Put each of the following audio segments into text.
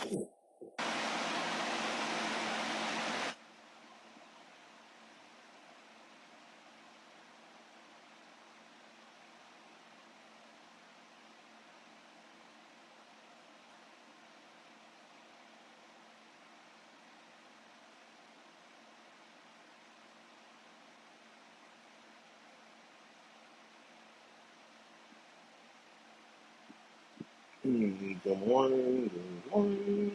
Good morning, good morning, good morning.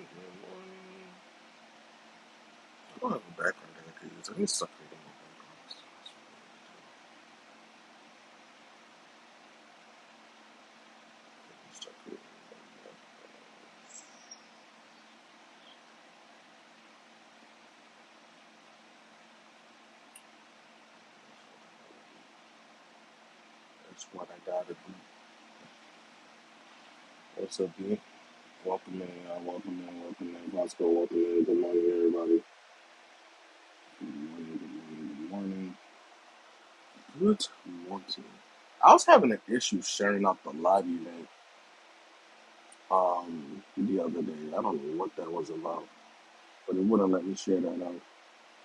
I don't have a background that I could use. I need to start creating more backgrounds. Start creating more backgrounds. That's what I gotta do. What's up, B? Welcome in, y'all. Welcome in, welcome in. Bosco, welcome in. Good morning, everybody. Good morning, good morning, good morning. Good morning. I was having an issue sharing out the live event the other day. I don't know what that was about, but it wouldn't let me share that out.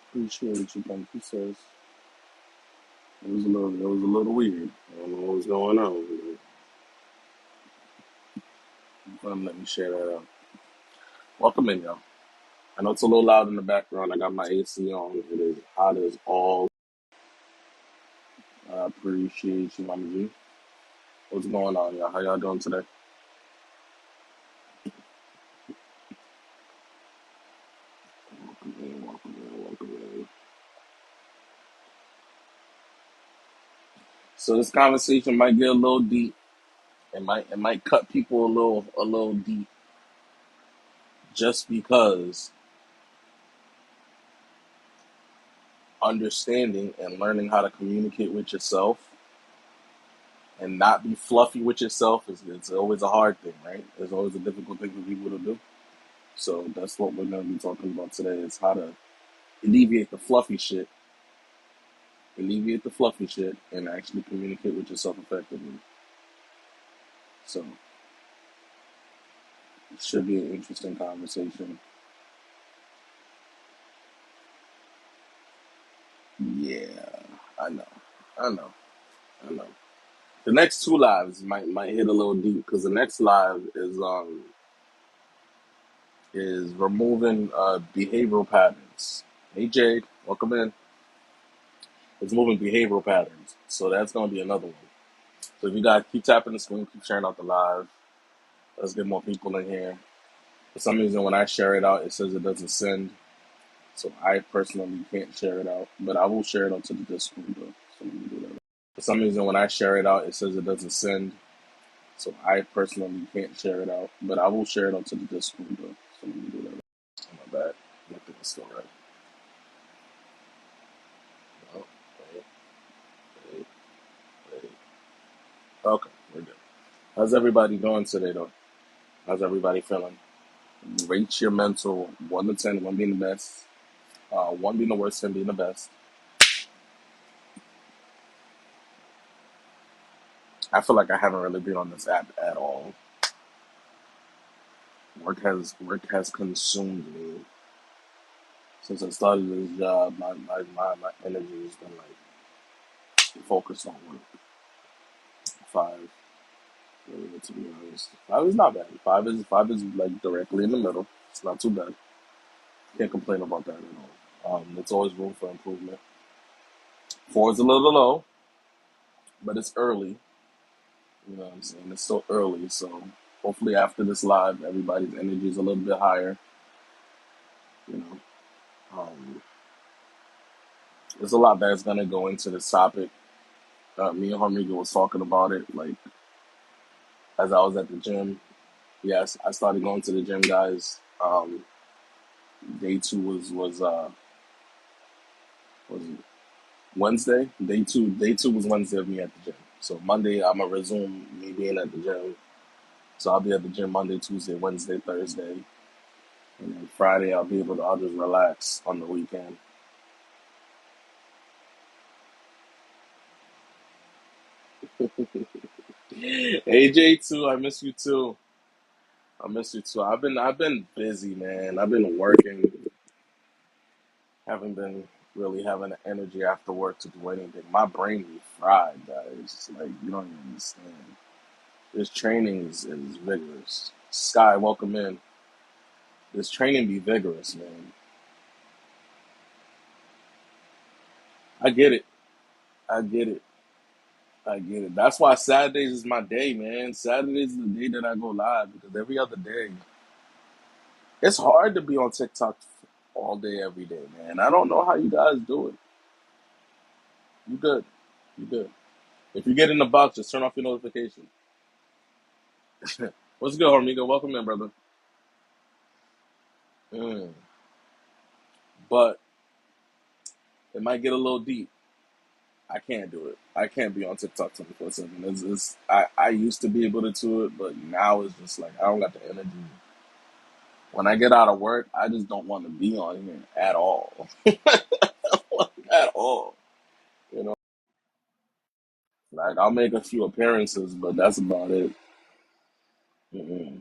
Appreciate you, thank you, sis. It was a little weird. I don't know what was going on. Let me share that out. Welcome in, y'all. I know it's a little loud in the background. I got my AC on. It is hot as all. I appreciate you, Mama G. What's going on, y'all? How y'all doing today? Welcome in, welcome in, welcome in. So this conversation might get a little deep. It might cut people a little deep, just because understanding and learning how to communicate with yourself and not be fluffy with yourself is it's always a hard thing, right? It's always a difficult thing for people to do. So that's what we're going to be talking about today: is how to alleviate the fluffy shit, and actually communicate with yourself effectively. So it should be an interesting conversation. Yeah, I know, I know, I know. The next two lives might hit a little deep because the next live is removing behavioral patterns. Hey Jade, welcome in. It's moving behavioral patterns. So that's gonna be another one. So if you guys keep tapping the screen, keep sharing out the live. Let's get more people in here. For some reason when I share it out it says it doesn't send. So I personally can't share it out. But I will share it out to the Discord though. So let me do that. For some reason when I share it out it says it doesn't send. So I personally can't share it out. But I will share it out to the Discord though. So let me do that. Oh, my bad. Nothing is still right. Oh, wait, wait, wait. Okay, we're good. How's everybody doing today, though? How's everybody feeling? Rate your mental 1 to 10, 1 being the best, 1 being the worst, 10 being the best. I feel like I haven't really been on this app at all. Work has consumed me since I started this job. My energy has been like focused on work. 5, really, to be honest. 5 is not bad. Five is like directly in the middle. It's not too bad. Can't complain about that at all. There's always room for improvement. 4 is a little low, but it's early. You know what I'm saying? It's still early, so hopefully after this live, everybody's energy is a little bit higher. You know, there's a lot that's gonna go into this topic. Me and Hormiga was talking about it, like as I was at the gym. Yes, I started going to the gym, guys. Day two was Wednesday. Day two was Wednesday of me at the gym. So Monday I'm gonna resume me being at the gym. So I'll be at the gym Monday, Tuesday, Wednesday, Thursday, and then Friday I'll just relax on the weekend. AJ too, I miss you too. I miss you too. I've been busy, man. I've been working. Haven't been really having the energy after work to do anything. My brain be fried, guys. Like you don't even understand. This training is vigorous. Sky, welcome in. This training be vigorous, man. I get it. I get it. I get it. That's why Saturdays is my day, man. Saturdays is the day that I go live because every other day, it's hard to be on TikTok all day, every day, man. I don't know how you guys do it. You good. You good. If you get in the box, just turn off your notification. What's good, Hormiga? Welcome in, brother. Mm. But it might get a little deep. I can't do it. I can't be on TikTok 24/7. I used to be able to do it, but now it's just like I don't got the energy. When I get out of work, I just don't want to be on here at all. At all. You know, like I'll make a few appearances, but that's about it. Mm-mm.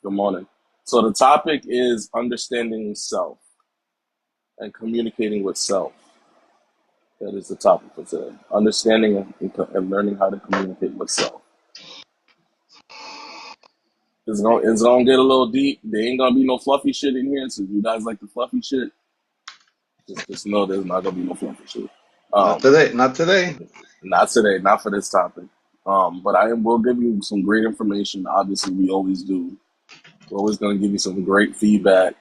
Good morning. So the topic is understanding self and communicating with self. That is the topic for today. Understanding and learning how to communicate with self. It's gonna get a little deep. There ain't gonna be no fluffy shit in here. So if you guys like the fluffy shit, just know there's not gonna be no fluffy shit. Not Um, today. Not today. Not today, not for this topic. But I will give you some great information. Obviously, we always do. We're always gonna give you some great feedback.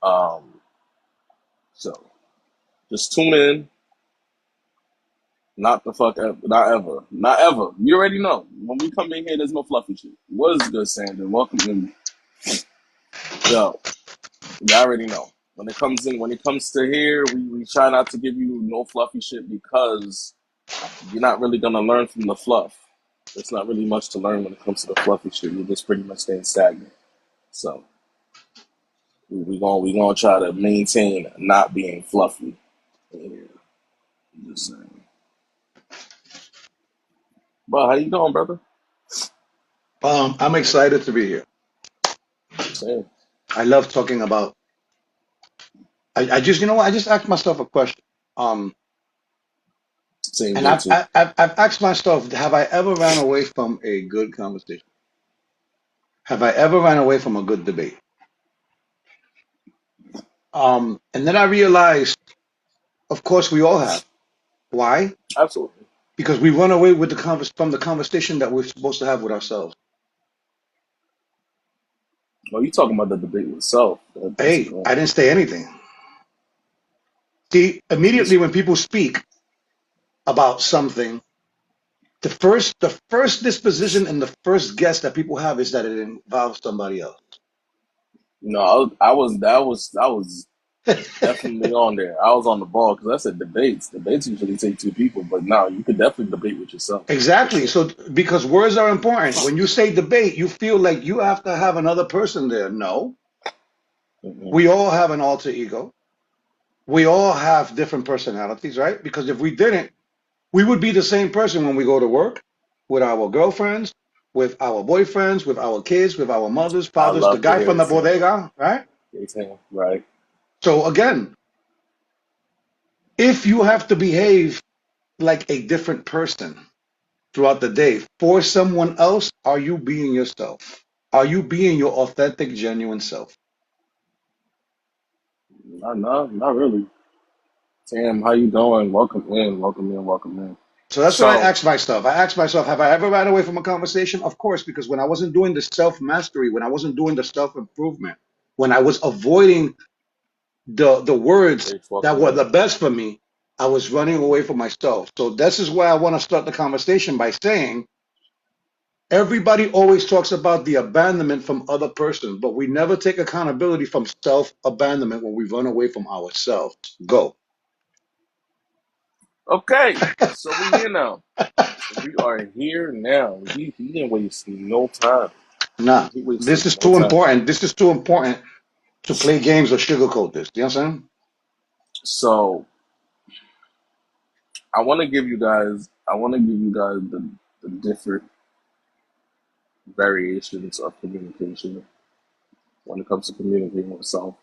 Um, so just tune in. Not the fuck ever, not ever, not ever. You already know. When we come in here, there's no fluffy shit. What is good, Sandra? Welcome in. Yo, you already know. When it comes to here, we try not to give you no fluffy shit because you're not really gonna learn from the fluff. There's not really much to learn when it comes to the fluffy shit. You're just pretty much staying stagnant. So we gonna try to maintain not being fluffy. Yeah, I'm just saying. But how you doing, brother? I'm excited to be here. Same, I love talking about. I just, you know what? I just asked myself a question. Um, same and here too. I've asked myself, have I ever ran away from a good conversation? Have I ever ran away from a good debate? And then I realized, of course, we all have. Why? Absolutely. Because we run away with from the conversation that we're supposed to have with ourselves. Well, you talking about the debate with self? That's Hey, good. I didn't say anything. See, immediately This, when people speak about something, the first disposition and the first guess that people have is that it involves somebody else. no, I was definitely on there. I was on the ball because I said debates. Debates usually take two people, but now you could definitely debate with yourself for Exactly. sure. So because words are important. When you say debate, you feel like you have to have another person there. No. Hmm. We all have an alter ego. We all have different personalities, right? Because if we didn't, we would be the same person when we go to work, with our girlfriends, with our boyfriends, with our kids, with our mothers, I fathers, the love to guy hear from it, the Sam. bodega, right? Sam, right? So again, if you have to behave like a different person throughout the day for someone else, are you being yourself? Are you being your authentic, genuine self? Not really. Sam, how you doing? Welcome in, welcome in, welcome in. So that's what I So, asked myself. I asked myself, have I ever ran away from a conversation? Of course, because when I wasn't doing the self mastery, when I wasn't doing the self improvement, when I was avoiding the words H, that welcome were in. the best for me, I was running away from myself. So this is why I want to start the conversation by saying everybody always talks about the abandonment from other persons, but we never take accountability from self abandonment when we run away from ourselves. Go. Okay, so we here now. We are here now. He didn't waste no time. Nah, He this wasted is no too time. important. This is too important to play games or sugarcoat this. You know what I'm saying? So I want to give you guys. I want to give you guys the different. variations of communication when it comes to communicating with self.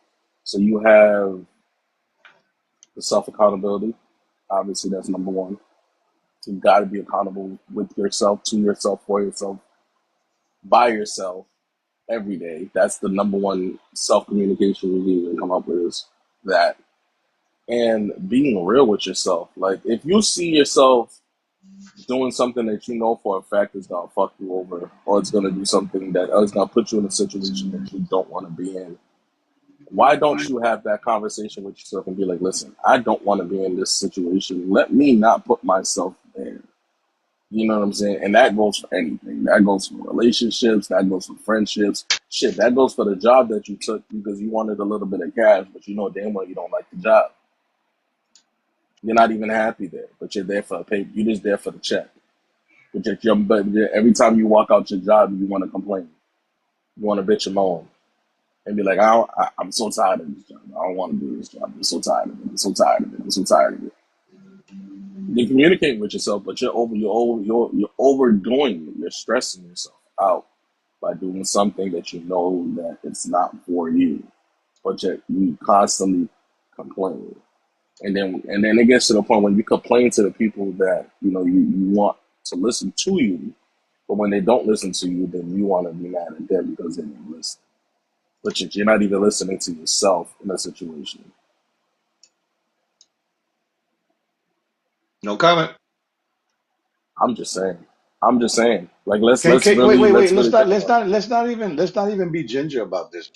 So you have the self accountability. Obviously, that's number one. You got to be accountable with yourself, to yourself, for yourself, by yourself every day. That's the number one self communication we need to come up with is that. And being real with yourself. Like, if you see yourself doing something that you know for a fact is gonna fuck you over, or it's gonna do something that or it's gonna put you in a situation that you don't want to be in, why don't you have that conversation with yourself and be like, listen, I don't want to be in this situation. Let me not put myself there. You know what I'm saying? And that goes for anything. That goes for relationships. That goes for friendships. Shit, that goes for the job that you took because you wanted a little bit of cash, but you know damn well you don't like the job. You're not even happy there, but you're there for a pay. You're just there for the check. But every time you walk out your job, you want to complain. You want to bitch and moan and be like, I'm so tired of this job. I don't want to do this job. I'm so tired of it. I'm so tired of it. I'm so tired of it. You communicate with yourself, but you're overdoing it. You're stressing yourself out by doing something that you know that it's not for you, but you constantly complain. And then it gets to the point when you complain to the people that you want to listen to you, but when they don't listen to you, then you want to be mad at them because they didn't listen. But you're not even listening to yourself in a situation. No comment. I'm just saying. I'm just saying. Like let's Okay, let's okay, wait, really wait, wait. let's really think about it. Let's not even be ginger about this.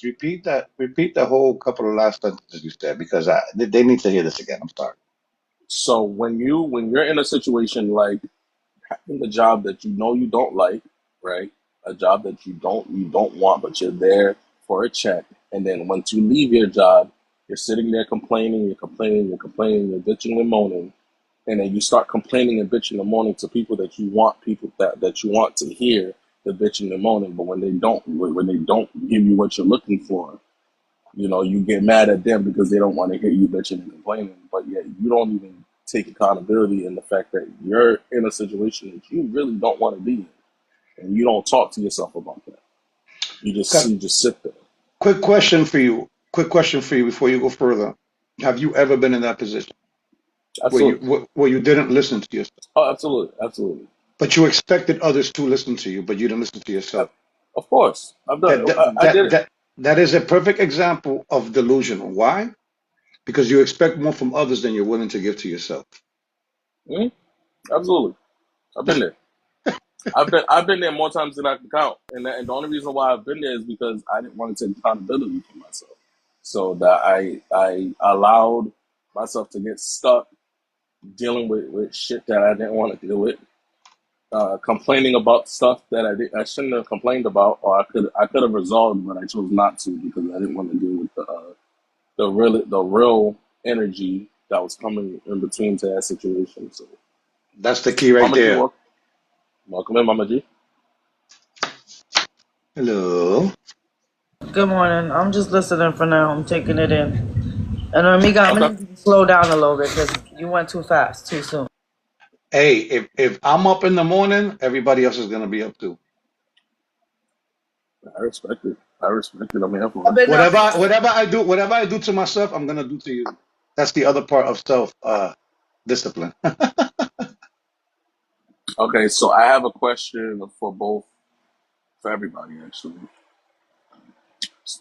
Repeat the whole couple of last sentences you said because they need to hear this again. I'm sorry. So when you're in a situation like having a job that you know you don't like, right? A job that you don't want, but you're there for a check, and then once you leave your job, you're sitting there complaining, you're bitching and moaning, and then you start complaining and bitching and moaning to people that you want to hear the bitching and moaning, but when they don't give you what you're looking for, you get mad at them because they don't want to hear you bitching and complaining, but yet you don't even take accountability in the fact that you're in a situation that you really don't want to be in, and you don't talk to yourself about that. You just Got you just sit there. quick question for you. Quick question for you before you go further. Have you ever been in that position where you Absolutely. where you didn't listen to yourself, Oh, absolutely, absolutely. but you expected others to listen to you, but you didn't listen to yourself? Of course, I've done That it. that I that did it. that, that is a perfect example of delusional. Why? Because you expect more from others than you're willing to give to yourself. Mhm. Absolutely, I've been there. I've been there more times than I can count, and the only reason why I've been there is because I didn't want to take accountability for myself, so that I allowed myself to get stuck dealing with shit that I didn't want to deal with, complaining about stuff that I shouldn't have complained about, or I could have resolved, but I chose not to because I didn't want to deal with the real energy that was coming in between to that situation. So, That's the key right Mama G, there. welcome in, Mama G. Hello. Good morning. I'm just listening for now. I'm taking it in. And Amiga, I'm Okay, gonna need you to slow down a little bit because you went too fast, too soon. Hey, if I'm up in the morning, everybody else is gonna be up too. I respect it. I respect it. I'm here for I've it. been up. Whatever I do to myself, I'm gonna do to you. That's the other part of self discipline. Okay, so I have a question for everybody actually.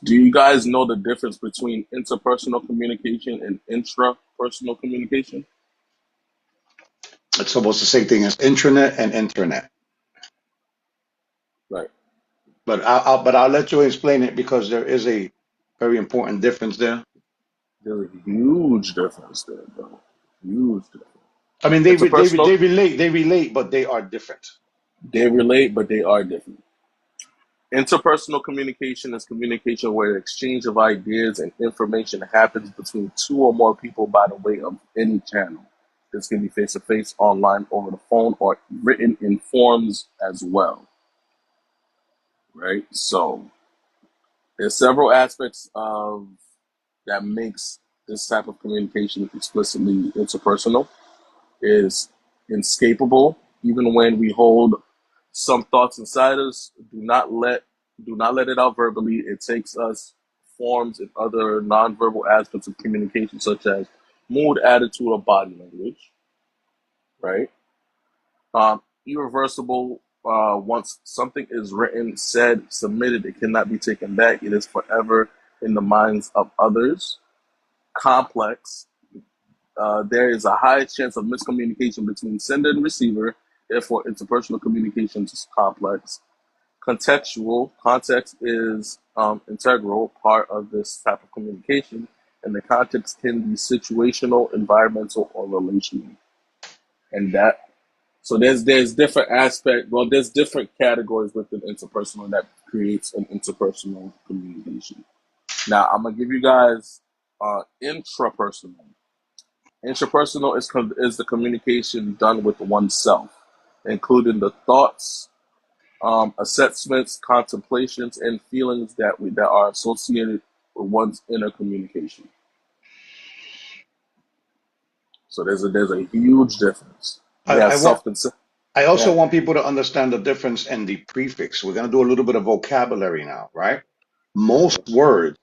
Do you guys know the difference between interpersonal communication and intrapersonal communication? It's almost the same thing as intranet and internet. Right. But I'll let you explain it because there is a very important difference there. There's a huge difference there, bro. Huge difference. I mean, Interpersonal, they relate, but they are different. they relate, but they are different. Interpersonal communication is communication where the exchange of ideas and information happens between two or more people by the way of any channel. This can be face to face, online, over the phone, or written in forms as well. Right? So there's several aspects of that makes this type of communication explicitly interpersonal. Is inescapable, even when we hold some thoughts inside us. Do not let it out verbally. It takes us forms and other nonverbal aspects of communication, such as mood, attitude, or body language. Right. Irreversible. Once something is written, said, submitted, it cannot be taken back. It is forever in the minds of others. Complex. There is a high chance of miscommunication between sender and receiver. Therefore, interpersonal communications is complex. Contextual. Context is integral part of this type of communication, and the context can be situational, environmental, or relational. And that so there's different aspect. Well, there's different categories within interpersonal that creates an interpersonal communication. Now, I'm gonna give you guys intrapersonal. Intrapersonal is the communication done with oneself, including the thoughts, assessments, contemplations, and feelings that are associated with one's inner communication. So there's a huge difference. I, We have I want. self concept. I also Yeah. want people to understand the difference in the prefix. We're going to do a little bit of vocabulary now, right? Most Okay. words,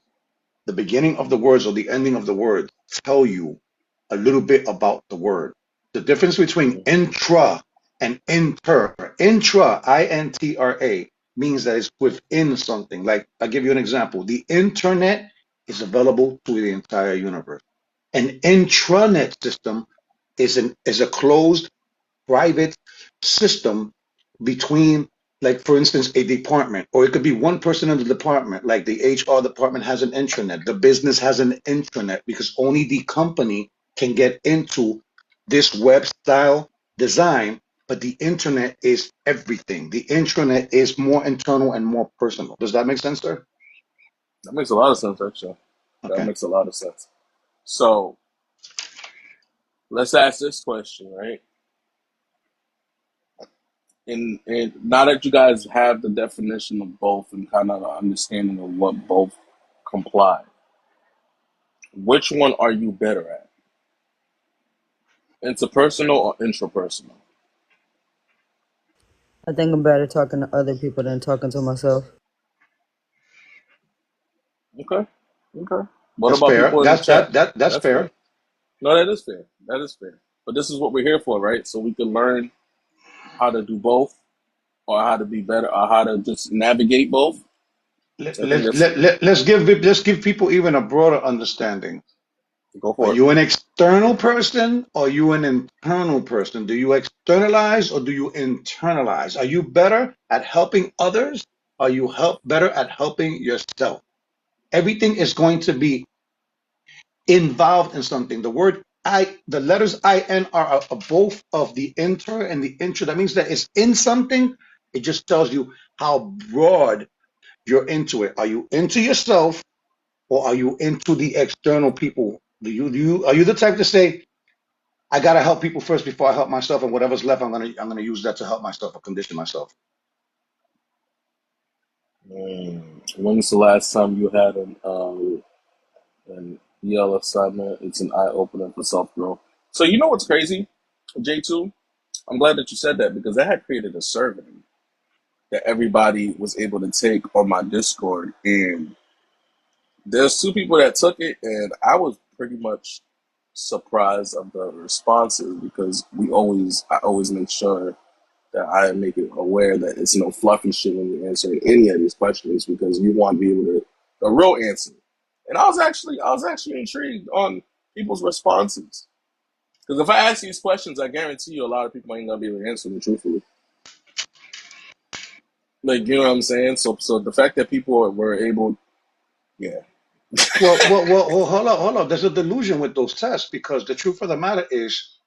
the beginning of the words or the ending of the word, tell you a little bit about the word. The difference between Mm-hmm. intra and inter. Intra, I-N-T-R-A, means that it's within something. Like, I'll give you an example. The internet is available to the entire universe. An intranet system is a closed private system between, like, for instance, a department, or it could be one person in the department, like the HR department has an intranet, the business has an intranet, because only the company can get into this web style design. But the internet is everything. The intranet is more internal and more personal. Does that make sense, sir? That makes a lot of sense, actually. That Okay. makes a lot of sense. So let's ask this question, right? And now that you guys have the definition of both and kind of the understanding of what both comply, which one are you better at? Interpersonal or intrapersonal? I think I'm better talking to other people than talking to myself. Okay. Okay. What That's about fair. people in the chat? That's That's fair. fair. No, that is fair. That is fair. But this is what we're here for, right? So we can learn how to do both, or how to be better, or how to just navigate both. Let, I think let, that's let, let, let's give people even a broader understanding. go Are for it. you an external person or are you an internal person? Do you externalize or do you internalize? Are you better at helping others? Are you better at helping yourself? Everything is going to be involved in something. The letters IN are both of the inter and the intra. That means that it's in something. It just tells you how broad you're into it. Are you into yourself or are you into the external people? Are you the type to say, I gotta help people first before I help myself, and whatever's left, I'm gonna use that to help myself or condition myself. When's the last time you had an EL assignment? It's an eye opener for self growth. So you know what's crazy, J2? I'm glad that you said that because I had created a survey that everybody was able to take on my Discord, and there's two people that took it, and I was pretty much surprised of the responses because I always make sure that I make it aware that it's no fluffy shit when you answer any of these questions because you want to be able to a real answer. And I was actually intrigued on people's responses because if I ask these questions, I guarantee you a lot of people ain't gonna be able to answer them truthfully. Like you know what I'm saying? So the fact that people were able, yeah, Well, hold on. There's a delusion with those tests because the truth of the matter is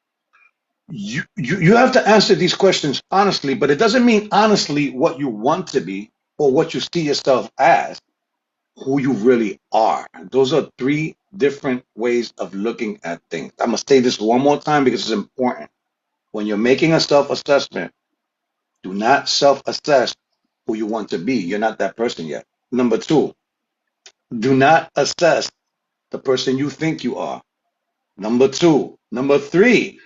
you have to answer these questions honestly, but it doesn't mean honestly what you want to be or what you see yourself as, who you really are. Those are three different ways of looking at things. I'm gonna say this one more time because it's important. When you're making a self-assessment, do not self-assess who you want to be. You're not that person yet. Number two, do not assess the person you think you are. Number two. Number three,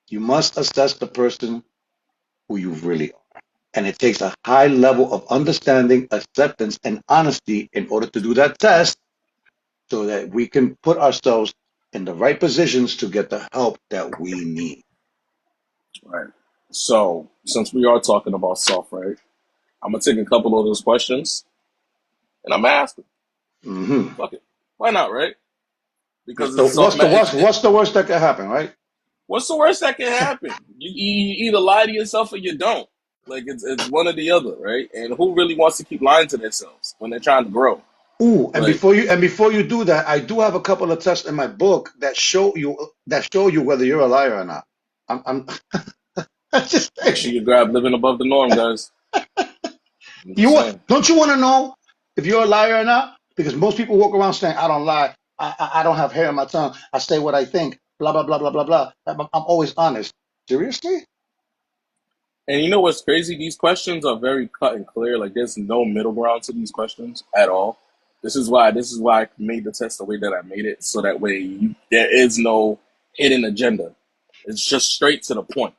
you must assess the person who you really are. And it takes a high level of understanding, acceptance, and honesty in order to do that test so that we can put ourselves in the right positions to get the help that we need. Right. So, since we are talking about self, right, I'm going to take a couple of those questions and I'm going to ask them. Hmm. Fuck it. Why not, right? Because So it's self. what's the worst that could happen, right? What's the worst that can happen? You either lie to yourself or you don't. Like it's one or the other, right? And who really wants to keep lying to themselves when they're trying to grow? Ooh, and But before you do that, I do have a couple of tests in my book that show you whether you're a liar or not. I'm I'm just make saying. sure you grab living above the norm, guys. I'm You just want? saying. Don't you want to know if you're a liar or not? Because most people walk around saying, "I don't lie. I don't have hair on my tongue. I say what I think. Blah blah blah blah blah blah. I'm always honest." Seriously? And you know what's crazy? These questions are very cut and clear. Like there's no middle ground to these questions at all. This is why I made the test the way that I made it, so that way there is no hidden agenda. It's just straight to the point,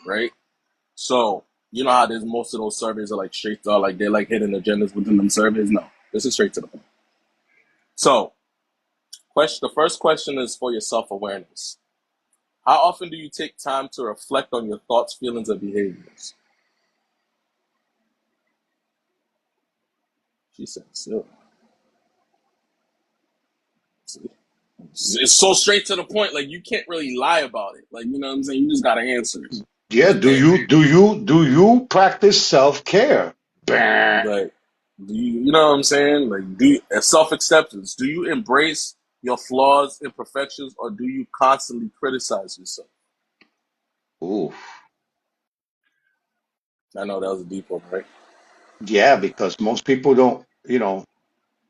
right? So you know how there's most of those surveys are like straight to like they're like hidden agendas within them surveys. No, this is straight to the point. So the first question is for your self awareness. How often do you take time to reflect on your thoughts, feelings, and behaviors? She said, "So, see, it's so straight to the point. Like you can't really lie about it. Like you know what I'm saying. You just gotta answer it. Yeah. Like damn. Do you practice self care? Like do you know what I'm saying? Like do self acceptance. Do you embrace your flaws, imperfections, or do you constantly criticize yourself? Ooh. I know that was a deep one, right? Yeah, because most people don't.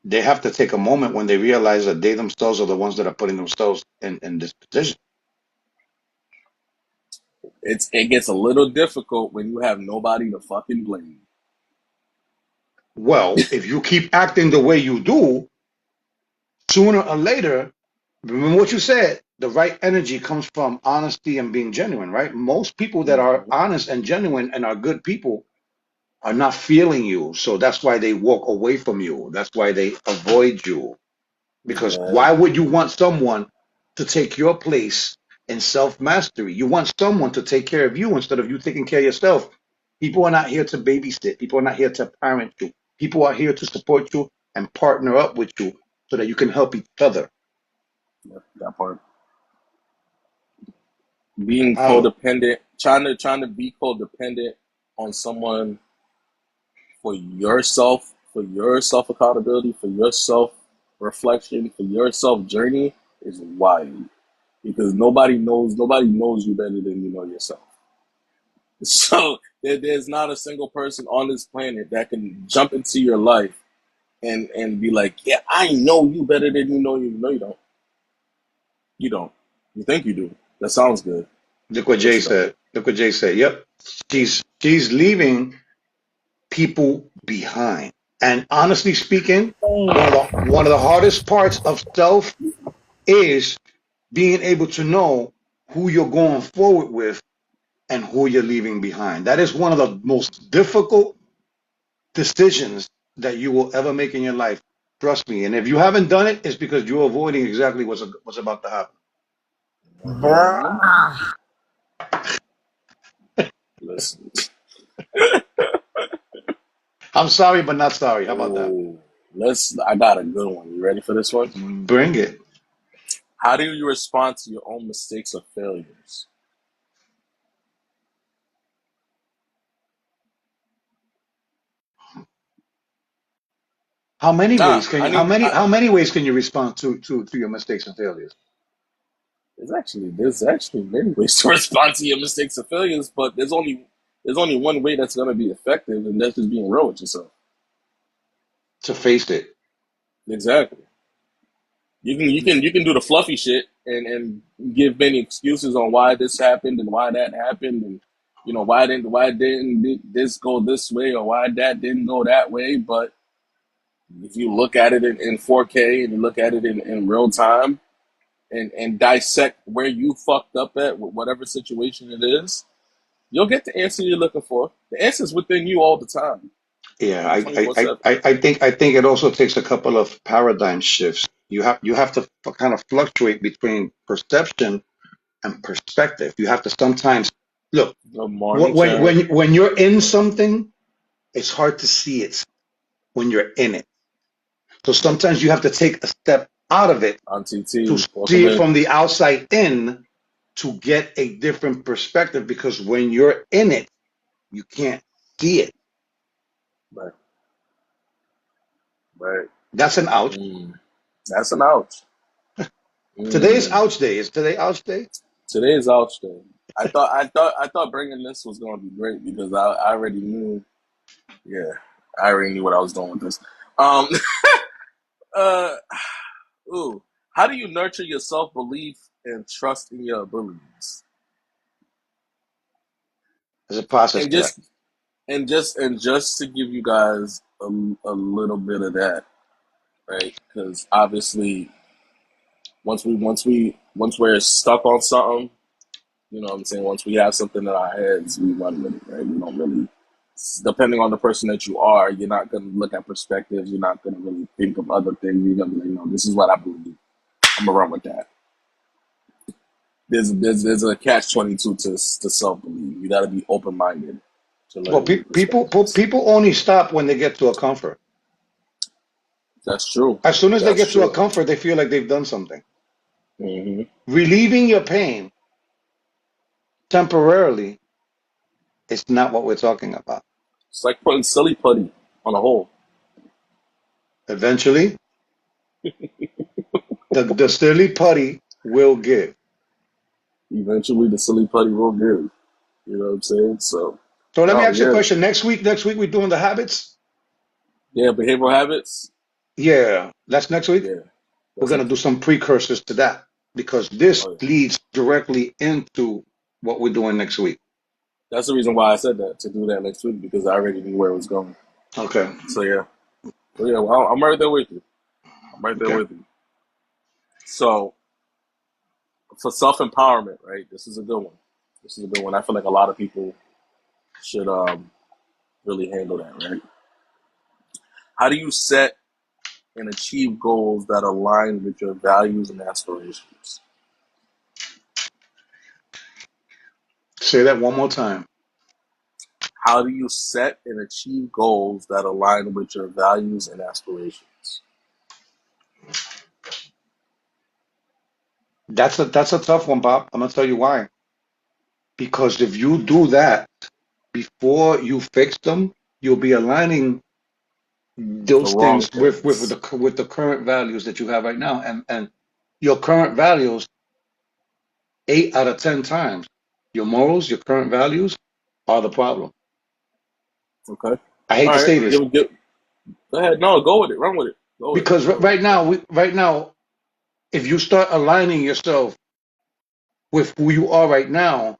They have to take a moment when they realize that they themselves are the ones that are putting themselves in this position. It gets a little difficult when you have nobody to fucking blame. Well, if you keep acting the way you do, sooner or later, remember what you said, the right energy comes from honesty and being genuine, right? Most people that are Mm-hmm. honest and genuine and are good people are not feeling you. So that's why they walk away from you. That's why they avoid you. Because Yeah, why would you want someone to take your place in self mastery? You want someone to take care of you instead of you taking care of yourself. People are not here to babysit. People are not here to parent you. People are here to support you and partner up with you so that you can help each other. yeah, that part. Being I don't know. codependent, trying to be codependent on someone for your self accountability, for your self reflection, for your self journey is wild because nobody knows you better than you know yourself. So there's not a single person on this planet that can jump into your life and be like, yeah, I know you better than you know you. No, you don't. You don't. You think you do. That sounds good, Look what but Jay you don't. said. Look what Jay said. Yep. She's leaving people behind. And honestly speaking, one of the hardest parts of self is being able to know who you're going forward with and who you're leaving behind. That is one of the most difficult decisions that you will ever make in your life. Trust me. And if you haven't done it, it's because you're avoiding exactly what's about to happen. Mm-hmm. Bruh. Listen. I'm sorry, but not sorry. How about that? Oh, I got a good one. You ready for this one? Bring it. How do you respond to your own mistakes or failures? How many Nah, ways can I you how need. many how many ways can you respond to your mistakes and failures? There's actually many ways to respond to your mistakes or failures, but there's only one way that's gonna be effective, and that's just being real with yourself. To face it. Exactly. You can do the fluffy shit and give many excuses on why this happened and why that happened and why didn't this go this way or why that didn't go that way. But if you look at it in 4K and you look at it in real time and dissect where you fucked up at whatever situation it is, You'll get the answer you're looking for. The answer's within you all the time, Yeah, 24/7. I think it also takes a couple of paradigm shifts. You have to kind of fluctuate between perception and perspective. You have to sometimes look Good morning, Sharon. when you're in something, it's hard to see it when you're in it. So sometimes you have to take a step out of it Auntie to T, see welcome it in. from the outside in to get a different perspective because when you're in it, you can't see it. Right, right. That's an ouch. Mm. That's an ouch. Today is Mm. ouch day. Is today ouch day? Today is ouch day. I thought bringing this was gonna be great because I already knew. Yeah, I already knew what I was doing with this. Um, uh, ooh, how do you nurture your self belief and trust in your abilities? There's a process And to that. just to give you guys a little bit of that, right? Because obviously, once we're stuck on something, you know what I'm saying? Once we have something in our heads, we run with it, right? We don't really, depending on the person that you are, you're not going to look at perspectives. You're not going to really think of other things. You're going to be like, no, this is what I believe. I'm going to run with that. There's a catch 22 to self belief. You got to be open minded to Well, learning new perspectives. people only stop when they get to a comfort. That's true. As soon as they That's get to a true. comfort, they feel like they've done something. Hmm. Relieving your pain temporarily is not what we're talking about. It's like putting silly putty on a hole. Eventually, the silly putty will give. Eventually, the silly putty will give. You know what I'm saying? So, So let me no, ask you a yeah, question. Next week we're doing the habits. yeah. Behavioral habits. Yeah, that's next week. Yeah, We're that's gonna next do week. some precursors to that because this Oh yeah. leads directly into what we're doing next week. That's the reason why I said that to do that next week because I already knew where it was going. Okay. So yeah, well, I'm right there with you. I'm right there Okay. with you. So for self empowerment, right? This is a good one. This is a good one. I feel like a lot of people should really handle that, right? How do you set and achieve goals that align with your values and aspirations? Say that one more time. How do you set and achieve goals that align with your values and aspirations? That's a tough one, Bob. I'm gonna tell you why. Because if you do that before you fix them, you'll be aligning The those wrong things things. with the current values that you have right now, and your current values 8 out of 10 times, your morals, your current values are the problem. Okay. I hate All to right. say this Go ahead. No, go with it. Run with it. Go with it. because Go with it. Go with it. right now, if you start aligning yourself with who you are right now,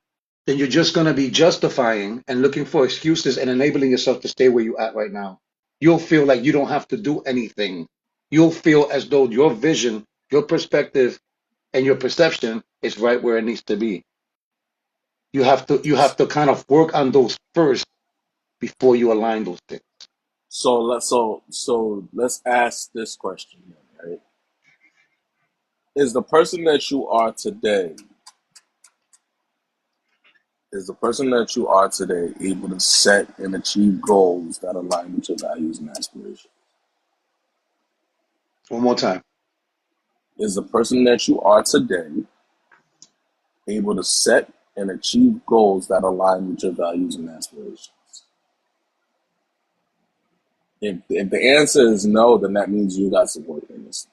then you're just going to be justifying and looking for excuses and enabling yourself to stay where you're at right now. You'll feel like you don't have to do anything. You'll feel as though your vision, your perspective, and your perception is right where it needs to be. You have to kind of work on those first before you align those things. So let's ask this question, right? Is the person that you are today, is the person that you are today able to set and achieve goals that align with your values and aspirations? One more time. Is the person that you are today able to set and achieve goals that align with your values and aspirations? If the answer is no, then that means you got some work in this.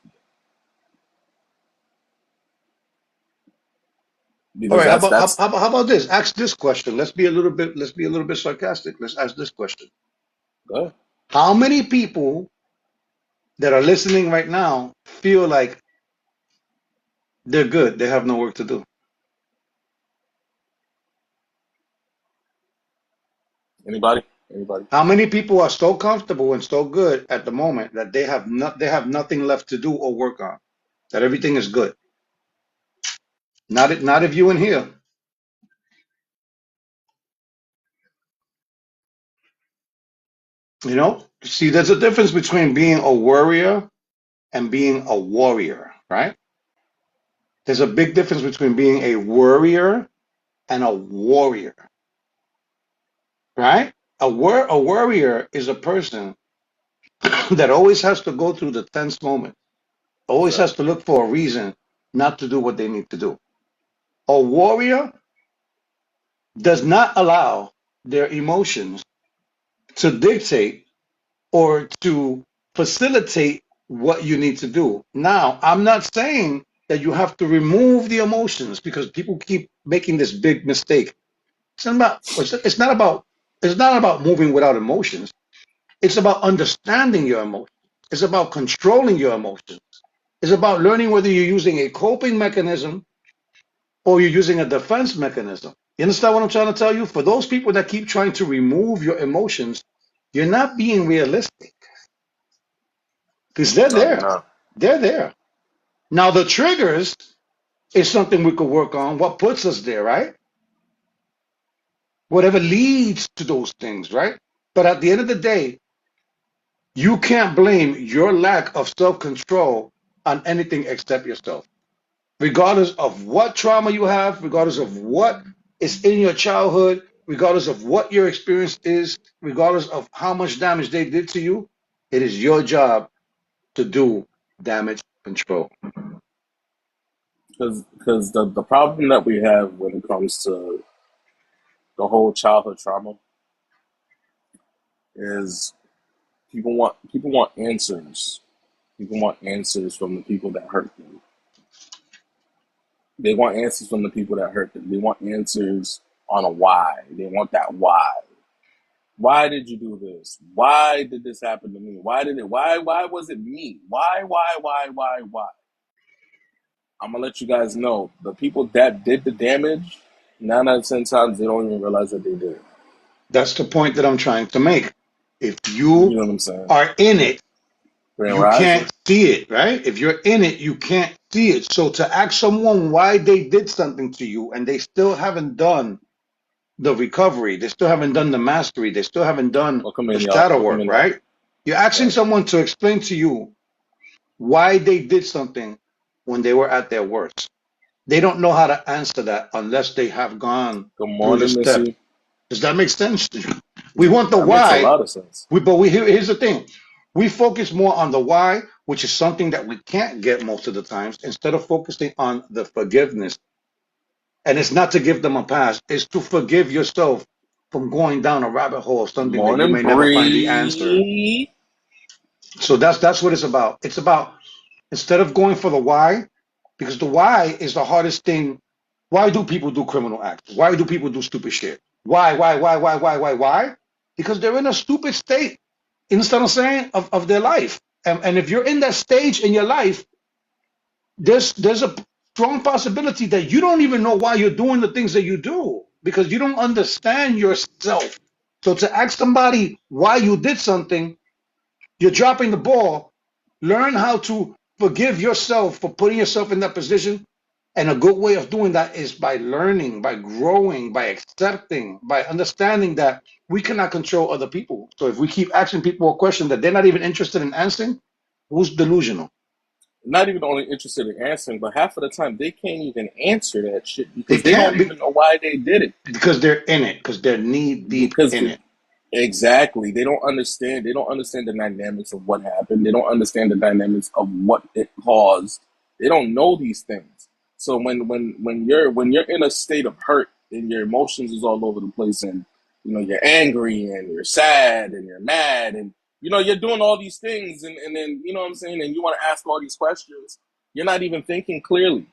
All Because right. that's How about this? Ask this question. Let's be a little bit sarcastic. Let's ask this question. good. How many people that are listening right now feel like they're good? They have no work to do. Anybody? Anybody? How many people are so comfortable and so good at the moment that they have nothing left to do or work on? That everything is good. Not if you in here. You know, see, there's a difference between being a worrier and being a warrior, right? There's a big difference between being a worrier and a warrior, right? A worrier is a person that always has to go through the tense moment, always has Exactly. to look for a reason not to do what they need to do. A warrior does not allow their emotions to dictate or to facilitate what you need to do. Now, I'm not saying that you have to remove the emotions because people keep making this big mistake. It's not about moving without emotions. It's about understanding your emotions. It's about controlling your emotions. It's about learning whether you're using a coping mechanism or you're using a defense mechanism. You understand what I'm trying to tell you? For those people that keep trying to remove your emotions, you're not being realistic because they're No, you're there. not. They're there. Now, the triggers is something we could work on. What puts us there, right? Whatever leads to those things, right? But at the end of the day, you can't blame your lack of self control on anything except yourself. Regardless of what trauma you have, regardless of what is in your childhood, regardless of what your experience is, regardless of how much damage they did to you, it is your job to do damage control. Because the problem that we have when it comes to the whole childhood trauma is people want answers. People want answers from the people that hurt them. They want answers from the people that hurt them. They want answers on a why. They want that why. Why did you do this? Why did this happen to me? Why did it? Why was it me? Why? I'm gonna let you guys know the people that did the damage. 9 out of 10 times they don't even realize that they did. That's the point that I'm trying to make. If You you know what I'm saying? are in it, Grand you can't Rising. see it, right? If you're in it, you can't see it. So to ask someone why they did something to you and they still haven't done the recovery, they still haven't done the mastery, they still haven't done Welcome the in, y'all. shadow Welcome work, in, y'all. right? You're asking Right. someone to explain to you why they did something when they were at their worst. They don't know how to answer that unless they have gone Good through the morning, steps. Missy. Does that make sense to you? We want the That makes a why, lot of sense. here's the thing. We focus more on the why, which is something that we can't get most of the times, instead of focusing on the forgiveness. And it's not to give them a pass, it's to forgive yourself from going down a rabbit hole of Good something that you morning, may never find the answer. Bree. So that's what it's about. It's about, instead of going for the why, because the why is the hardest thing. Why do people do criminal acts? Why do people do stupid shit? Why? Because they're in a stupid state, instead of saying of their life. And if you're in that stage in your life, there's a strong possibility that you don't even know why you're doing the things that you do because you don't understand yourself. So to ask somebody why you did something, you're dropping the ball. Learn how to forgive yourself for putting yourself in that position. And a good way of doing that is by learning, by growing, by accepting, by understanding that we cannot control other people. So if we keep asking people a question that they're not even interested in answering, who's delusional? Not even only interested in answering, but half of the time they can't even answer that shit They because they don't can't be even know why they did it. because they're in it, because they're knee deep Because in it. exactly, they don't understand. They don't understand the dynamics of what happened. They don't understand the dynamics of what it caused. They don't know these things. So when you're in a state of hurt and your emotions is all over the place, and you're angry and you're sad and you're mad, and you're doing all these things, and then what I'm saying, and you want to ask all these questions, you're not even thinking clearly.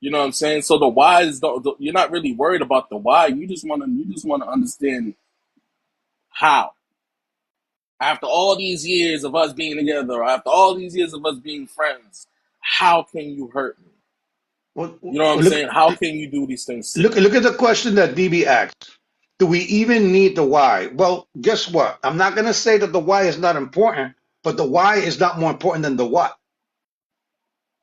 You know what I'm saying? So the whys, you're not really worried about the why. You just want to understand how. After all these years of us being together, or after all these years of us being friends, how can you hurt me? Well, You know what I'm look, saying? How can you do these things to me? look at the question that DB asked. Do we even need the why? Well, guess what? I'm not going to say that the why is not important, but the why is not more important than the what.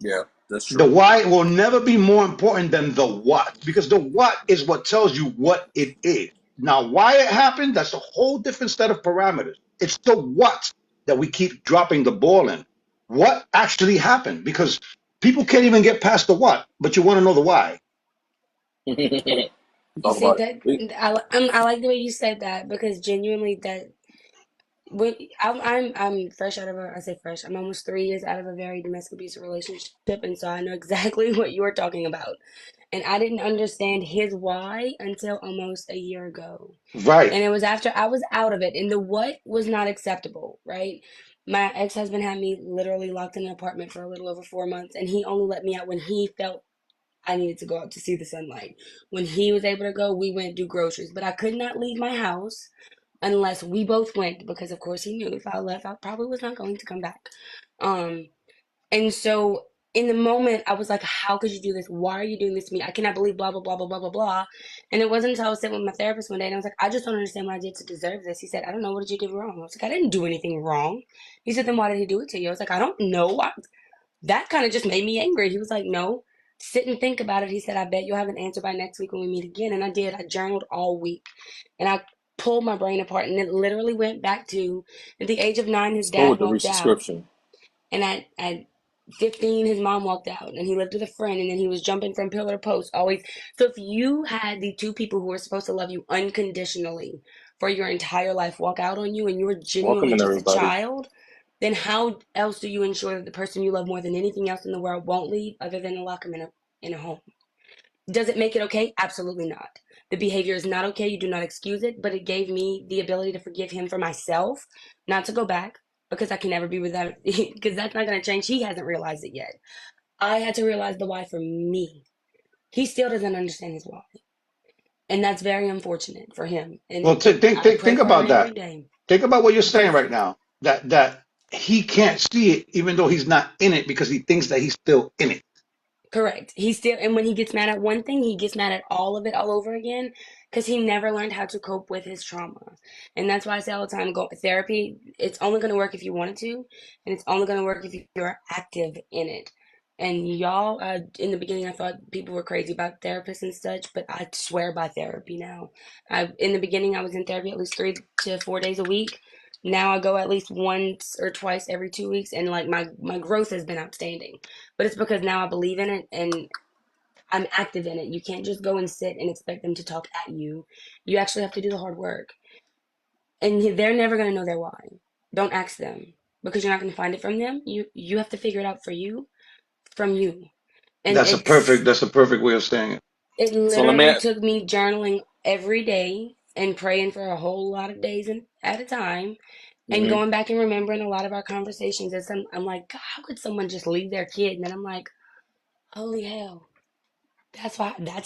Yeah, that's The true. why will never be more important than the what, because the what is what tells you what it is. Now, why it happened, that's a whole different set of parameters. It's the what that we keep dropping the ball in. What actually happened? Because people can't even get past the what, but you want to know the why. You Talk see about it. that I like the way you said that because genuinely that when I'm fresh out of a I say fresh I'm almost 3 years out of a very domestic abusive relationship, and so I know exactly what you were talking about, and I didn't understand his why until almost a year ago, Right. and it was after I was out of it, and the what was not acceptable, right? My ex-husband had me literally locked in an apartment for a little over 4 months, and he only let me out when he felt I needed to go out to see the sunlight. When he was able to go, we went to do groceries, but I could not leave my house unless we both went because of course he knew if I left I probably was not going to come back. Um and so in the moment I was like, how could you do this? Why are you doing this to me? I cannot believe blah blah blah blah blah blah blah. And it wasn't until I was sitting with my therapist one day and I was like, I just don't understand what I did to deserve this. He said, I don't know, what did you do wrong? I was like, I didn't do anything wrong. He said, then why did he do it to you? I was like, I don't know. That kind of just made me angry. He was like, no, sit and think about it. He said, I bet you'll have an answer by next week when we meet again. And I did. I journaled all week and I pulled my brain apart. And it literally went back to at the age of 9, his Let's go dad with the walked out. resubscription. And at 15, his mom walked out and he lived with a friend. And then he was jumping from pillar to post always. So if you had the two people who were supposed to love you unconditionally for your entire life walk out on you and you were Welcome genuinely in, just a everybody. child, then how else do you ensure that the person you love more than anything else in the world won't leave other than to lock them in a home? Does it make it okay? Absolutely not. The behavior is not okay. You do not excuse it, but it gave me the ability to forgive him for myself, not to go back because I can never be without because that's not going to change. He hasn't realized it yet. I had to realize the why for me. He still doesn't understand his why. And that's very unfortunate for him. Well, And it I pray think for him about every that. day Think about what you're saying because right now. That he can't see it, even though he's not in it, because he thinks that he's still in it. correct. He still, and when he gets mad at one thing, he gets mad at all of it all over again because he never learned how to cope with his trauma. And that's why I say all the time, go therapy. It's only going to work if you want it to, and it's only going to work if you're active in it. And y'all, in the beginning, I thought people were crazy about therapists and such, but I swear by therapy now. In the beginning, I was in therapy at least 3 to 4 days a week. Now I go at least once or twice every 2 weeks, and like my growth has been outstanding. But it's because now I believe in it and I'm active in it. You can't just go and sit and expect them to talk at you. You actually have to do the hard work. And they're never going to know their why. Don't ask them because you're not going to find it from them. You have to figure it out for you from you. And That's a perfect way of saying it. it So let me. literally took me journaling every day and praying for a whole lot of days at a time and Mm-hmm. going back and remembering a lot of our conversations. I'm like, God, how could someone just leave their kid? And then I'm like, holy hell. That's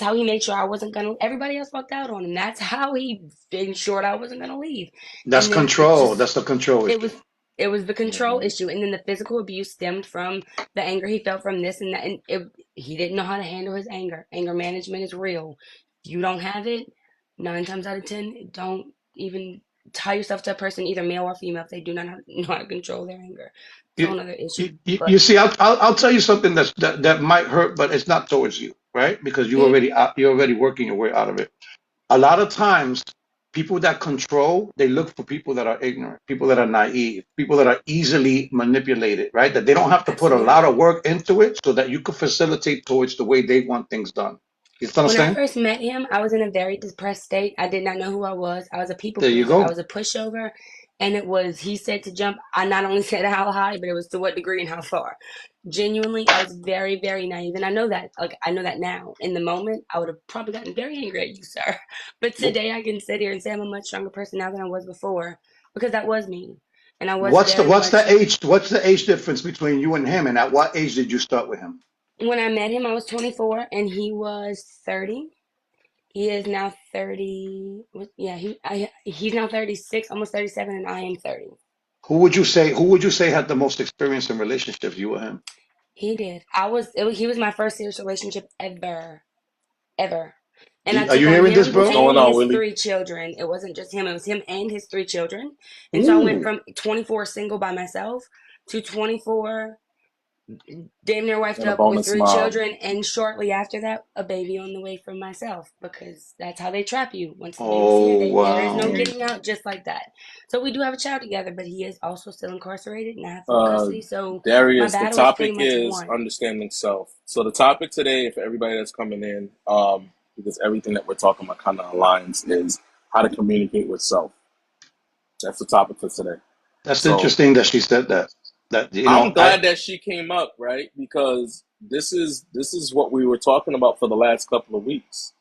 how he made sure I wasn't gonna everybody else walked out on him. That's how he ensured I wasn't gonna leave. That's And then it control. just That's the control it issue. was it was the control Mm-hmm. issue. And then the physical abuse stemmed from the anger he felt from this and that. And he didn't know how to handle his anger. Anger management is real. If you don't have it, 9 times out of 10, don't even tie yourself to a person, either male or female, if they do not know how to control their anger. It's a You, whole other issue. you But see, I'll tell you something that might hurt, but it's not towards you, right? Because mm, you're already working your way out of it. A lot of times, people that control, they look for people that are ignorant, people that are naive, people that are easily manipulated, right? That they don't have to put a lot absolutely. of work into it so that you can facilitate towards the way they want things done. You When I understand? first met him, I was in a very depressed state. I did not know who I was. I was a people There you pleaser. I go. was a pushover. And it was, he said to jump. I not only said how high, but it was to what degree and how far. Genuinely, I was very, very naive. And I know that, like, I know that now. In the moment, I would have probably gotten very angry at you, sir. But today I can sit here and say I'm a much stronger person now than I was before because that was me. And I was very much, What's the age difference between you and him, and at what age did you start with him? when I met him, I was 24 and he was 30. He is now 30. Yeah, he's now 36, almost 37, and I am 30. Who would you say had the most experience in relationships, you or him? He did. He was my first serious relationship ever, ever. And I Are took you on hearing this, him What's bro? going and on, his Willie? 3 children. It wasn't just him, it was him and his 3 children. And so I went Ooh. from 24 single by myself to 24 damn near wifed And a up with bonus 3 mom. children, and shortly after that, a baby on the way from myself, because that's how they trap you. Once the baby's here, Oh, there is no wow. getting out just like that. So we do have a child together, but he is also still incarcerated, and I have full Uh, custody. So my Darius, the battle is pretty topic much is won. understanding self. So the topic today, for everybody that's coming in, because everything that we're talking about kind of aligns, is how to communicate with self. That's the topic for today. That's So interesting that she said that. That, I'm I glad that she came up, right? Because this is what we were talking about for the last couple of weeks.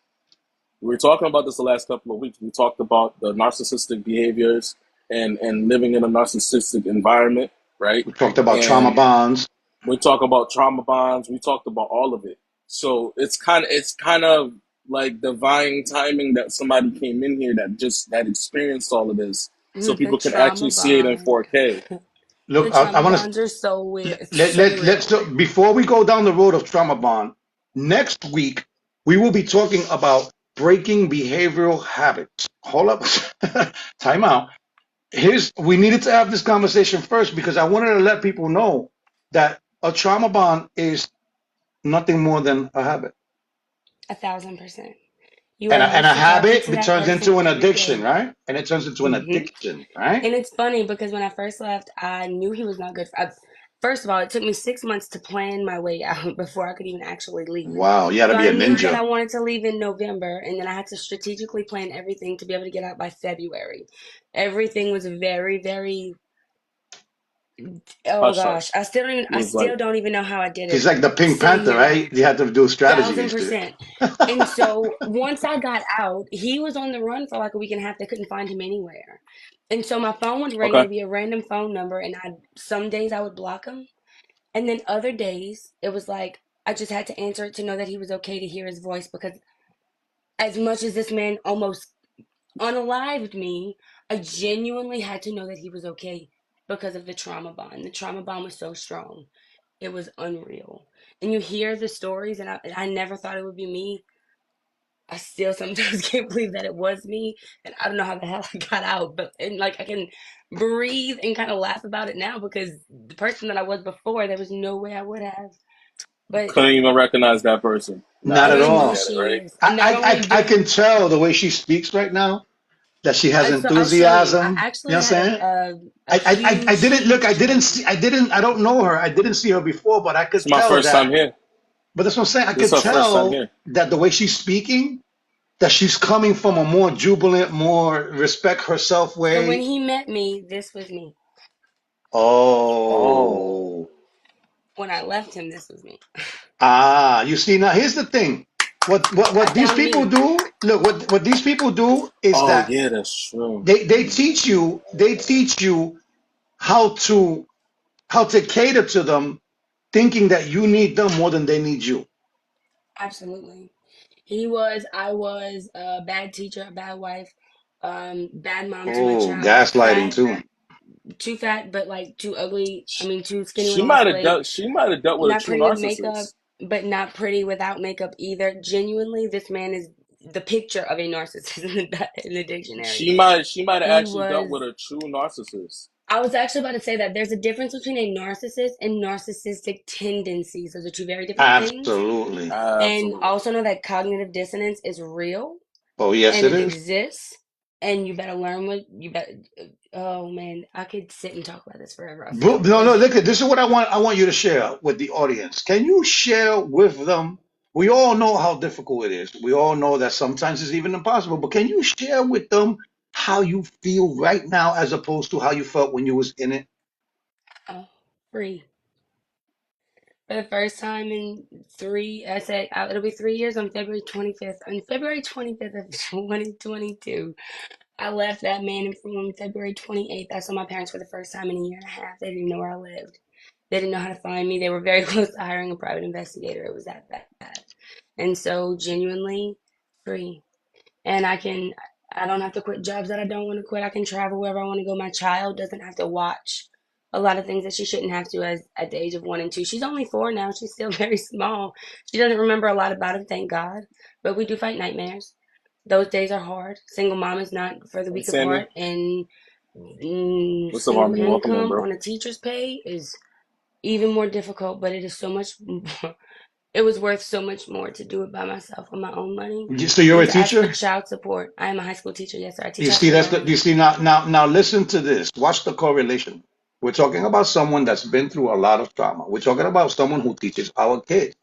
We were talking about this the last couple of weeks. We talked about the narcissistic behaviors and living in a narcissistic environment, right? we talked about trauma And bonds. we talk about trauma bonds. We talked about all of it. So it's kind of like divine timing that somebody came in here that experienced all of this, so The people can trauma actually see it in bond. 4K. The Look, I trauma want to bonds are so weird. It's so let's real. before we go down the road of trauma bond. Next week we will be talking about breaking behavioral habits. Hold up, time out. Here's we needed to have this conversation first because I wanted to let people know that a trauma bond is nothing more than a habit. 1,000%. You are And a used to talking habit to that turns person into an every addiction, day. right? And it turns into an Hmm. addiction, right? And it's funny because when I first left, I knew he was not good. First of all, it took me 6 months to plan my way out before I could even actually leave. Wow, you got to So be I a knew that ninja. I wanted to leave in November, and then I had to strategically plan everything to be able to get out by February. Everything was very, very. Oh Hush, gosh, hush. It I was like still don't even know how I did She's it. like the Pink Sitting Panther, here, right? You have to do thousand strategies to percent. And so once I got out, he was on the run for like a week and a half. They couldn't find him anywhere. And so my phone would ring and okay. it'd be a random phone number. And some days I would block him. And then other days it was like, I just had to answer it to know that he was okay, to hear his voice. Because as much as this man almost unalived me, I genuinely had to know that he was okay because of the trauma bond. The trauma bond was so strong. It was unreal. And you hear the stories, and I never thought it would be me. I still sometimes can't believe that it was me, and I don't know how the hell I got out. But and like I can breathe and kind of laugh about it now because the person that I was before, there was no way I would have. But Couldn't even recognize that person. not Now at that you and look no, all. at it, she right? is. And not only I do can tell the way she speaks right now that she has so I show you. I enthusiasm. You know actually what I'm had saying? a I huge, didn't look, huge change. I don't know her. I didn't see her before, but I It's could my tell first that, time here. but that's what I'm saying. I This could is her first time tell here. that the way she's speaking, that she's coming from a more jubilant, more respect herself So when way. he met me, this was me. Oh, Oh. When I left him, this was me. Ah, you see now here's the thing. I What these found people me. do, look, what these people do is oh that yeah, that's true. they teach you how to cater to them, thinking that you need them more than they need you. Absolutely. I was a bad teacher, a bad wife, bad mom to my Oh, child, gaslighting too. too fat, but like too ugly. I mean, too skinny with She a might muscle have ache. dealt. She might have dealt with a Not true pretty with makeup, narcissist. but not pretty without makeup either. Genuinely, this man is the picture of a narcissist in the dictionary. She might have He actually dealt with was. a true narcissist. I was actually about to say that there's a difference between a narcissist and narcissistic tendencies. Those are two very different things. Absolutely. And Absolutely. also know that cognitive dissonance is real Oh, yes, and it it is. exists, and you better learn what you bet. Oh man, I could sit and talk about this forever, I feel, No, no, because look, this is what I want you to share with the audience. Can you share with them? We all know how difficult it is. We all know that sometimes it's even impossible, but can you share with them how you feel right now as opposed to how you felt when you was in it? oh, free for the first time in three. I said it'll be 3 years on February 25th. On February 25th of 2022, I left that man from February 28th. I saw my parents for the first time in a year and a half. They didn't know where I lived. They didn't know how to find me. They were very close to hiring a private investigator. It was that bad. And so, genuinely free. And I don't have to quit jobs that I don't want to quit. I can travel wherever I want to go. My child doesn't have to watch a lot of things that she shouldn't have to as at the age of 1 and 2. She's only 4 now. She's still very small. She doesn't remember a lot about it, thank God. But we do fight nightmares. Those days are hard. Single mom is not for the Hey, weak of Sammy. heart, and What's up, single Harmony? Welcome in, income bro. on a teacher's pay is even more difficult, but it is so much more, it was worth so much more to do it by myself on my own money So you're than a to ask for teacher? child support. I am a high school teacher. Yes, sir. I teach You high see, school that's good. now. You see, now, listen to this. Watch the correlation. We're talking about someone that's been through a lot of trauma. We're talking about someone who teaches our kids.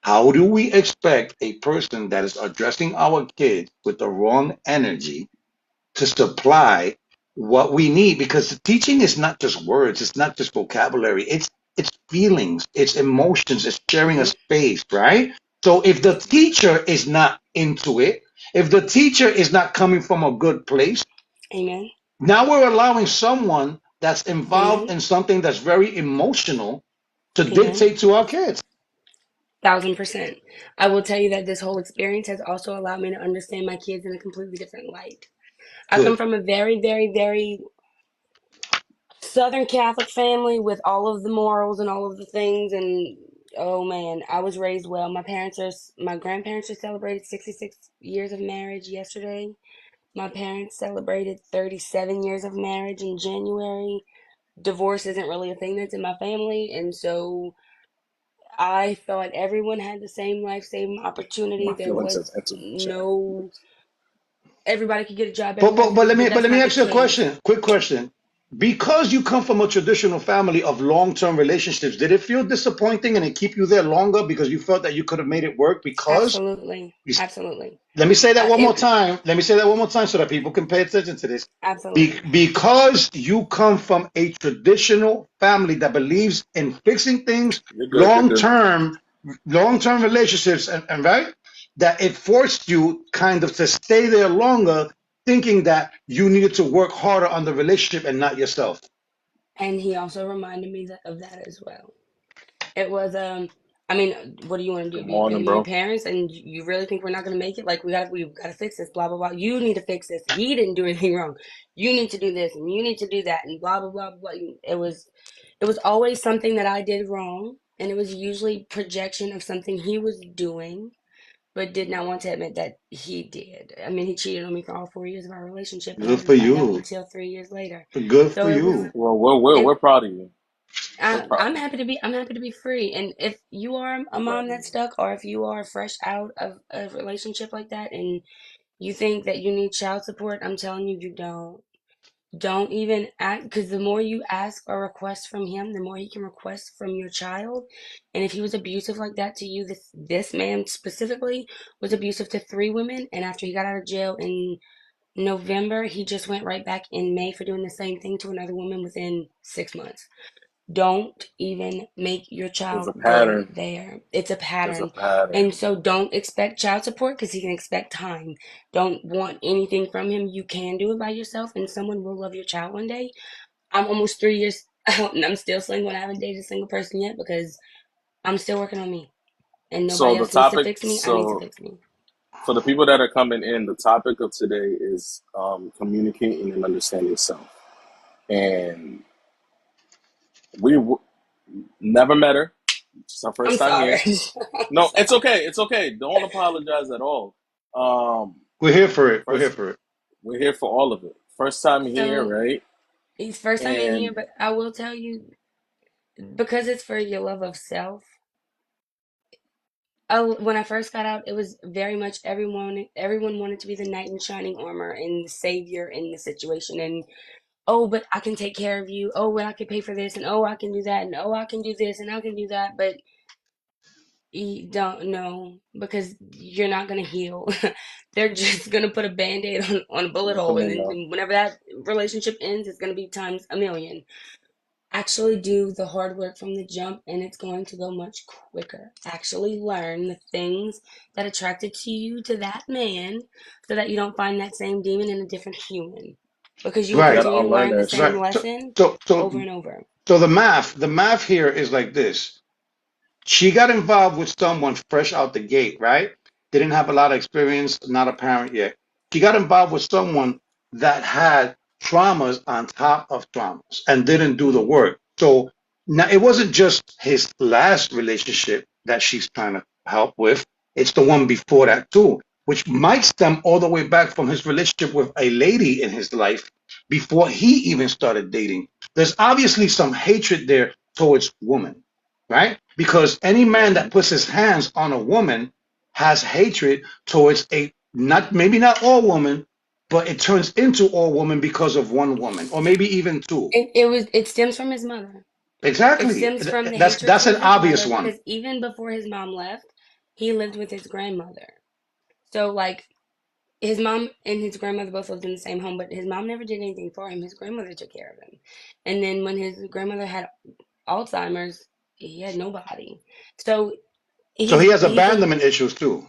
How do we expect a person that is addressing our kids with the wrong energy to supply what we need? Because the teaching is not just words, it's not just vocabulary, it's feelings, it's emotions, it's sharing a Hmm. space, right? So if the teacher is not into it, if the teacher is not coming from a good place, Amen. now we're allowing someone that's involved Amen. in something that's very emotional to Amen. dictate to our kids. 1000%. I will tell you that this whole experience has also allowed me to understand my kids in a completely different light. I come Good. from a very, very, very Southern Catholic family with all of the morals and all of the things. And oh man, I was raised well. My grandparents just celebrated 66 years of marriage yesterday. My parents celebrated 37 years of marriage in January. Divorce isn't really a thing that's in my family. And so I felt like everyone had the same life, same opportunity. My There feelings have was entered the chat. no, everybody could get a job, But everybody but could but do, let me but but that's let me not the ask you a case. question. Quick question. Because you come from a traditional family of long-term relationships, did it feel disappointing and it keep you there longer because you felt that you could have made it work because Absolutely. you, Absolutely. let me say that one more It time. Let me say that one more time so that people can pay attention to this. absolutely. Because you come from a traditional family that believes in fixing things You're good. You're long good. term, long term relationships, and right, that it forced you kind of to stay there longer, thinking that you needed to work harder on the relationship and not yourself. And he also reminded me of that as well. It was I mean, what do you want to do? Good Be morning, opinionated bro. parents and you really think we're not gonna make it? Like we gotta fix this, blah blah blah. You need to fix this. He didn't do anything wrong. You need to do this and you need to do that and blah blah blah blah. It was always something that I did wrong, and it was usually projection of something he was doing, but did not want to admit that he did. I mean, he cheated on me for all 4 years of our relationship, and I Good for didn't find out you. until 3 years later. Good So for it was you. Well, we're it. proud of you. We're I'm proud of you. happy to be. I'm happy to be free. And if you are a We're proud mom of you. that's stuck, or if you are fresh out of a relationship like that, and you think that you need child support, I'm telling you, you don't. Don't even ask, because the more you ask or request from him, the more he can request from your child. And if he was abusive like that to you, this man specifically was abusive to 3 women. And after he got out of jail in November, he just went right back in May for doing the same thing to another woman within 6 months. Don't even make your There's a child go pattern. there. It's a There's a pattern. pattern. And so don't expect child support because he can expect time. Don't want anything from him. You can do it by yourself and someone will love your child one day. I'm almost 3 years out and I'm still single and I haven't dated a single person yet because I'm still working on me. And So nobody the else needs to topic. fix me. I need to So fix me. for the people that are coming in, the topic of today is communicating and understanding self. And we never met her. It's our I'm first time sorry. here. I'm No, it's sorry. okay. It's okay. Don't apologize at all. Um, We're here for it. We're here first, for it. we're here for all of it. First time here, So right? he's first time in here, And but I will tell you because it's for your love of self. Oh, when I first got out, it was very much everyone wanted to be the knight in shining armor and the savior in the situation. And oh, but I can take care of you. Oh, but I can pay for this, and oh, I can do that, and oh, I can do this, and I can do that. But you don't know because you're not gonna heal. They're just gonna put a band-aid on a bullet yeah, hole, come and in then now. whenever that relationship ends, it's gonna be times a million. Actually do the hard work from the jump and it's going to go much quicker. Actually learn the things that attracted to you to that man so that you don't find that same demon in a different human. Because you will You Right. gotta continue to unlearn learn the that same Right. shit. lesson So so over and over. so the math here is like this. She got involved with someone fresh out the gate, right? Didn't have a lot of experience, not a parent yet. She got involved with someone that had traumas on top of traumas and didn't do the Hmm. work. So now it wasn't just his last relationship that she's trying to help with, it's the one before that too, which might stem all the way back from his relationship with a lady in his life before he even started dating. There's obviously some hatred there towards women, right? Because any man Mm-hmm. that puts his hands on a woman has hatred towards a not maybe not all women, but it turns into all women because of one woman or maybe even two. It stems from his mother. It Exactly. stems from the That's hatred that's an towards his obvious mother one. because even before his mom left, he lived with his grandmother. So like his mom and his grandmother both lived in the same home, but his mom never did anything for him. His grandmother took care of him. And then when his grandmother had Alzheimer's, he had nobody. So So he has he's a abandonment issues too.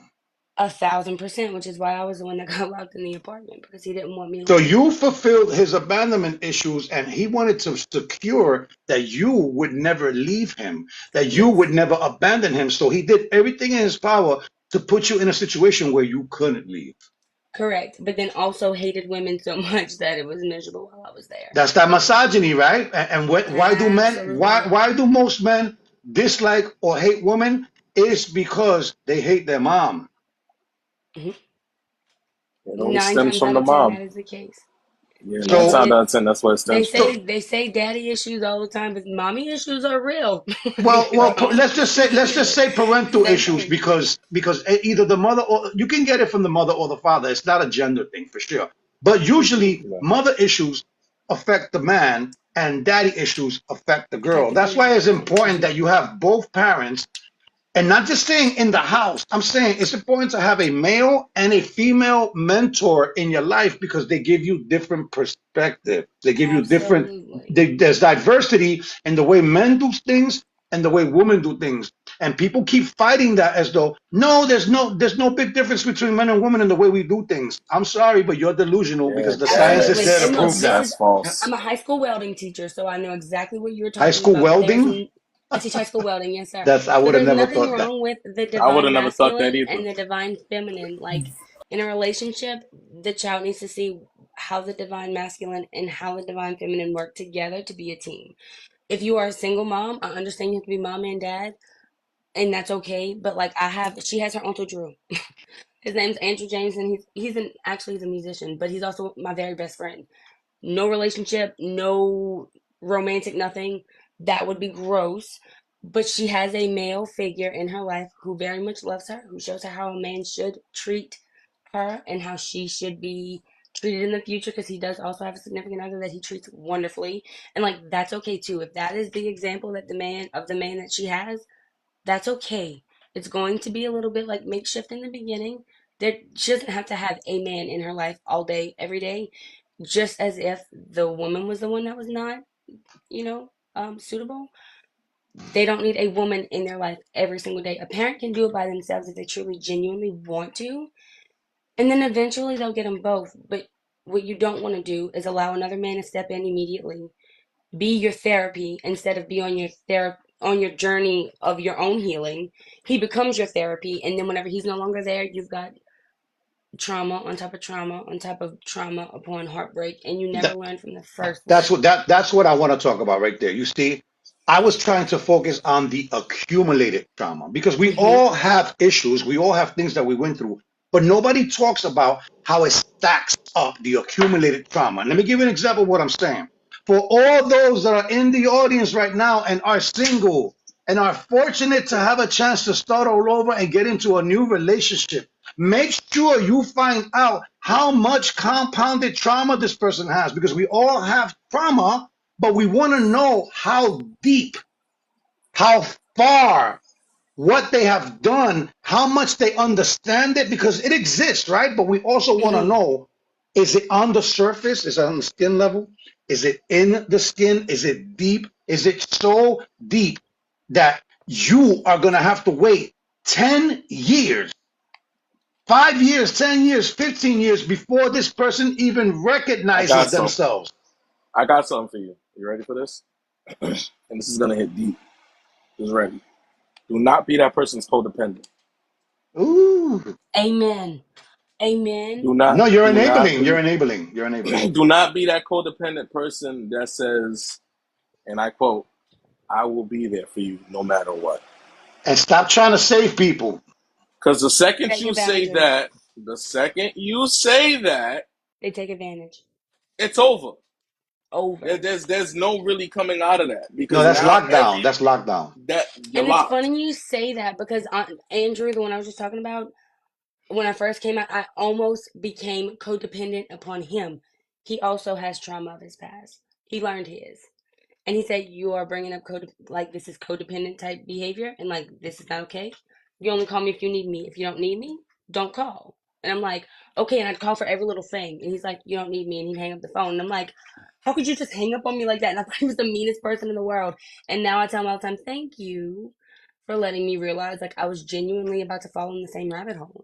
1,000%, which is why I was the one that got locked in the apartment because he didn't want me to So leave. you fulfilled his abandonment issues, and he wanted to secure that you would never leave him, that you Yes, would never abandon him. So he did everything in his power to put you in a situation where you couldn't leave. correct. But then also hated women so much that it was miserable while I was there. That's that misogyny, right? And why do men? Why Absolutely. why do most men dislike or hate women? Is because they hate their mom. Hmm. It always Nine stems times from out the of ten, mom. that is the case. Yeah, nine Yes, So times it. out of ten, that's what it They stems from. say so they say daddy issues all the time, but mommy issues are real. let's just say parental Same issues thing. because either the mother or you can get it from the mother or the father. It's not a gender thing for sure. But usually Yeah. mother issues affect the man and daddy issues affect the Affect girl. the That's why female. it's important that you have both parents and not just saying in the house. I'm saying it's important to have a male and a female mentor in your life because they give you different perspectives. They give you different. Absolutely. There's diversity in the way men do things and the way women do things, and people keep fighting that as though no, there's no big difference between men and women in the way we do things. I'm sorry, but you're delusional Yeah, because the science is that's Absolutely. there to And look, prove this that. is that's false. I'm a high school welding teacher, so I know exactly what you're High talking school about. welding. I teach high school welding, yes, sir. That's I So would have there's never nothing thought that. wrong with the I would have divine never thought that masculine either. and the divine feminine. Like in a relationship, the child needs to see how the divine masculine and how the divine feminine work together to be a team. If you are a single mom, I understand you have to be mom and dad, and that's okay. But like she has her Uncle Drew. His name's Andrew James, and he's a musician, but he's also my very best friend. No relationship, no romantic, nothing. That would be gross. But she has a male figure in her life who very much loves her, who shows her how a man should treat her and how she should be treated in the future because he does also have a significant other that he treats wonderfully. And like that's okay too. If that is the example that the man that she has, that's okay. It's going to be a little bit like makeshift in the beginning. That she doesn't have to have a man in her life all day, every day, just as if the woman was the one that was not, suitable. They don't need a woman in their life every single day. A parent can do it by themselves if they truly, genuinely want to, and then eventually they'll get them both. But what you don't want to do is allow another man to step in immediately, be your therapy instead of be on your journey of your own healing. He becomes your therapy, and then whenever he's no longer there, you've got trauma on top of trauma on top of trauma upon heartbreak, and you never learn from the first That's one. what that's what I want to talk about right there. You see, I was trying to focus on the accumulated trauma because we Hmm. all have issues, we all have things that we went through, but nobody talks about how it stacks up the accumulated trauma. And let me give you an example of what I'm saying. For all those that are in the audience right now and are single and are fortunate to have a chance to start all over and get into a new relationship, make sure you find out how much compounded trauma this person has because we all have trauma, but we want to know how deep, how far, what they have done, how much they understand it because it exists, right? But we also want to Hmm. know, is it on the surface? Is it on the skin level? Is it in the skin? Is it deep? Is it so deep that you are going to have to wait 10 years, 5 years, 10 years, 15 years before this person even I recognizes got some. themselves? I got something for you. You ready for this? And this is gonna hit deep. Just ready. Do not be that person's codependent. Ooh. Amen. Amen. Do No, not. you're Do not enabling. You're be. enabling. You're enabling. Do not be that codependent person that says, and I quote, "I will be there for you no matter what." And stop trying to save people. Because the second Take you say boundaries. that, the second you say that, They take advantage. it's over. over. There's no really coming out of that No, because that's now lockdown. That's lockdown. that you're And it's locked. funny you say that because Andrew, the one I was just talking about, when I first came out, I almost became codependent upon him. He also has trauma of his past. He learned his. And he said, "You are bringing up like this is codependent type behavior, and like this is not okay. You only call me if you need me. If you don't need me, don't call." And I'm like, "Okay." And I'd call for every little thing, and he's like, "You don't need me," and he'd hang up the phone. And I'm like, "How could you just hang up on me like that?" And I thought he was the meanest person in the world. And now I tell him all the time, "Thank you for letting me realize like I was genuinely about to fall in the same rabbit hole."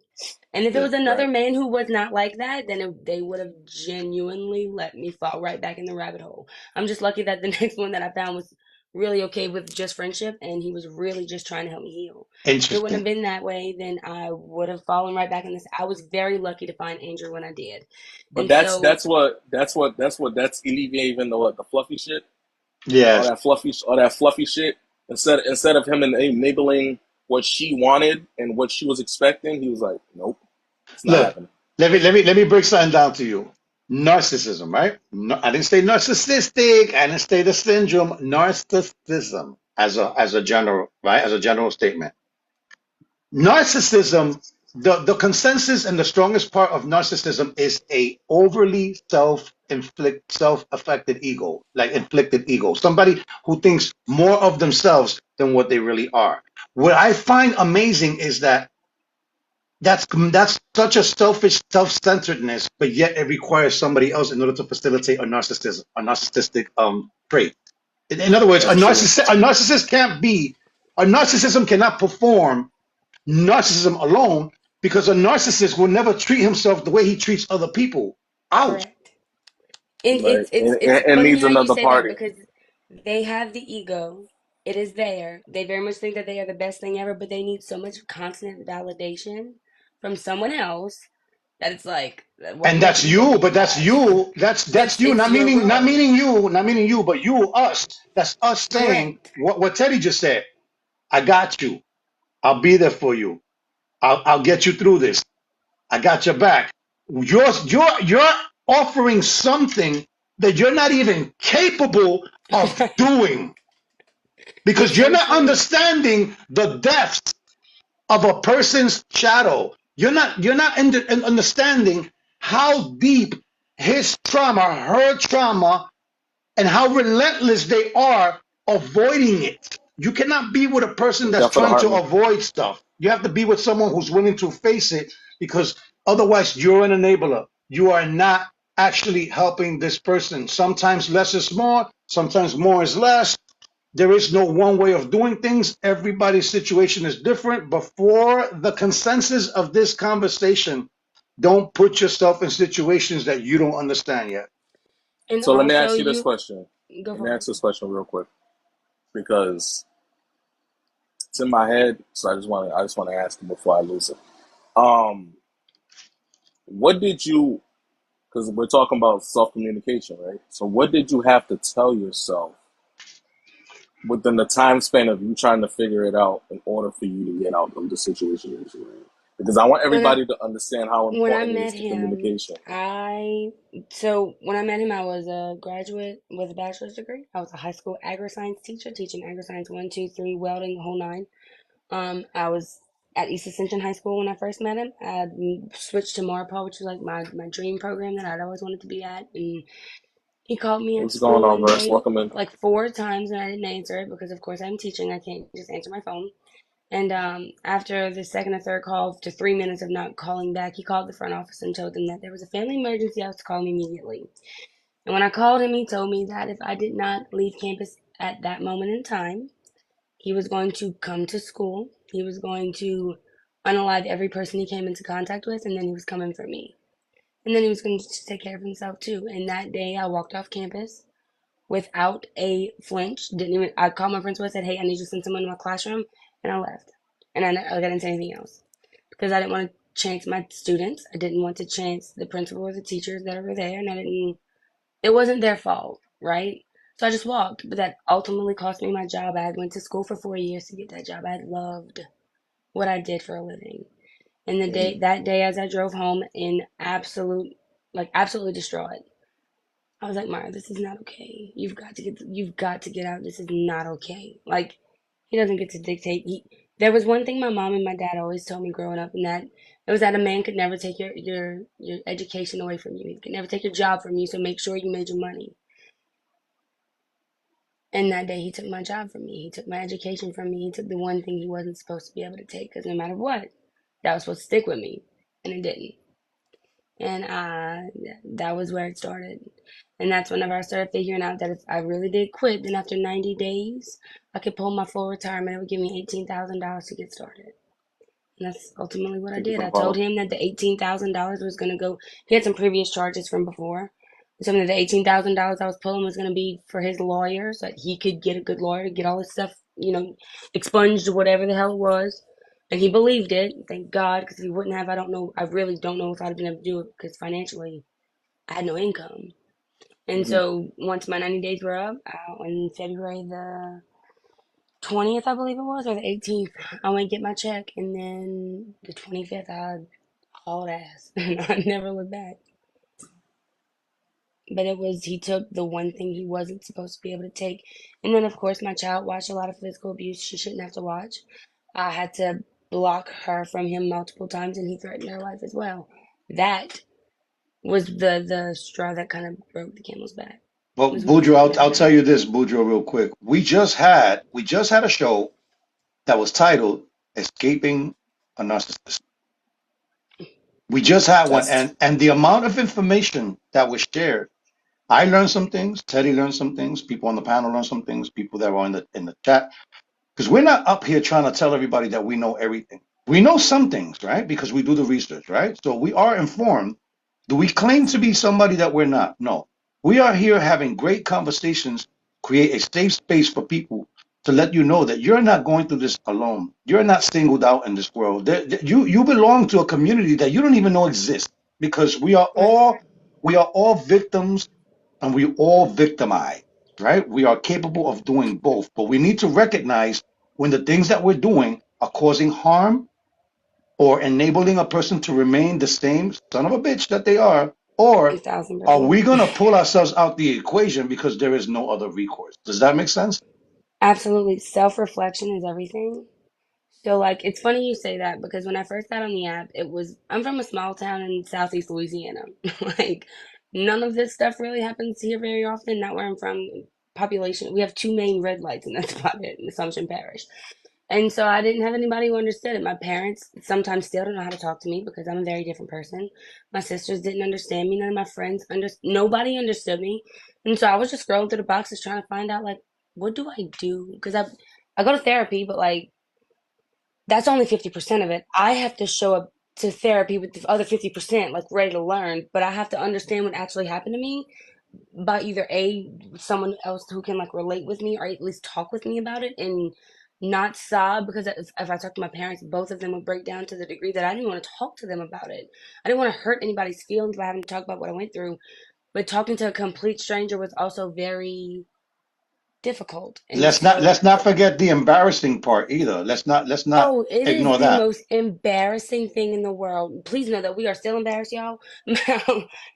And if it Yeah, was another right. man who was not like that, then they would have genuinely let me fall right back in the rabbit hole. I'm just lucky that the next one that I found was really okay with just friendship, and he was really just trying to help me heal. If it wouldn't have Interesting. been that way, then I would have fallen right back in this. I was very lucky to find Andrew when I did. But And so, that's alleviating the what, the fluffy shit, Yes. all that fluffy shit. Instead of him enabling what she wanted and what she was expecting, he was like, nope, it's not Look, happening. let me break something down to you. Narcissism, right? No, I didn't say narcissistic. I didn't say the syndrome. Narcissism as a general, right? As a general statement. Narcissism, the consensus and the strongest part of narcissism is a overly self-affected ego, like inflicted ego. Somebody who thinks more of themselves than what they really are. What I find amazing is that that's such a selfish self-centeredness, but yet it requires somebody else in order to facilitate a narcissistic trait. In other words, That's true. a narcissist can't be a narcissism cannot perform narcissism alone because a narcissist will never treat himself the way he treats other people. Ouch. correct. And Right. it's And funny needs how you another say that party. because they have the ego. It is there. They very much think that they are the best thing ever, but they need so much constant validation from someone else that it's like, what And more that's ego do you, you but that's have? you. That's you. It's Not your meaning role. not meaning you, but you us. That's us saying Correct. what Teddy just said. I got you. I'll be there for you. I'll get you through this. I got your back. You're offering something that you're not even capable of doing because It's you're so not true. understanding the depths of a person's shadow. You're not understanding how deep his trauma, her trauma, and how relentless they are avoiding it. You cannot be with a person Look that's out for the trying to Hartman. avoid stuff. You have to be with someone who's willing to face it because otherwise you're an enabler. You are not actually helping this person. Sometimes less is more, sometimes more is less. There is no one way of doing things. Everybody's situation is different. Before the consensus of this conversation, don't put yourself in situations that you don't understand yet. And So let me also, ask you this you question. go Let me for it. ask this question real quick because it's in my head. So I just want to ask it before I lose it. Um, what did you? Because we're talking about self communication, right? So what did you have to tell yourself within the time span of you trying to figure it out in order for you to get out of the situation you're in? Because I want When I everybody to understand how when I important it is met to him, communication. when I met him, I was a graduate with a bachelor's degree. I was a high school agri-science teacher, teaching agri-science 1, 2, 3, welding, the whole nine. I was at East Ascension High School when I first met him. I switched to Marpole, which was like my dream program that I'd always wanted to be at. And he called me at What's going school on, one Verse? day Welcome in. like 4 times, and I didn't answer it because, of course, I'm teaching. I can't just answer my phone. And after the second or third call, to 3 minutes of not calling back, he called the front office and told them that there was a family emergency. I was to call him immediately. And when I called him, he told me that if I did not leave campus at that moment in time, he was going to come to school. He was going to unalive every person he came into contact with, and then he was coming for me. And then he was going to take care of himself too. And that day, I walked off campus without a flinch. Didn't even. I called my principal and said, "Hey, I need you to send someone to my classroom," and I left. And I didn't say anything else because I didn't want to chance my students. I didn't want to chance the principal or the teachers that were there, and I didn't. It wasn't their fault, right? So I just walked, but that ultimately cost me my job. I had went to school for 4 years to get that job. I loved what I did for a living. And And that day, as I drove home in absolutely distraught, I was like, Mara, this is not okay. You've got to get out. This is not okay. Like, he doesn't get to dictate. There was one thing my mom and my dad always told me growing up, and that it was that a man could never take your education away from you. He could never take your job from you. So make sure you made your money. And that day, he took my job from me. He took my education from me. He took the one thing he wasn't supposed to be able to take. Because no matter what, that was supposed to stick with me, and it didn't. And that was where it started. And that's whenever I started figuring out that if I really did quit, then after 90 days, I could pull my full retirement. It would give me $18,000 to get started. And that's ultimately what I Thank you did. for the I told follow. him that the $18,000 was going to go. He had some previous charges from before. So that the $18,000 I was pulling was going to be for his lawyer so that he could get a good lawyer to get all his stuff, expunged or whatever the hell it was. And he believed it. Thank God, because if he wouldn't have, I don't know. I really don't know if I'd have been able to do it because financially I had no income. And Hmm. so once my 90 days were up, on February the 20th, I believe it was, or the 18th, I went and get my check. And then the 25th, I hauled ass. And I never looked back. But he took the one thing he wasn't supposed to be able to take. And then, of course, my child watched a lot of physical abuse she shouldn't have to watch. I had to block her from him multiple times, and he threatened her life as well. That was the straw that kind of broke the camel's back. Well, Was when he Boudreaux, took me I'll out tell there. you this, Boudreaux, real quick. We just had a show that was titled "Escaping a Narcissist." We just had one, That's and the amount of information that was shared. I learned some things. Teddy learned some things. People on the panel learned some things. People that were in the chat. Because we're not up here trying to tell everybody that we know everything. We know some things, right? Because we do the research, right? So we are informed. Do we claim to be somebody that we're not? No. We are here having great conversations, create a safe space for people to let you know that you're not going through this alone. You're not singled out in this world. You belong to a community that you don't even know exists because we are Right. all victims and we all victimize, right? We are capable of doing both, but we need to recognize when the things that we're doing are causing harm or enabling a person to remain the same son of a bitch that they are, or are 1,000%. we going to pull ourselves out the equation because there is no other recourse? Does that make sense? Absolutely. Self reflection is everything. So, like, it's funny you say that because when I first got on the app, I'm from a small town in southeast Louisiana. Like, none of this stuff really happens here very often. Not where I'm from. Population, we have two main red lights, and that's about it in Assumption Parish. And so I didn't have anybody who understood it. My parents sometimes still don't know how to talk to me because I'm a very different person. My sisters didn't understand me. None of my friends nobody understood me. And so I was just scrolling through the boxes trying to find out like what do I do? Because I go to therapy, but like that's only 50% of it. I have to show up to therapy with the other 50%, like ready to learn, but I have to understand what actually happened to me by either someone else who can like relate with me or at least talk with me about it and not sob because if I talk to my parents, both of them would break down to the degree that I didn't want to talk to them about it. I didn't want to hurt anybody's feelings by having to talk about what I went through, but talking to a complete stranger was also very difficult. And Let's not so let's not forget the embarrassing part either. Let's not oh, it is ignore the that. most embarrassing thing in the world. Please know that we are still embarrassed, y'all.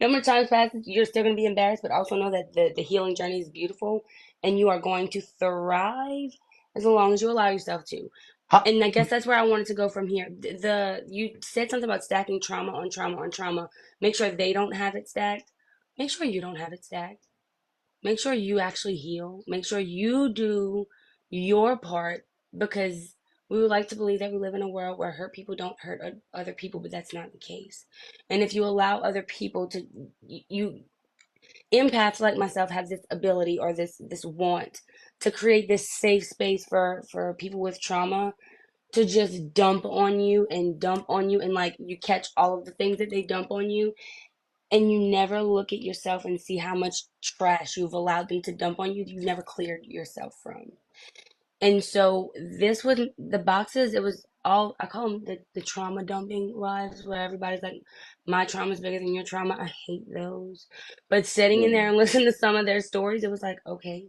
No more times passes, you're still going to be embarrassed, but also know that the healing journey is beautiful and you are going to thrive as long as you allow yourself to. How, And I guess that's where I wanted to go from here. You said something about stacking trauma on trauma on trauma. Make sure they don't have it stacked. Make sure you don't have it stacked. Make sure you actually heal. Make sure you do your part because we would like to believe that we live in a world where hurt people don't hurt other people, but that's not the case. And if you allow other people to, you empaths like myself have this ability or this want to create this safe space for people with trauma to just dump on you and dump on you and like you catch all of the things that they dump on you and you never look at yourself and see how much trash you've allowed them to dump on you, you've never cleared yourself from. And so this was the boxes, it was all, I call them the trauma dumping lives where everybody's like, my trauma is bigger than your trauma. I hate those. But sitting in there and listening to some of their stories, it was like, okay,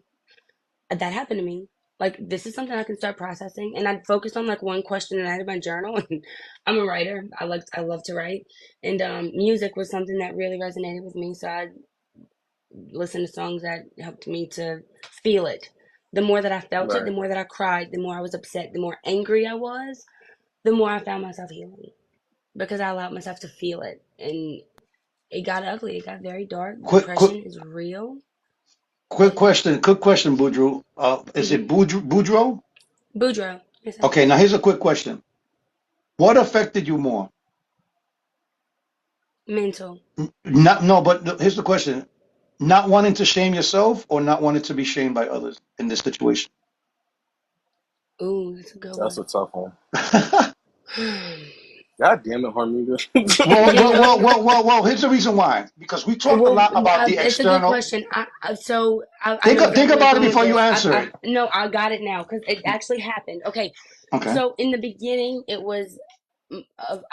that happened to me. Like this is something I can start processing. And I focused on like one question a night in my journal. And I'm a writer. I love to write. And music was something that really resonated with me. So I listen to songs that helped me to feel it. The more that I felt it, the Right. more that I cried, the more I was upset, the more angry I was, the more I found myself healing because I allowed myself to feel it. And it got ugly. It got very dark. Quick, quick, Depression is real. quick But question. Quick question, Boudreaux. Is mm-hmm. it Boudreaux? Boudreaux. Yes, sir. Okay, now here's a quick question. What affected you more? Mental. Not, no, but here's the question. Not wanting to shame yourself or not wanting to be shamed by others in this situation? Ooh, that's a good That's one. a tough one. God damn it, Hormiga. You know, Here's the reason why. Because we talked a lot about the it's a good external. question. I know Think exactly where you're about it going with before you this. answer it. No, I got it now because it actually happened. Okay, Okay. so in the beginning, it was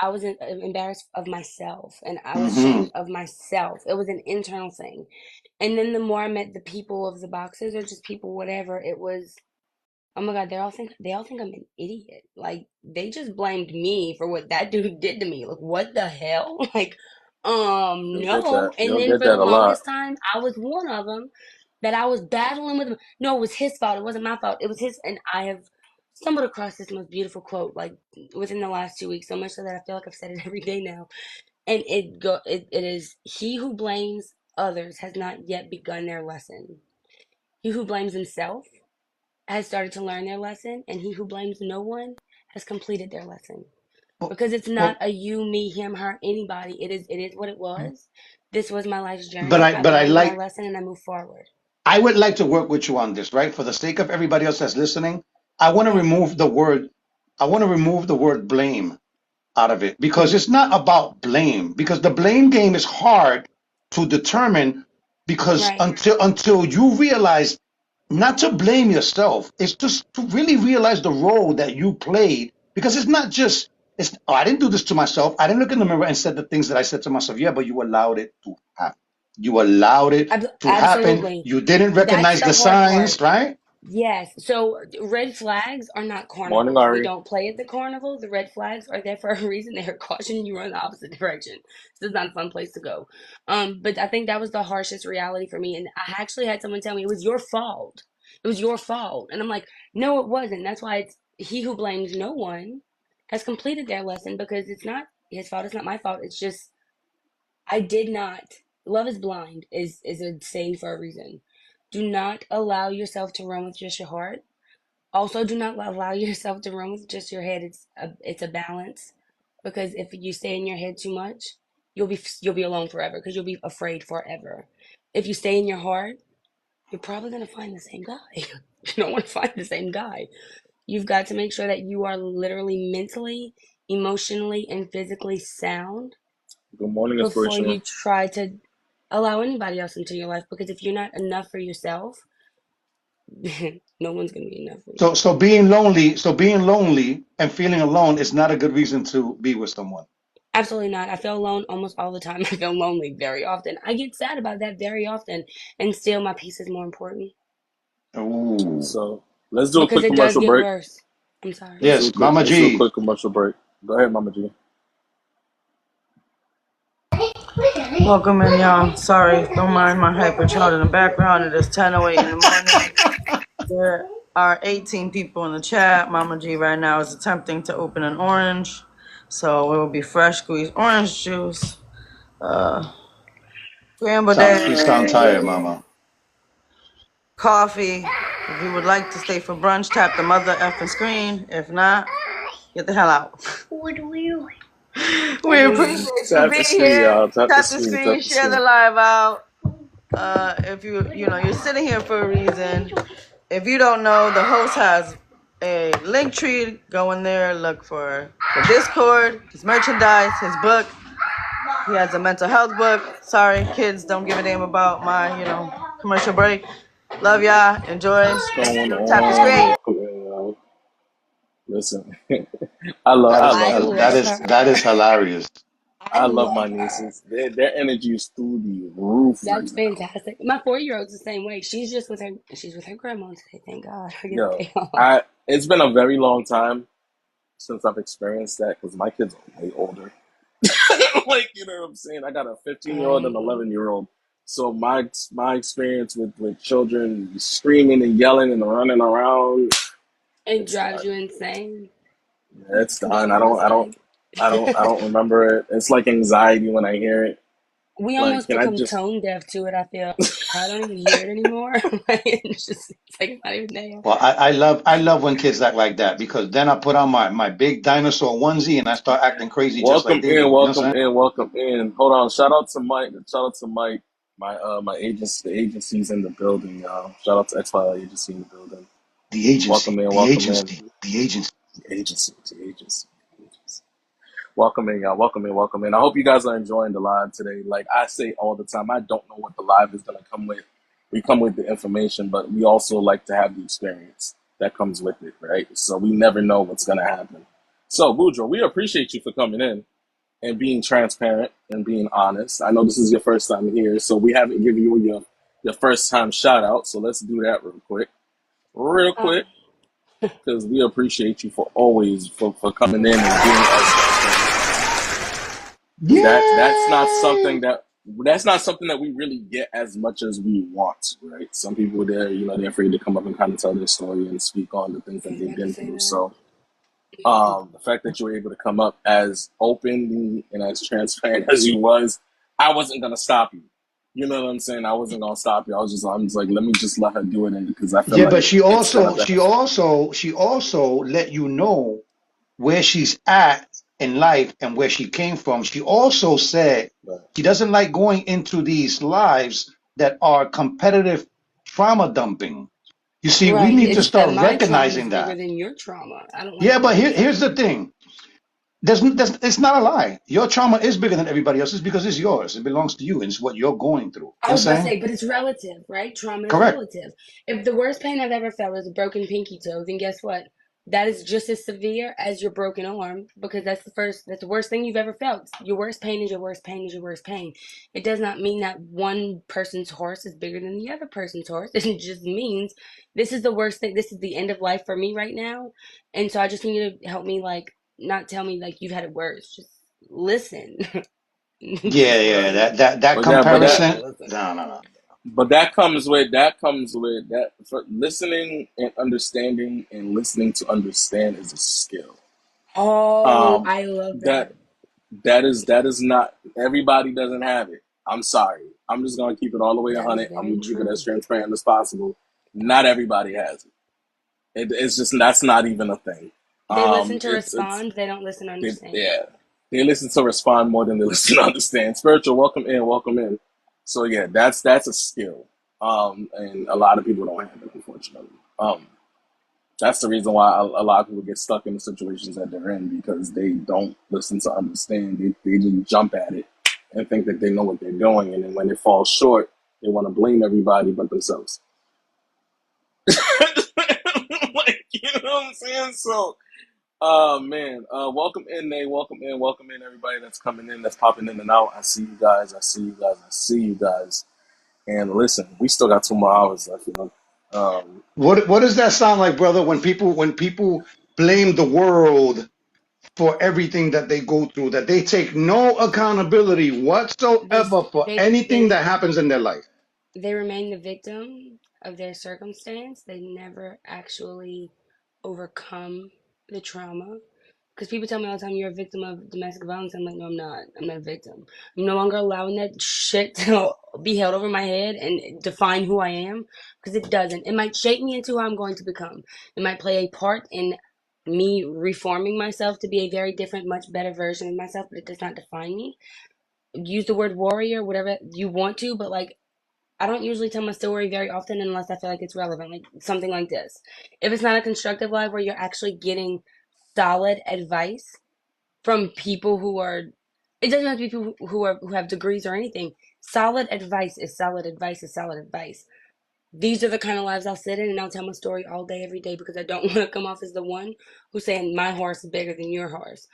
I was embarrassed of myself, and I was Hmm. ashamed of myself. It was an internal thing, and then the more I met the people of the boxes or just people, whatever, it was. Oh my God, they all think I'm an idiot. Like they just blamed me for what that dude did to me. Like what the hell? Like You'll get no. that. And You'll then get for the that a lot. longest time, I was one of them that I was battling with him. No, it was his fault. It wasn't my fault. It was his. And I have stumbled across this most beautiful quote like within the last 2 weeks, so much so that I feel like I've said it every day now. And it is he who blames others has not yet begun their lesson. He who blames himself has started to learn their lesson, and he who blames no one has completed their lesson. Well, Because it's not well, a you, me, him, her, anybody. It is what it was. This was my life's but journey. I, I've but I learned my like, lesson and I move forward. I would like to work with you on this, right? For the sake of everybody else that's listening, I want to Yeah. remove the word, I want to remove the word blame out of it because Mm. it's not about blame because the blame game is hard to determine because Right. until you realize not to blame yourself, it's just to really realize the role that you played because it's not just it's oh, I didn't do this to myself. I didn't look in the mirror and said the things that I said to myself. Yeah, but you allowed it to happen. You allowed it to happen. Absolutely. You didn't That's recognize the the hard signs, part. right? Yes. So red flags are not Morning, carnivals. We Ari. don't play at the carnival. The red flags are there for a reason. They are cautioning you run the opposite direction. This is not a fun place to go. But I think that was the harshest reality for me. And I actually had someone tell me it was your fault. It was your fault. And I'm like, no, it wasn't. That's why it's he who blames no one has completed their lesson because it's not his fault. It's not my fault. It's just I did not. Love is blind is a saying for a reason. Do not allow yourself to run with just your heart. Also, do not allow yourself to run with just your head. It's a balance because if you stay in your head too much, you'll be alone forever because you'll be afraid forever. If you stay in your heart, you're probably gonna find the same guy. You don't want to find the same guy. You've got to make sure that you are literally mentally, emotionally, and physically sound Good morning, before inspirational. you try to allow anybody else into your life because if you're not enough for yourself, no one's gonna be enough for you. So being lonely and feeling alone is not a good reason to be with someone. Absolutely not. I feel alone almost all the time. I feel lonely very often. I get sad about that very often, and still my peace is more important Ooh. So let's do a because quick it does commercial get break. worse. I'm sorry. Let's do a Yes, quick. Mama Let's do a G. quick commercial break. Go ahead, Mama G. Welcome in, y'all. Sorry, don't mind my hyper child in the background. It is 10:08 in the morning. There are 18 people in the chat. Mama G right now is attempting to open an orange. So it will be fresh squeezed orange juice, scrambled You sound eggs, tired, Mama. coffee. If you would like to stay for brunch, tap the mother effing screen. If not, get the hell out. We appreciate you Tap the being screen, here. y'all. Tap the Tap the screen. screen, Tap the share the screen. live out. If you're sitting here for a reason. If you don't know, the host has a link tree. Go in there, look for the Discord, his merchandise, his book. He has a mental health book. Sorry, kids, don't give a damn about my, commercial break. Love y'all. Enjoy. What's going Tap the on? screen. Listen, I love. I love I my love nieces, her. That is hilarious. I I love my love her. nieces. Their energy is through the roof right That's now. fantastic. My 4-year-old's the same way. She's with her grandma today. Thank God. I get the Yo, day off. it's been a very long time since I've experienced that because my kids are way older. Like, you know what I'm saying? I got a 15-year-old and Um, 11-year-old. So my experience with children screaming and yelling and running around, It it's drives done. you insane. Yeah, it's done. Being I don't honest, I don't like I don't remember it. It's like anxiety when I hear it. we Like, almost can I become just tone deaf to it. I feel I don't even hear it anymore. Like, it's like it's not even there. Well, I love when kids act like that because then I put on my big dinosaur onesie and I start acting crazy just like welcome they in, do. You know what I'm welcome saying? in, welcome in. Hold on. Shout out to Mike. Shout out to Mike. My agency, the agency's in the building, y'all. Shout out to X File Agency in the building. The agency, Welcome in, the welcome in. agency, the agency. The agency, the agency, the agency. Welcome in, y'all. Welcome in, welcome in. I hope you guys are enjoying the live today. Like I say all the time, I don't know what the live is gonna come with. We come with the information, but we also like to have the experience that comes with it, right? So we never know what's gonna happen. So, Boudreaux, we appreciate you for coming in and being transparent and being honest. I know this is your first time here, so we haven't given you your first time shout out. So let's do that real Uh, quick, because we appreciate you for always for coming in and being as transparent. That's not Yay! something that we really get as much as we want, right? Some people they're afraid to come up and kind of tell their story and speak on the things I that was they've about to been say through. that. So the fact that you were able to come up as openly and as transparent as you was, I wasn't gonna stop you. You know what I'm saying? I wasn't gonna stop you. I'm just like, let me just let her do it, and because I feel Yeah, but like she it's gonna also she benefit. also she also let you know where she's at in life and where she came from. She also said But she doesn't like going into these lives that are competitive trauma dumping. You see, we Right. need to It's that start my trauma is recognizing bigger that. than your trauma. I don't like Yeah, what but you're here's the saying. thing. It's not a lie. Your trauma is bigger than everybody else's because it's yours. It belongs to you and it's what you're going through. I You know was what about I'm to saying? say, but it's relative, right? Trauma is Correct. relative. If the worst pain I've ever felt is a broken pinky toe, then guess what? That is just as severe as your broken arm because that's the worst thing you've ever felt. Your worst pain is your worst pain is your worst pain. It does not mean that one person's horse is bigger than the other person's horse. It just means this is the worst thing. This is the end of life for me right now. And so I just need you to help me, like, not tell me, like, you've had it worse. Just listen. Yeah, Just yeah. listen. That but that but Just that comparison. listen. No, no, no. but that comes with that for listening and understanding, and listening to understand is a skill. Oh, Um, I love that that. that is not everybody doesn't have it. I'm sorry. I'm just gonna keep it all the way That is 100. I'm very gonna keep it as true. transparent as possible. Not everybody has it. It's just that's not even a thing. They listen to It's respond, they don't listen to understand. yeah. They listen to respond more than they listen to understand. Spiritual, welcome in, welcome in. So yeah, that's a skill. And a lot of people don't have it, unfortunately. That's the reason why a lot of people get stuck in the situations that they're in because they don't listen to understand. They just jump at it and think that they know what they're doing, and then when it falls short, they want to blame everybody but themselves. Like, you know what I'm saying? So, oh man, welcome in, Nate. Welcome in, welcome in, everybody that's coming in, that's popping in and out. I see you guys. I see you guys. I see you guys. And listen, we still got 2 more hours left. You know, What does that sound like, brother? When people blame the world for everything that they go through, that they take no accountability They whatsoever for they anything they that happens in their life. they remain the victim of their circumstance. They never actually overcome the trauma. Because people tell me all the time, you're a victim of domestic violence. I'm like, no, I'm not. I'm not a victim. I'm no longer allowing that shit to be held over my head and define who I am. Because it doesn't. It might shape me into who I'm going to become. It might play a part in me reforming myself to be a very different, much better version of myself, but it does not define me. Use the word warrior, whatever you want to, but like, I don't usually tell my story very often unless I feel like it's relevant, like something like this. If it's not a constructive life where you're actually getting solid advice from people who are, it doesn't have to be people who have degrees or anything. Solid advice is solid advice is solid advice. These are the kind of lives I'll sit in and I'll tell my story all day, every day because I don't want to come off as the one who's saying my horse is bigger than your horse.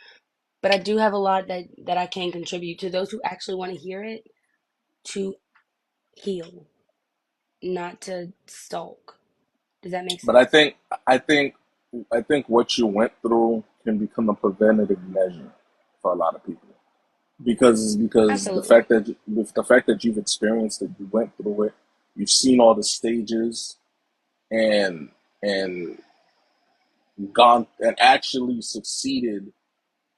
But I do have a lot that I can contribute to those who actually want to hear it to heal, not to stalk. Does that make but I sense? think I think I think what you went through can become a preventative measure for a lot of people. because Absolutely. the fact that you've experienced it, you went through it, you've seen all the stages, and and gone and actually succeeded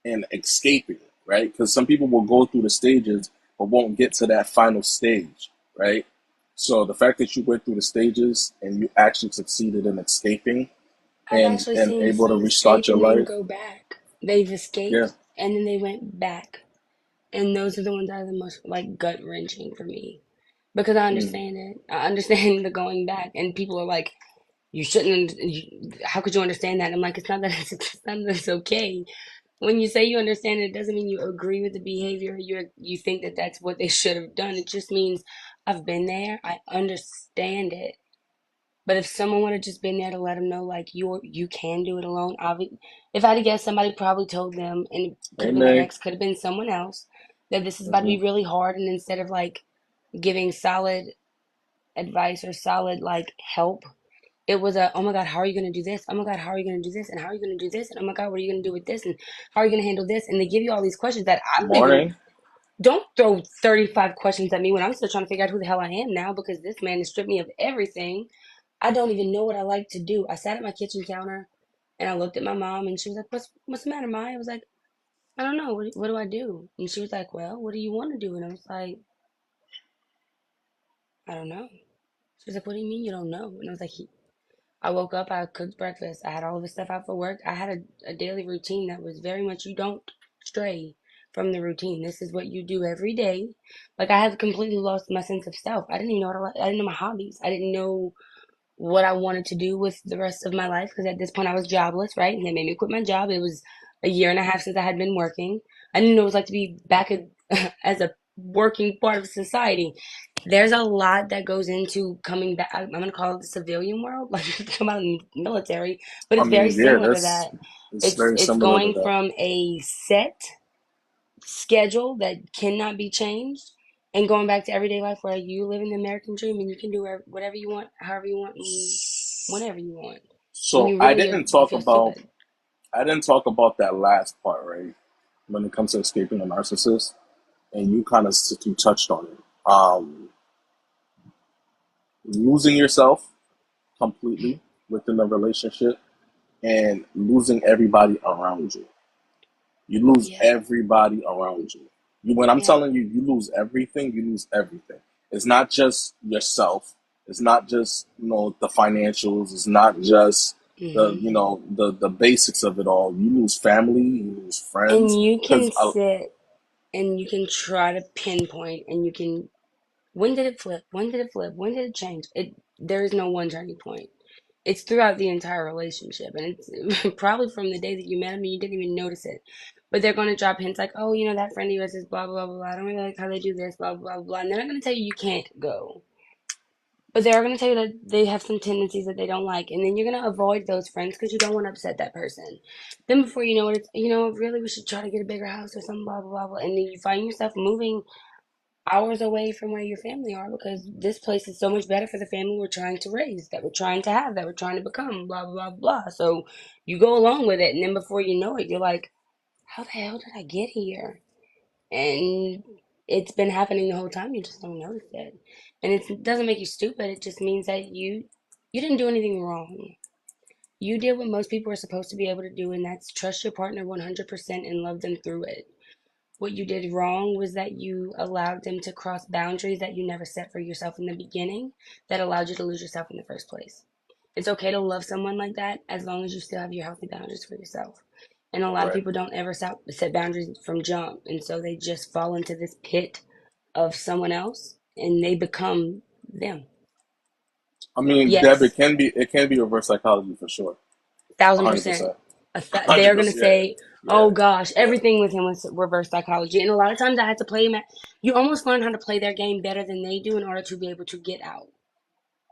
in escaping, right? Because some people will go through the stages but won't get to that final stage, right? So the fact that you went through the stages and you actually succeeded in escaping I've actually and seen able to some restart escape your and then life, go back. They've yeah. escaped and then they went back. And those are the ones that are the most like gut wrenching for me. Because I Mm. understand it. I understand the going back. And people are like, you shouldn't, how could you understand that? I'm like, it's not that it's not that it's okay. When you say you understand it, it doesn't mean you agree with the behavior. You think that that's what they should have done. It just means I've been there. I understand it. But if someone would have just been there to let them know, like you can do it alone, if I had to guess, somebody probably told them, and it could Hey, have been their Meg. ex, could have been someone else, that this is about to Hmm. be really hard, and instead of like giving solid advice or solid like help, it was a, oh my God, how are you going to do this? Oh my God, how are you going to do this? And how are you going to do this? And oh my God, what are you going to do with this? And how are you going to handle this? And they give you all these questions that I don't even, Morning. don't throw 35 questions at me when I'm still trying to figure out who the hell I am now because this man has stripped me of everything. I don't even know what I like to do. I sat at my kitchen counter and I looked at my mom and she was like, what's the matter, Maya? I was like, I don't know. What do I do? And she was like, well, what do you want to do? And I was like, I don't know. She was like, what do you mean you don't know? And I was like, I woke up, I cooked breakfast, I had all of the stuff out for work. I had a daily routine that was very much, you don't stray from the routine. This is what you do every day. Like I had completely lost my sense of self. I didn't even know what I didn't know my hobbies. I didn't know what I wanted to do with the rest of my life because at this point I was jobless, right? And they made me quit my job. It was a year and a half since I had been working. I didn't know what it was like to be back as a working part of society. There's a lot that goes into coming back. I'm going to call it the civilian world, like you come out of the military, but I it's very mean, yeah, similar to that's that. it's It's very it's similar to going that. from a set schedule that cannot be changed and going back to everyday life where you live in the American dream and you can do whatever you want, however you want, and whenever you want. And So you really are, you feel stupid. I didn't talk about that last part, right? When it comes to escaping a narcissist, and you kind of you touched on it. Losing yourself completely within a relationship and losing everybody around you. You lose Yeah, everybody around you. When I'm yeah. telling you, you lose everything. You lose everything. It's not just yourself. It's not just the financials. It's not just Hmm. the basics of it all. You lose family. You lose And friends. you Because can sit and you can try to pinpoint and you can, when did it flip? When did it flip? When did it change? There is no one turning point. It's throughout the entire relationship, and it's probably from the day that you met him and you didn't even notice it. But they're going to drop hints like, "Oh, that friend of yours is blah blah blah blah. I don't really like how they do this, blah blah blah." And they're not going to tell you you can't go, but they're going to tell you that they have some tendencies that they don't like, and then you're going to avoid those friends because you don't want to upset that person. Then before you know it, it's really we should try to get a bigger house or something, blah blah blah blah. And then you find yourself moving hours away from where your family are because this place is so much better for the family we're trying to raise, that we're trying to have, that we're trying to become, blah, blah, blah, blah. So you go along with it, and then before you know it, you're like, how the hell did I get here? And it's been happening the whole time. You just don't notice it. And it doesn't make you stupid. It just means that you didn't do anything wrong. You did what most people are supposed to be able to do, and that's trust your partner 100% and love them through it. What you did wrong was that you allowed them to cross boundaries that you never set for yourself in the beginning that allowed you to lose yourself in the first place. It's okay to love someone like that as long as you still have your healthy boundaries for yourself. And a lot of right. people don't ever set boundaries from jump. And so they just fall into this pit of someone else and they become them. I mean, Deb, Yes, it can be reverse psychology for sure. thousand 100%. percent. They're gonna 100%. say, Yeah. "Oh gosh, Yeah. everything with him was reverse psychology," and a lot of times I had to play him. You almost learn how to play their game better than they do in order to be able to get out.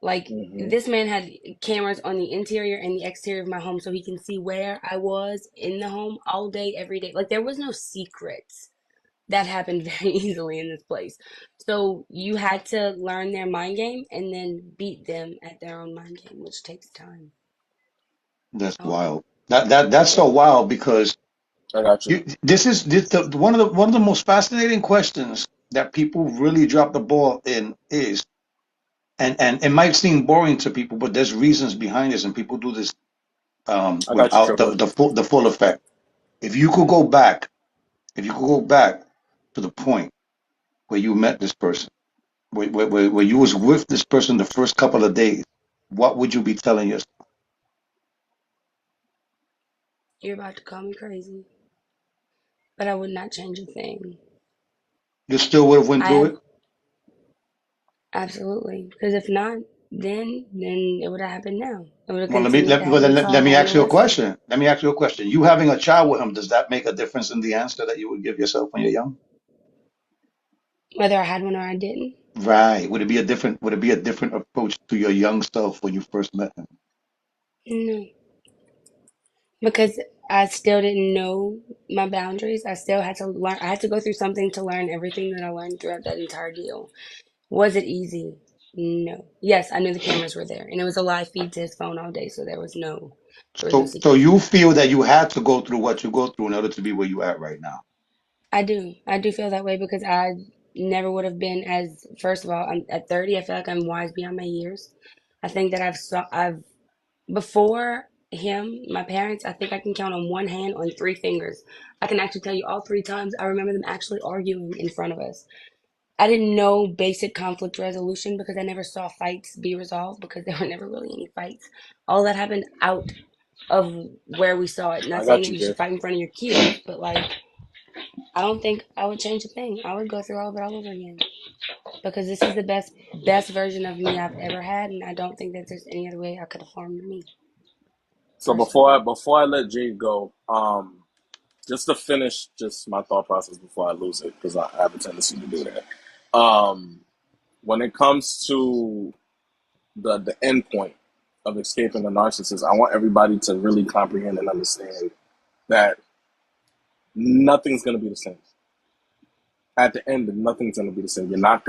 Like Hmm. this man had cameras on the interior and the exterior of my home, so he can see where I was in the home all day, every day. Like there was no secrets. That happened very easily in this place. So you had to learn their mind game and then beat them at their own mind game, which takes time. That's Oh, wild. That's Yeah. so wild because I got you. This the one of the most fascinating questions that people really drop the ball in is, and it might seem boring to people, but there's reasons behind this, and people do this I got you, without Triple. the full effect. If you could go back, if you could go back to the point where you met this person, where you was with this person the first couple of days, what would you be telling yourself? You're about to call me crazy, but I would not change a thing. You still would have went I through have it? absolutely, because if not, then it would have happened now. It would have Well, continued to well, happen, then so I let me learned a ask you a lesson. question. Let me ask you a question. You having a child with him, does that make a difference in the answer that you would give yourself when you're young? Whether I had one or I didn't, Right. Would it be a different approach to your young self when you first met him? no, because I still didn't know my boundaries. I still had to learn. I had to go through something to learn everything that I learned throughout that entire deal. Was it easy? No. Yes, I knew the cameras were there, and it was a live feed to his phone all day, so there was no So secrets. you feel that you had to go through what you go through in order to be where you at right now. I do. I do feel that way because I never would have been as. First of all, I'm at 30. I feel like I'm wise beyond my years. I think that I've before him, my parents. I think I can count on one hand on three fingers. I can actually tell you all three times. I remember them actually arguing in front of us. I didn't know basic conflict resolution because I never saw fights be resolved because there were never really any fights. All that happened out of where we saw it. I Not saying got that you, you Jay. should fight in front of your kids, but like I don't think I would change a thing. I would go through all of it all over again because this is the best version of me I've ever had, and I don't think that there's any other way I could have formed me So personally. before I let Jay go, just to finish just my thought process before I lose it, because I have a tendency to do that. When it comes to the end point of escaping the narcissist, I want everybody to really comprehend and understand that nothing's gonna be the same. At the end, nothing's gonna be the same. You're not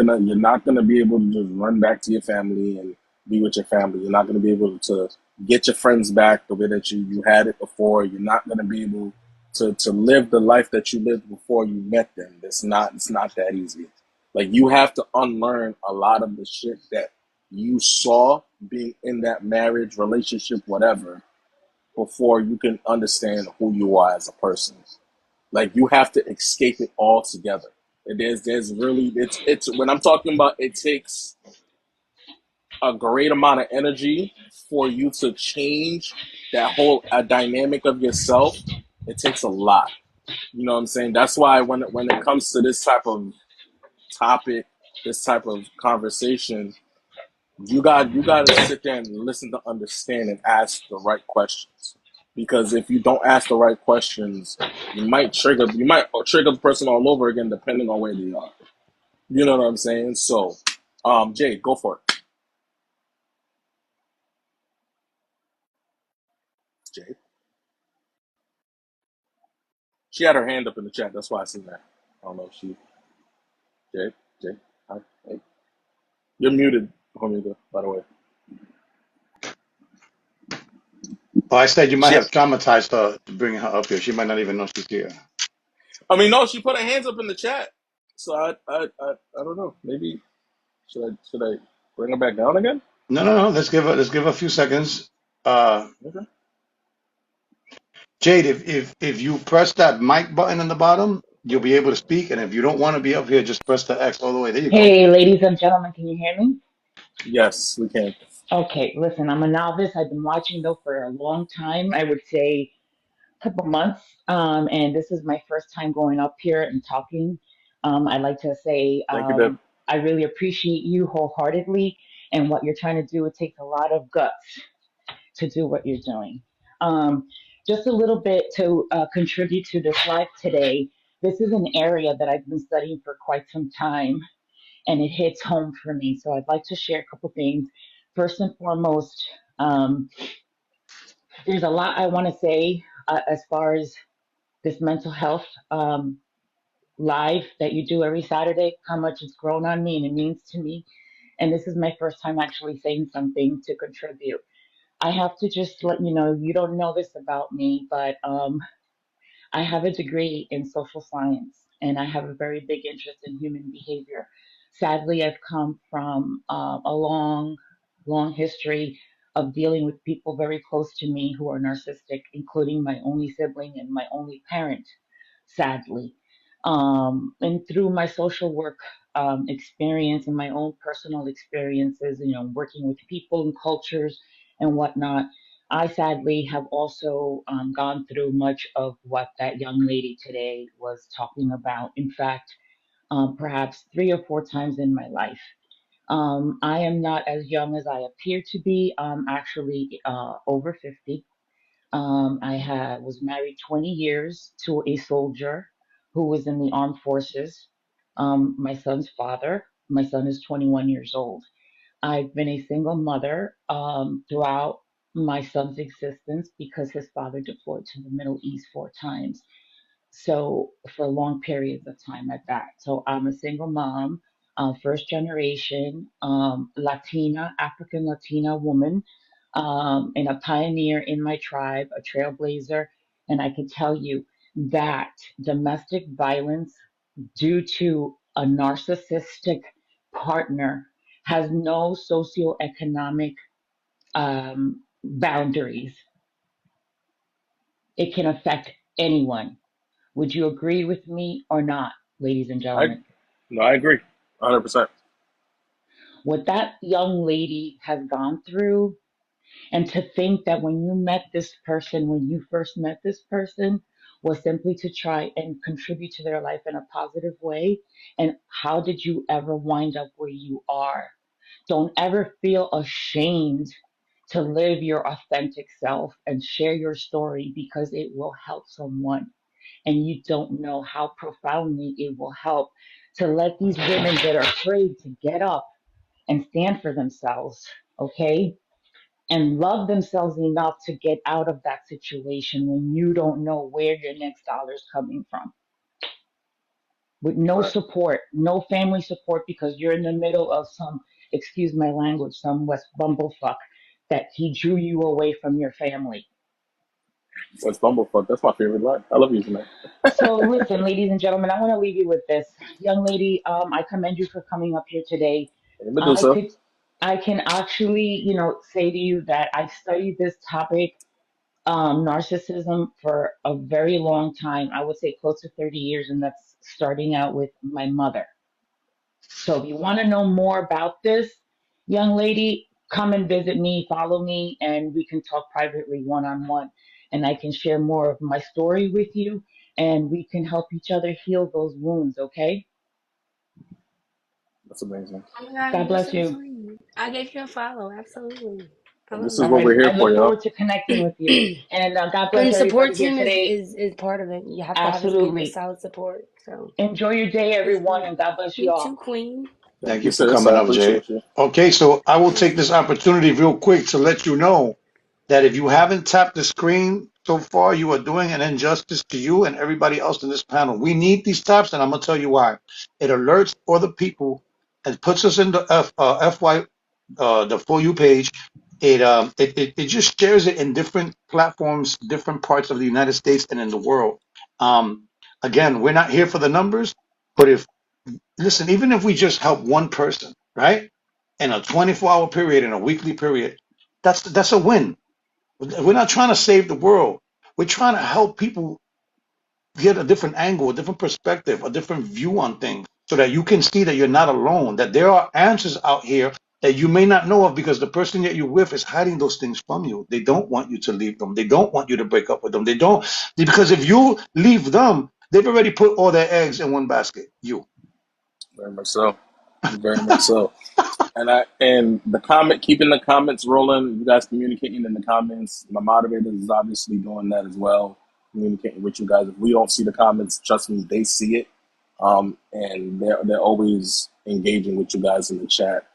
gonna be able to just run back to your family and be with your family. You're not gonna be able to get your friends back the way that you had it before. You're not gonna be able to live the life that you lived before you met them. It's not that easy. Like you have to unlearn a lot of the shit that you saw being in that marriage, relationship, whatever, before you can understand who you are as a person. Like you have to escape it altogether. There's really it's when I'm talking about it takes a great amount of energy for you to change that whole dynamic of yourself. It takes a lot. You know what I'm saying? That's why when it comes to this type of topic, this type of conversation, you got to sit there and listen to understand and ask the right questions. Because if you don't ask the right questions, you might trigger the person all over again, depending on where they are. You know what I'm saying? So, Jay, go for it. Jay, she had her hand up in the chat. That's why I seen that. I don't know if she. Jay, Jay, hi, hey, you're muted, homie. By the way, Oh, I said you might she. have traumatized her to bring her up here. She might not even know she's here. I mean, no, she put her hands up in the chat. So I don't know. Maybe should I bring her back down again? No. Let's give her a few seconds. Uh, Okay. Jade, if you press that mic button in the bottom, you'll be able to speak. And if you don't want to be up here, just press the X all the way. There you go. Hey, ladies and gentlemen, can you hear me? Yes, we can. Okay, listen, I'm a novice. I've been watching though for a long time. I would say a couple months. And this is my first time going up here and talking. I'd like to say Thank you, Deb. I really appreciate you wholeheartedly and what you're trying to do. It takes a lot of guts to do what you're doing. Just a little bit to contribute to this live today. This is an area that I've been studying for quite some time and it hits home for me. So I'd like to share a couple things. First and foremost, um, there's a lot I want to say as far as this mental health live that you do every Saturday, how much it's grown on me and it means to me. And this is my first time actually saying something to contribute. I have to just let you know, you don't know this about me, but I have a degree in social science and I have a very big interest in human behavior. Sadly, I've come from a long history of dealing with people very close to me who are narcissistic, including my only sibling and my only parent, sadly. And through my social work experience and my own personal experiences, working with people and cultures and whatnot, I sadly have also gone through much of what that young lady today was talking about. In fact, perhaps 3 or 4 times in my life. I am not as young as I appear to be. I'm actually over 50. Was married 20 years to a soldier who was in the armed forces. My son's father. My son is 21 years old. I've been a single mother throughout my son's existence because his father deployed to the Middle East 4 times. So, for long periods of time at that. So, I'm a single mom, first generation Latina, African Latina woman, and a pioneer in my tribe, a trailblazer. And I can tell you that domestic violence due to a narcissistic partner has no socioeconomic boundaries. It can affect anyone. Would you agree with me or not, ladies and I gentlemen? no, I agree, 100%. What that young lady has gone through, and to think that when you met this person, when you first met this person, was simply to try and contribute to their life in a positive way. And how did you ever wind up where you are? Don't ever feel ashamed to live your authentic self and share your story because it will help someone. And you don't know how profoundly it will help to let these women that are afraid to get up and stand for themselves, okay? And love themselves enough to get out of that situation when you don't know where your next dollar is coming from. With no Right. support, no family support because you're in the middle of some, excuse my language, some West bumblefuck that he drew you away from your family. That's Bumblefuck. That's my favorite line. I love using that. So listen, ladies and gentlemen, I want to leave you with this. Young lady, I commend you for coming up here today. And I Medusa. could I can actually, say to you that I've studied this topic, narcissism, for a very long time. I would say close to 30 years, and that's starting out with my mother. So if you want to know more about this, young lady, come and visit me, follow me, and we can talk privately one on one. And I can share more of my story with you, and we can help each other heal those wounds, okay? That's amazing. Oh my God, God you're bless so you. sweet. I gave you a follow. Absolutely. I And this love is All what that. we're right. here I for, look y'all. forward to connecting with you. And God bless And everybody support here team is, today. is is part of it. You have to have a Absolutely. solid support. So Enjoy your day, it's everyone, good. and God bless you You all. too, Queen. Thank Thank you, you for sis. coming I up, Jay. appreciate you. Okay, so I will take Awesome. this opportunity real quick to let you know that if you haven't tapped the screen so far, you are doing an injustice to you and everybody else in this panel. We need these taps, and I'm gonna tell you why. It alerts other people and puts us in the FY, the For You page. It just shares it in different platforms, different parts of the United States and in the world. Again, we're not here for the numbers, but if listen, even if we just help one person, right, in a 24-hour period, in a weekly period, that's a win. We're not trying to save the world. We're trying to help people get a different angle, a different perspective, a different view on things, so that you can see that you're not alone, that there are answers out here that you may not know of because the person that you're with is hiding those things from you. They don't want you to leave them. They don't want you to break up with them. They don't, because if you leave them, they've already put all their eggs in one basket. You. Very much so. Very much so. And the keeping the comments rolling. You guys communicating in the comments. My moderators is obviously doing that as well, communicating with you guys. If we don't see the comments, trust me, they see it. And they're always engaging with you guys in the chat,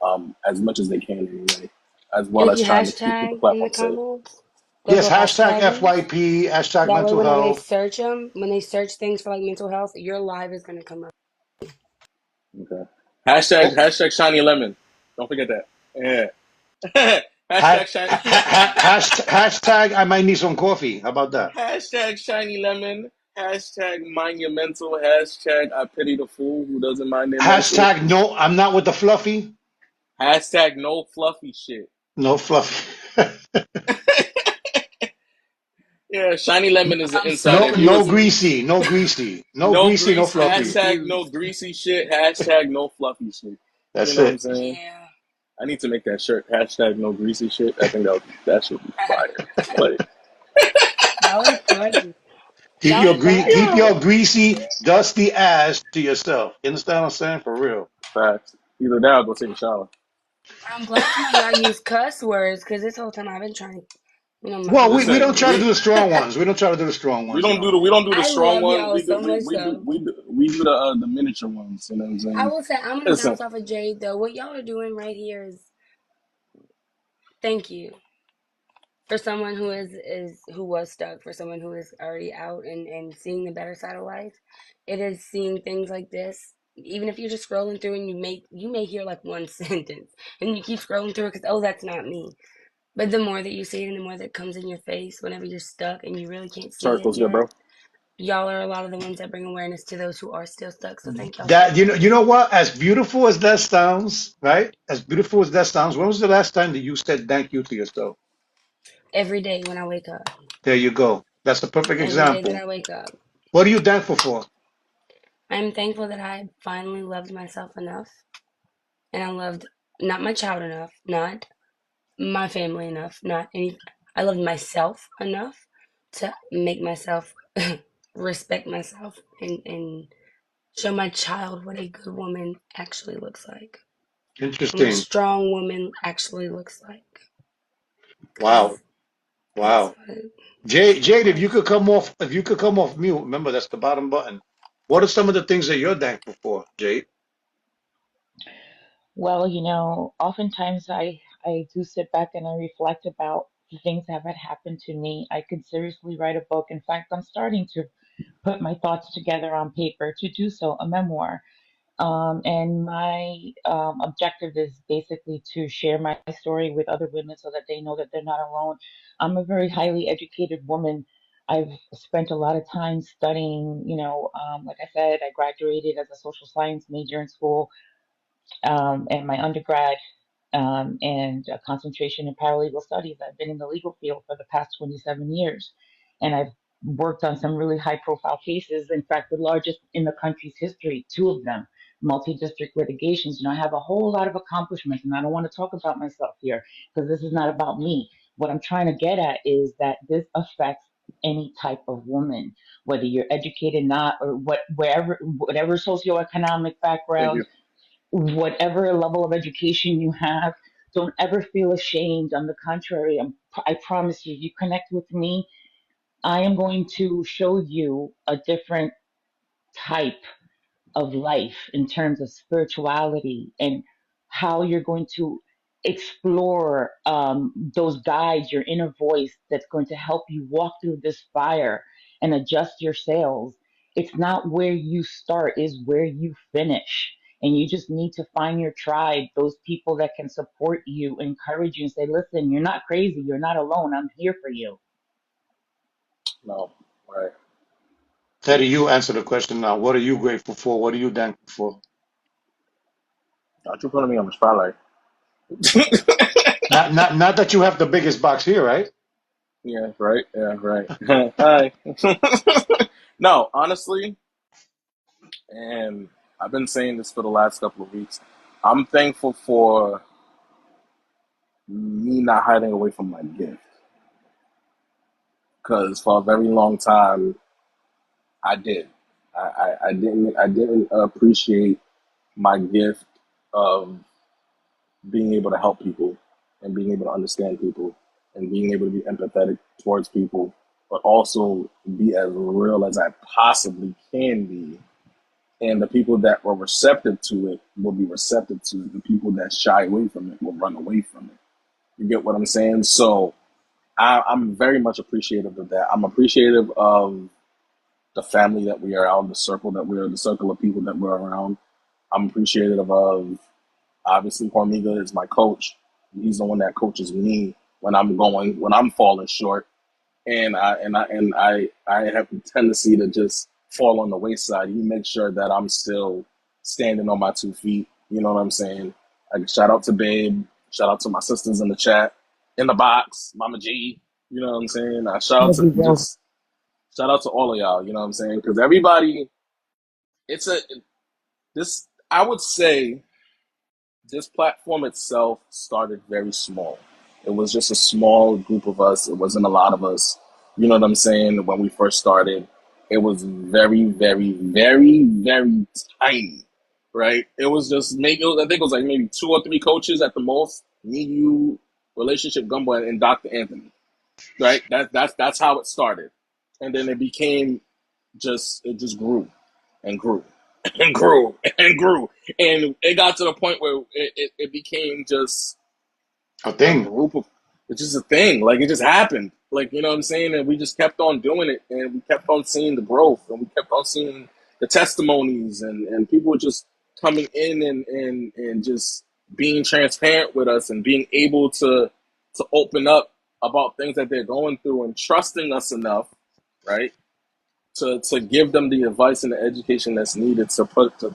as much as they can anyway, as well And if as you trying to keep the hashtag in the platform safe. comments, those Yes, little hashtag hashtaggings. FYP, hashtag That way, mental whenever they health. search them, when they search things for like mental health, your live is gonna come up. Okay. Hashtag Oh, hashtag shiny lemon. Don't forget that. Yeah. ha, hashtag shiny. hashtag I might need some coffee. How about that? hashtag shiny lemon. Hashtag monumental. Hashtag I pity the fool who doesn't mind their mental. Hashtag no, I'm not with the fluffy. Hashtag no fluffy shit. No fluffy. Yeah, shiny lemon is the I'm inside. so No, If you no was confused. greasy. No greasy. No no greasy, no grease, I'm fluffy. hashtag no confused. greasy shit. Hashtag no fluffy shit. You That's know what I'm it. saying? Yeah. I need to make that shirt. Hashtag no greasy shit. I think that should be fire. Like, Y'all are funny. Keep Y'all your are keep funny. your greasy, dusty ass to yourself. You understand what I'm saying? For real. facts. Either that or go take a shower. I'm glad to know y'all use cuss words because this whole time I've been trying to, Well, mind we my don't Listen, try to do we the language. strong ones. We don't try to do the strong we ones, don't do the I strong love one. y'all We do so much so. we do the miniature ones. You know what I'm I saying? will say I'm gonna Listen, bounce off of Jade though. What y'all are doing right here is thank you for someone who is who was stuck, for someone who is already out and seeing the better side of life. It is seeing things like this. Even if you're just scrolling through and you may hear like one sentence and you keep scrolling through it because oh that's not me. But the more that you see it and the more that comes in your face whenever you're stuck and you really can't see sorry, it feels good, yet, bro. y'all are a lot of the ones that bring awareness to those who are still stuck. So thank y'all so That much. you know what? As beautiful as that sounds, right? As beautiful as that sounds, when was the last time that you said thank you to yourself? Every day when I wake up. There you go. That's a perfect Every day that example. I wake up. What are you thankful for? I'm thankful that I finally loved myself enough and I loved not my child enough, not my family enough, not any I loved myself enough to make myself respect myself and show my child what a good woman actually looks like. And what a Interesting. strong woman actually looks like. Wow. Because that's Wow. what it Jade, was. if you could come off mute, remember that's the bottom button. What are some of the things that you're thankful for, Jade? Well, oftentimes I do sit back and I reflect about the things that have happened to me. I could seriously write a book. In fact, I'm starting to put my thoughts together on paper to do so, a memoir. And my objective is basically to share my story with other women so that they know that they're not alone. I'm a very highly educated woman. I've spent a lot of time studying, like I said, I graduated as a social science major in school, and my undergrad and a concentration in paralegal studies. I've been in the legal field for the past 27 years, and I've worked on some really high profile cases. In fact, the largest in the country's history, two of them, multi district litigations. I have a whole lot of accomplishments, and I don't want to talk about myself here because this is not about me. What I'm trying to get at is that this affects any type of woman, whether you're educated, not, or whatever socioeconomic Thank background, you. whatever level of education you have. Don't ever feel ashamed. On the contrary, I promise you, you connect with me, I am going to show you a different type of life in terms of spirituality and how you're going to explore those guides, your inner voice that's going to help you walk through this fire and adjust your sails. It's not where you start, is where you finish. And you just need to find your tribe, those people that can support you, encourage you, and say, listen, you're not crazy. You're not alone. I'm here for you. No, right. Teddy, you answer the question now. What are you grateful for? What are you thankful for? Not you putting me on the spotlight. Not that you have the biggest box here, right? Yeah, right. Yeah, right. Hi. No, honestly, and I've been saying this for the last couple of weeks. I'm thankful for me not hiding away from my gift, because for a very long time I did. I didn't appreciate my gift of being able to help people and being able to understand people and being able to be empathetic towards people, but also be as real as I possibly can be. And the people that were receptive to it will be receptive to it. The people that shy away from it will run away from it. You get what I'm saying? So I'm very much appreciative of that. I'm appreciative of the family that we are out, the circle that we are, the circle of people that we're around. I'm appreciative of, obviously, Hormiga is my coach. He's the one that coaches me when I'm falling short. I have the tendency to just fall on the wayside. You make sure that I'm still standing on my 2 feet. You know what I'm saying? Like, shout out to Babe. Shout out to my sisters in the chat, in the box, Mama G. You know what I'm saying? Love you, bro. Shout out to all of y'all. You know what I'm saying? Because everybody, it's a this. I would say this platform itself started very small. It was just a small group of us. It wasn't a lot of us. You know what I'm saying? When we first started, it was very, very, very, very tiny, right? It was just maybe, I think it was like maybe 2 or 3 coaches at the most. Me, you, relationship gumbo, and Dr. Anthony, right? That's how it started, and then it just grew and grew and grew and grew, and it got to the point where it became just A a thing. group of, it's just a thing. Like, it just happened. Like, you know what I'm saying? And we just kept on doing it, and we kept on seeing the growth, and we kept on seeing the testimonies, and people were just coming in and just being transparent with us and being able to open up about things that they're going through and trusting us enough, right? To give them the advice and the education that's needed to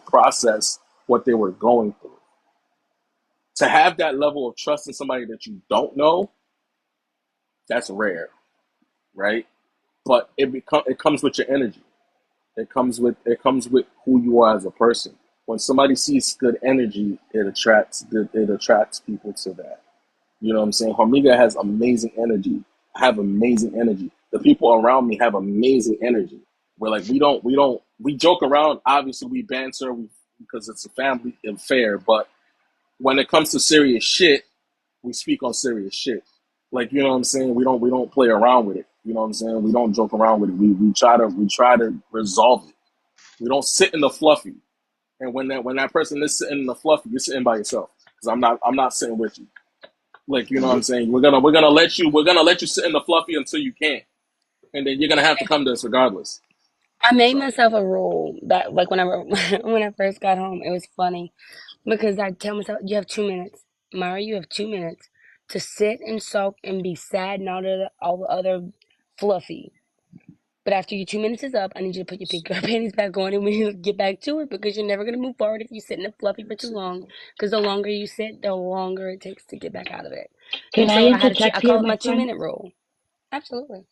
process what they were going through. To have that level of trust in somebody that you don't know, that's rare, right? But it comes with your energy. It comes with who you are as a person. When somebody sees good energy, it attracts people to that. You know what I'm saying? Hormiga has amazing energy. I have amazing energy. The people around me have amazing energy. We're like, we joke around. Obviously, we banter because it's a family affair. But when it comes to serious shit, we speak on serious shit. Like, you know what I'm saying? We don't play around with it. You know what I'm saying? We don't joke around with it. We try to resolve it. We don't sit in the fluffy. And when that person is sitting in the fluffy, you're sitting by yourself. Because I'm not sitting with you. Like, you know what I'm saying? We're gonna let you sit in the fluffy until you can't. And then you're gonna have to come to us regardless. I made So myself a rule that, like, whenever when I first got home, it was funny because I tell myself, "You have 2 minutes, Mara. You have 2 minutes to sit and soak and be sad and all the other fluffy. But after your 2 minutes is up, I need you to put your pink panties back on, and we need to get back to it because you're never gonna move forward if you sit in the fluffy for too long. Because the longer you sit, the longer it takes to get back out of it. Can And I so I interject here, call it my my two friend? minute rule. Absolutely.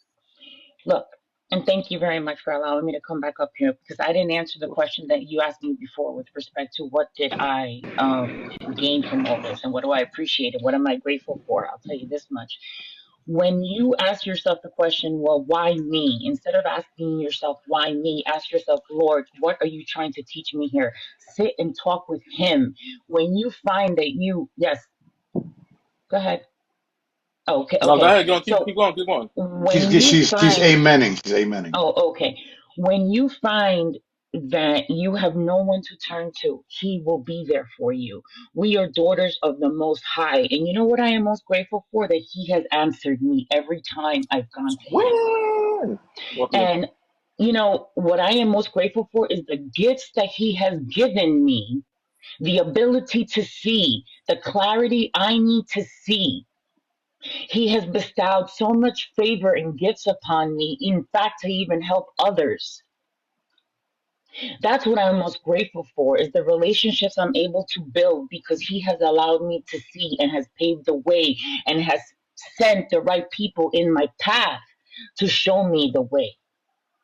Look, and thank you very much for allowing me to come back up here because I didn't answer the question that you asked me before with respect to what did I gain from all this and what do I appreciate and what am I grateful for. I'll tell you this much. When you ask yourself the question, well, why me? Instead of asking yourself, why me? Ask yourself, Lord, what are you trying to teach me here? Sit and talk with Him. When you find that yes, go ahead. Okay, no, go okay. ahead. Go on, keep So going, keep going. when you She's find amening. She's amening. Oh, okay. When you find that you have no one to turn to, He will be there for you. We are daughters of the Most High. And you know what I am most grateful for? That He has answered me every time I've gone to Him. Woo! Welcome in. And, what I am most grateful for is the gifts that He has given me, the ability to see, the clarity I need to see. He has bestowed so much favor and gifts upon me, in fact, to even help others. That's what I'm most grateful for is the relationships I'm able to build because he has allowed me to see and has paved the way and has sent the right people in my path to show me the way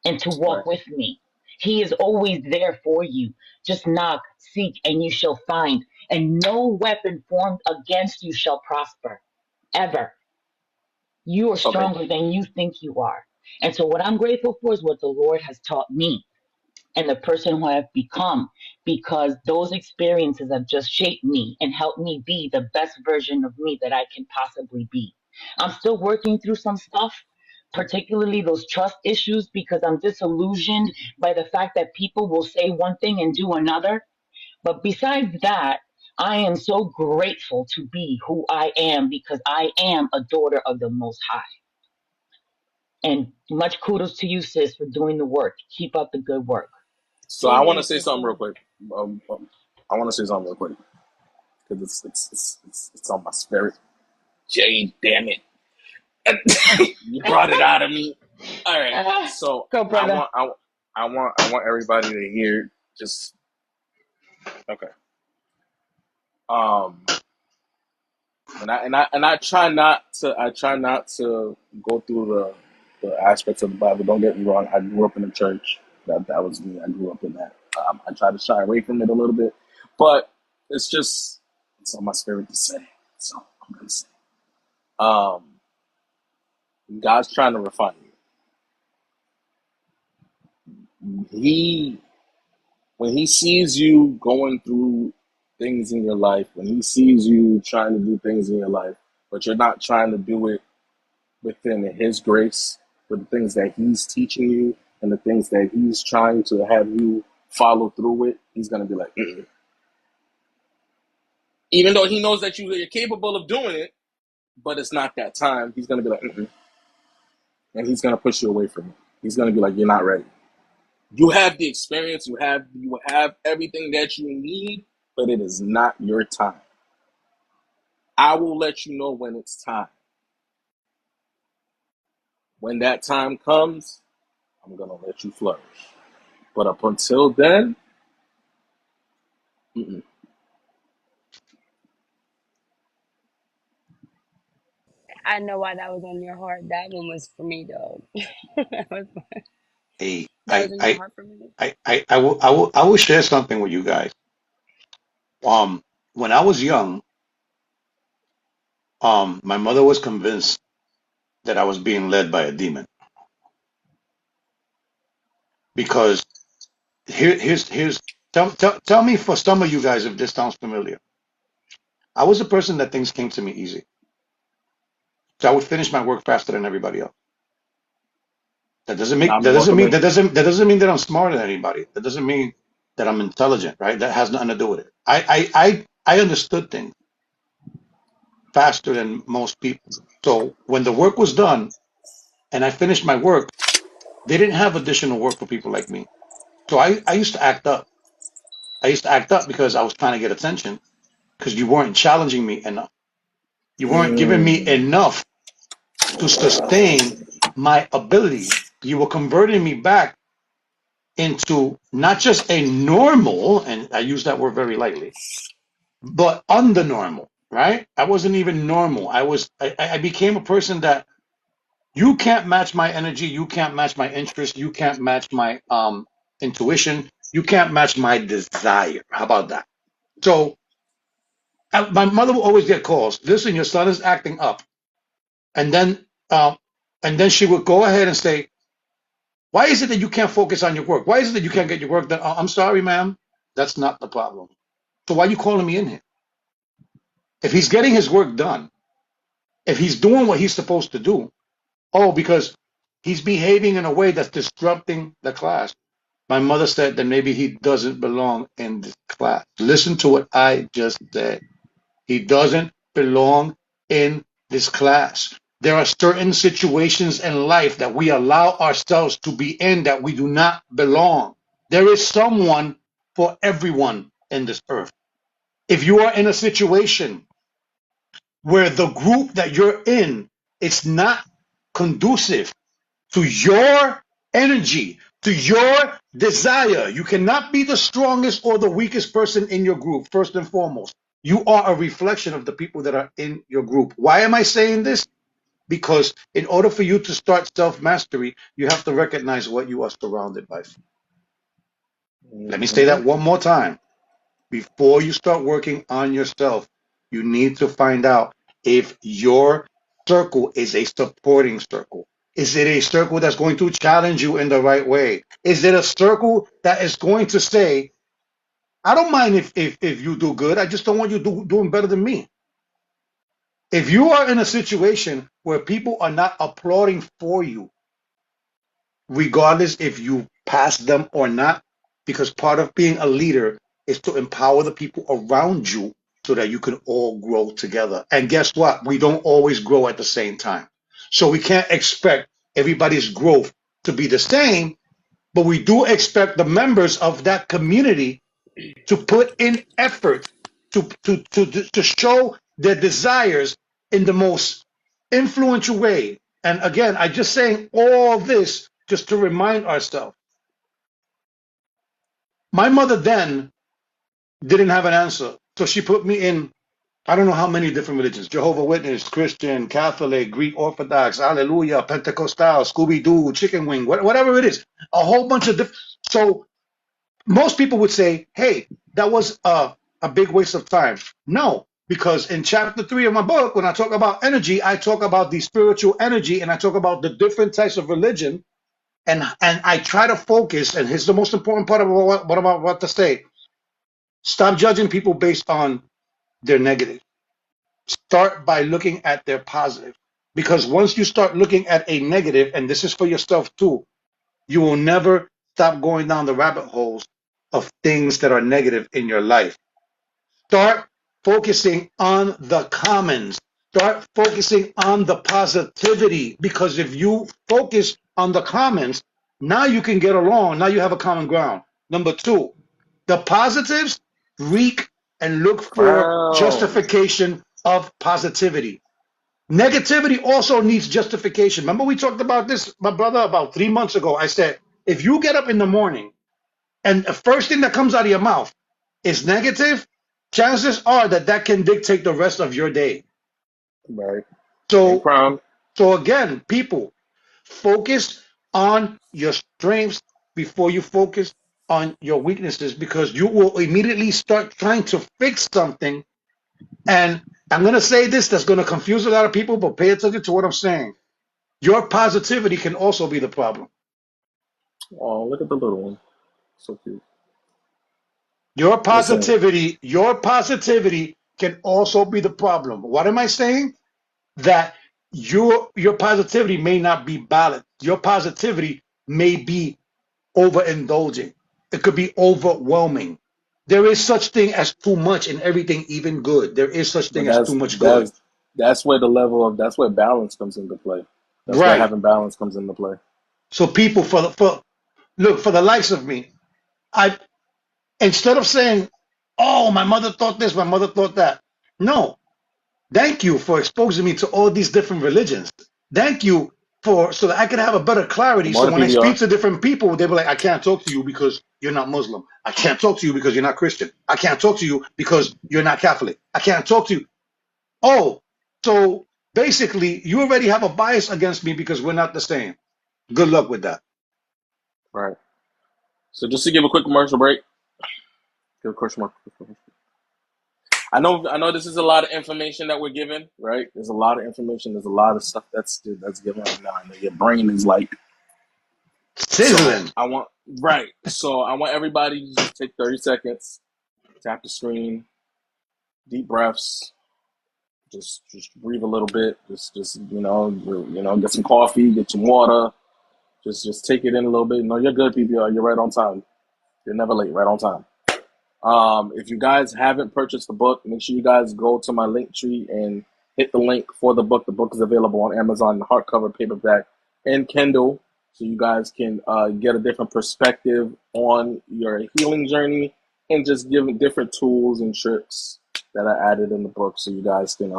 and to Right. walk with me. He is always there for you. Just knock, seek, and you shall find. And no weapon formed against you shall prosper, ever. You are Okay. stronger than you think you are. And so, what I'm grateful for is what the Lord has taught me and the person who I've become because those experiences have just shaped me and helped me be the best version of me that I can possibly be. I'm still working through some stuff, particularly those trust issues, because I'm disillusioned by the fact that people will say one thing and do another. But besides that, I am so grateful to be who I am because I am a daughter of the Most High. And much kudos to you, sis, for doing the work. Keep up the good work. So I want to Amen, say something real sister. quick. I want to say something real quick because it's on my spirit. Jade, damn it. You brought it out of me. All right. Ah, So go, brother. I want everybody to hear just okay. Um and I try not to go through the aspects of the Bible. Don't get me wrong. I grew up in the church. That was me. I grew up in that. I try to shy away from it a little bit, but it's just it's on my spirit to say. So I'm gonna say, um, God's trying to refine you. When He sees you going through things in your life, when He sees you trying to do things in your life, but you're not trying to do it within His grace, with the things that He's teaching you and the things that He's trying to have you follow through with, He's gonna be like, mm-mm. Even though He knows that you're capable of doing it, but it's not that time. He's gonna be like, mm-mm. And He's gonna push you away from it. He's gonna be like, you're not ready. You have the experience, you have everything that you need, but it is not your time. I will let you know when it's time. When that time comes, I'm gonna let you flourish. But up until then, mm-mm. I know why that was on your heart. That one was for me, dog. that was Hey, that was in your heart for me. I will share something with you guys. When I was young, my mother was convinced that I was being led by a demon because here's tell me for some of you guys if this sounds familiar. I was a person that things came to me easy, so I would finish my work faster than everybody else. I'm welcome in. That doesn't mean that I'm smarter than anybody. That doesn't mean that I'm intelligent, right? That has nothing to do with it. I understood things faster than most people. So when the work was done and I finished my work, they didn't have additional work for people like me. So I used to act up. I used to act up because I was trying to get attention because you weren't challenging me enough. You weren't giving me Mm. enough to sustain my ability. You were converting me back into not just a normal, and I use that word very lightly, but under normal, right? I wasn't even normal. I became a person that you can't match my energy, you can't match my interest, you can't match my intuition, you can't match my desire. How about that? So my mother will always get calls. Listen, your son is acting up, and then um, she would go ahead and say, "Why is it that you can't focus on your work? Why is it that you can't get your work done?" I'm sorry, ma'am, that's not the problem. So why are you calling me in here? If he's getting his work done, if he's doing what he's supposed to do, oh, because he's behaving in a way that's disrupting the class. My mother said that maybe he doesn't belong in this class. Listen to what I just said. He doesn't belong in this class. There are certain situations in life that we allow ourselves to be in that we do not belong. There is someone for everyone in this earth. If you are in a situation where the group that you're in is not conducive to your energy, to your desire. You cannot be the strongest or the weakest person in your group, first and foremost. You are a reflection of the people that are in your group. Why am I saying this? Because in order for you to start self mastery, you have to recognize what you are surrounded by. Let me say Mm-hmm. that one more time. Before you start working on yourself, you need to find out if your circle is a supporting circle. Is it a circle that's going to challenge you in the right way? Is it a circle that is going to say, I don't mind if you do good, I just don't want you doing better than me? If you are in a situation where people are not applauding for you, regardless if you pass them or not, because part of being a leader is to empower the people around you so that you can all grow together. And guess what? We don't always grow at the same time. So we can't expect everybody's growth to be the same, but we do expect the members of that community to put in effort to show their desires in the most influential way. And again, I just saying all this just to remind ourselves. My mother then didn't have an answer. So she put me in, I don't know how many different religions: Jehovah Witness, Christian, Catholic, Greek Orthodox, Hallelujah, Pentecostal, Scooby Doo, Chicken Wing, whatever it is. A whole bunch of different. So most people would say, hey, that was a big waste of time. No, because in chapter 3 of my book, when I talk about energy, I talk about the spiritual energy and I talk about the different types of religion. And I try to focus, and here's the most important part of what I'm about to say. Stop judging people based on their negative. Start by looking at their positive. Because once you start looking at a negative, and this is for yourself too, you will never stop going down the rabbit holes of things that are negative in your life. Start focusing on the commons. Start focusing on the positivity, because if you focus on the commons, now you can get along. Now you have a common ground. Number two, the positives reek and look for Crown. justification of positivity. Negativity also needs justification. Remember, we talked about this, my brother, about 3 months ago. I said, if you get up in the morning and the first thing that comes out of your mouth is negative, chances are that that can dictate the rest of your day. Right. And So, crown. so again, people, focus on your strengths before you focus on your weaknesses, because you will immediately start trying to fix something. And I'm going to say this that's going to confuse a lot of people, but pay attention to what I'm saying. Your positivity can also be the problem. Oh, look at the little one. So cute. Listen, Your positivity can also be the problem. What am I saying? That your positivity may not be balanced. Your positivity may be overindulging. It could be overwhelming. There is such thing as too much in everything, even good. There is such but thing as too that's much good. that's that's where the level of that's where balance comes into play. That's where Right. having balance comes into play. So people, for look, for the likes of me, I, instead of saying, "Oh, my mother thought this, my mother thought that," no. Thank you for exposing me to all these different religions. Thank you for, so that I can have a better Good clarity. So morning, when I speak PBR. to different people, they'll be like, I can't talk to you because you're not Muslim. I can't talk to you because you're not Christian. I can't talk to you because you're not Catholic. I can't talk to you. Oh, so basically, you already have a bias against me because we're not the same. Good luck with that. Right. So just to give a quick commercial break. Give a commercial. I know this is a lot of information that we're giving, right? There's a lot of information. There's a lot of stuff that's given right now. I know your brain is like, so Sizzling. I want right. So I want everybody to just take 30 seconds, tap the screen, deep breaths, just breathe a little bit, just get some coffee, get some water, just take it in a little bit. No, you're good, PBR. You're right on time. You're never late. Right on time. If you guys haven't purchased the book, make sure you guys go to my link tree and hit the link for the book. The book is available on Amazon, hardcover, paperback, and Kindle, so you guys can get a different perspective on your healing journey and just give different tools and tricks that are added in the book, so you guys can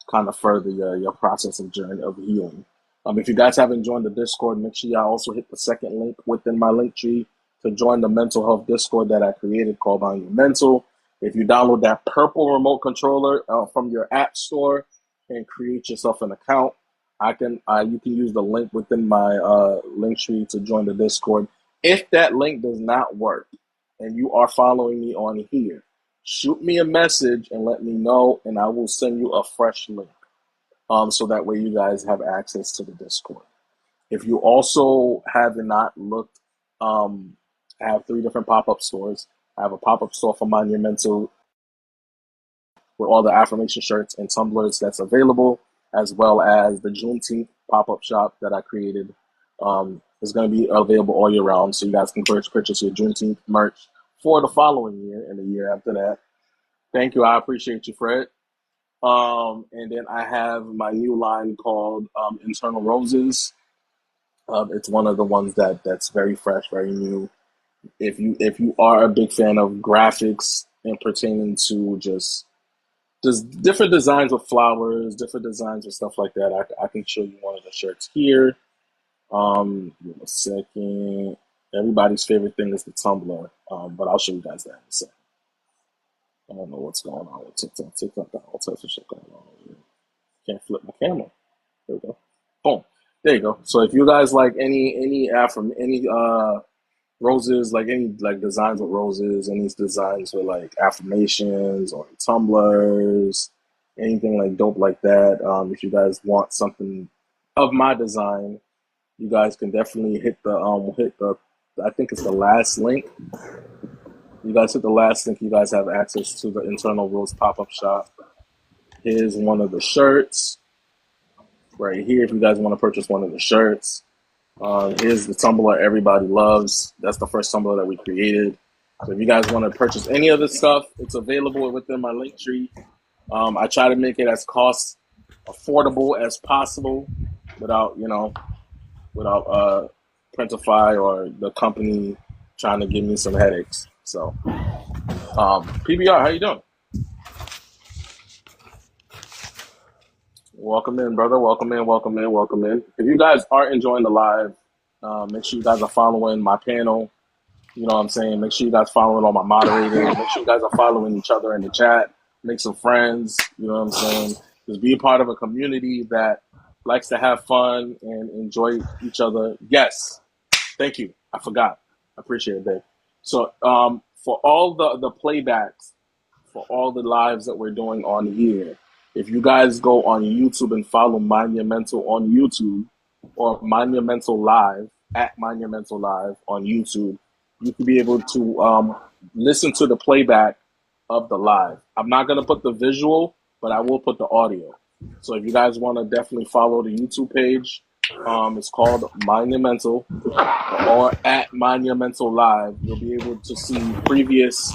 kind of further your process and journey of healing. If you guys haven't joined the Discord, make sure y'all also hit the second link within my link tree to join the mental health Discord that I created called On Your Mental. If you download that purple remote controller from your app store and create yourself an account, you can use the link within my link tree to join the Discord. If that link does not work and you are following me on here, shoot me a message and let me know, and I will send you a fresh link. So that way you guys have access to the Discord. If you also have not looked, I have 3 different pop-up stores. I have a pop-up store for Monumental with all the affirmation shirts and tumblers that's available, as well as the Juneteenth pop-up shop that I created. Is going to be available all year round, so you guys can purchase your Juneteenth merch for the following year and the year after that. Thank you. I appreciate you, Fred. And then I have my new line called Internal Roses. It's one of the ones that's very fresh, very new. If you are a big fan of graphics and pertaining to just just different designs with flowers, different designs with stuff like that. I can show you one of the shirts here. Give me a second. Everybody's favorite thing is the tumbler, but I'll show you guys that in a second. I don't know what's going on with TikTok. TikTok got all types of shit going on. Can't flip my camera. There we go. Boom. There you go. So if you guys like any roses, like any like designs with roses, any designs with like affirmations or tumblers, anything like dope like that. If you guys want something of my design, you guys can definitely hit the I think it's the last link. You guys hit the last link. You guys have access to the internal rose pop-up shop. Here's one of the shirts right here. If you guys want to purchase one of the shirts, here's the tumbler everybody loves. That's the first tumbler that we created. So if you guys want to purchase any of this stuff, it's available within my link tree. I try to make it as cost affordable as possible without Printify or the company trying to give me some headaches. So, PBR, how you doing? Welcome in, brother. Welcome in, welcome in, welcome in. If you guys are enjoying the live, make sure you guys are following my panel. You know what I'm saying? Make sure you guys following all my moderators. Make sure you guys are following each other in the chat. Make some friends. You know what I'm saying? Just be a part of a community that likes to have fun and enjoy each other. Yes. Thank you. I forgot. I appreciate it, Dave. So for all the playbacks, for all the lives that we're doing on here, if you guys go on YouTube and follow Mind Your Mental on YouTube or Mind Your Mental Live at Mind Your Mental Live on YouTube, you can be able to listen to the playback of the live. I'm not going to put the visual, but I will put the audio. So if you guys want to definitely follow the YouTube page, it's called Mind Your Mental or at Mind Your Mental Live. You'll be able to see previous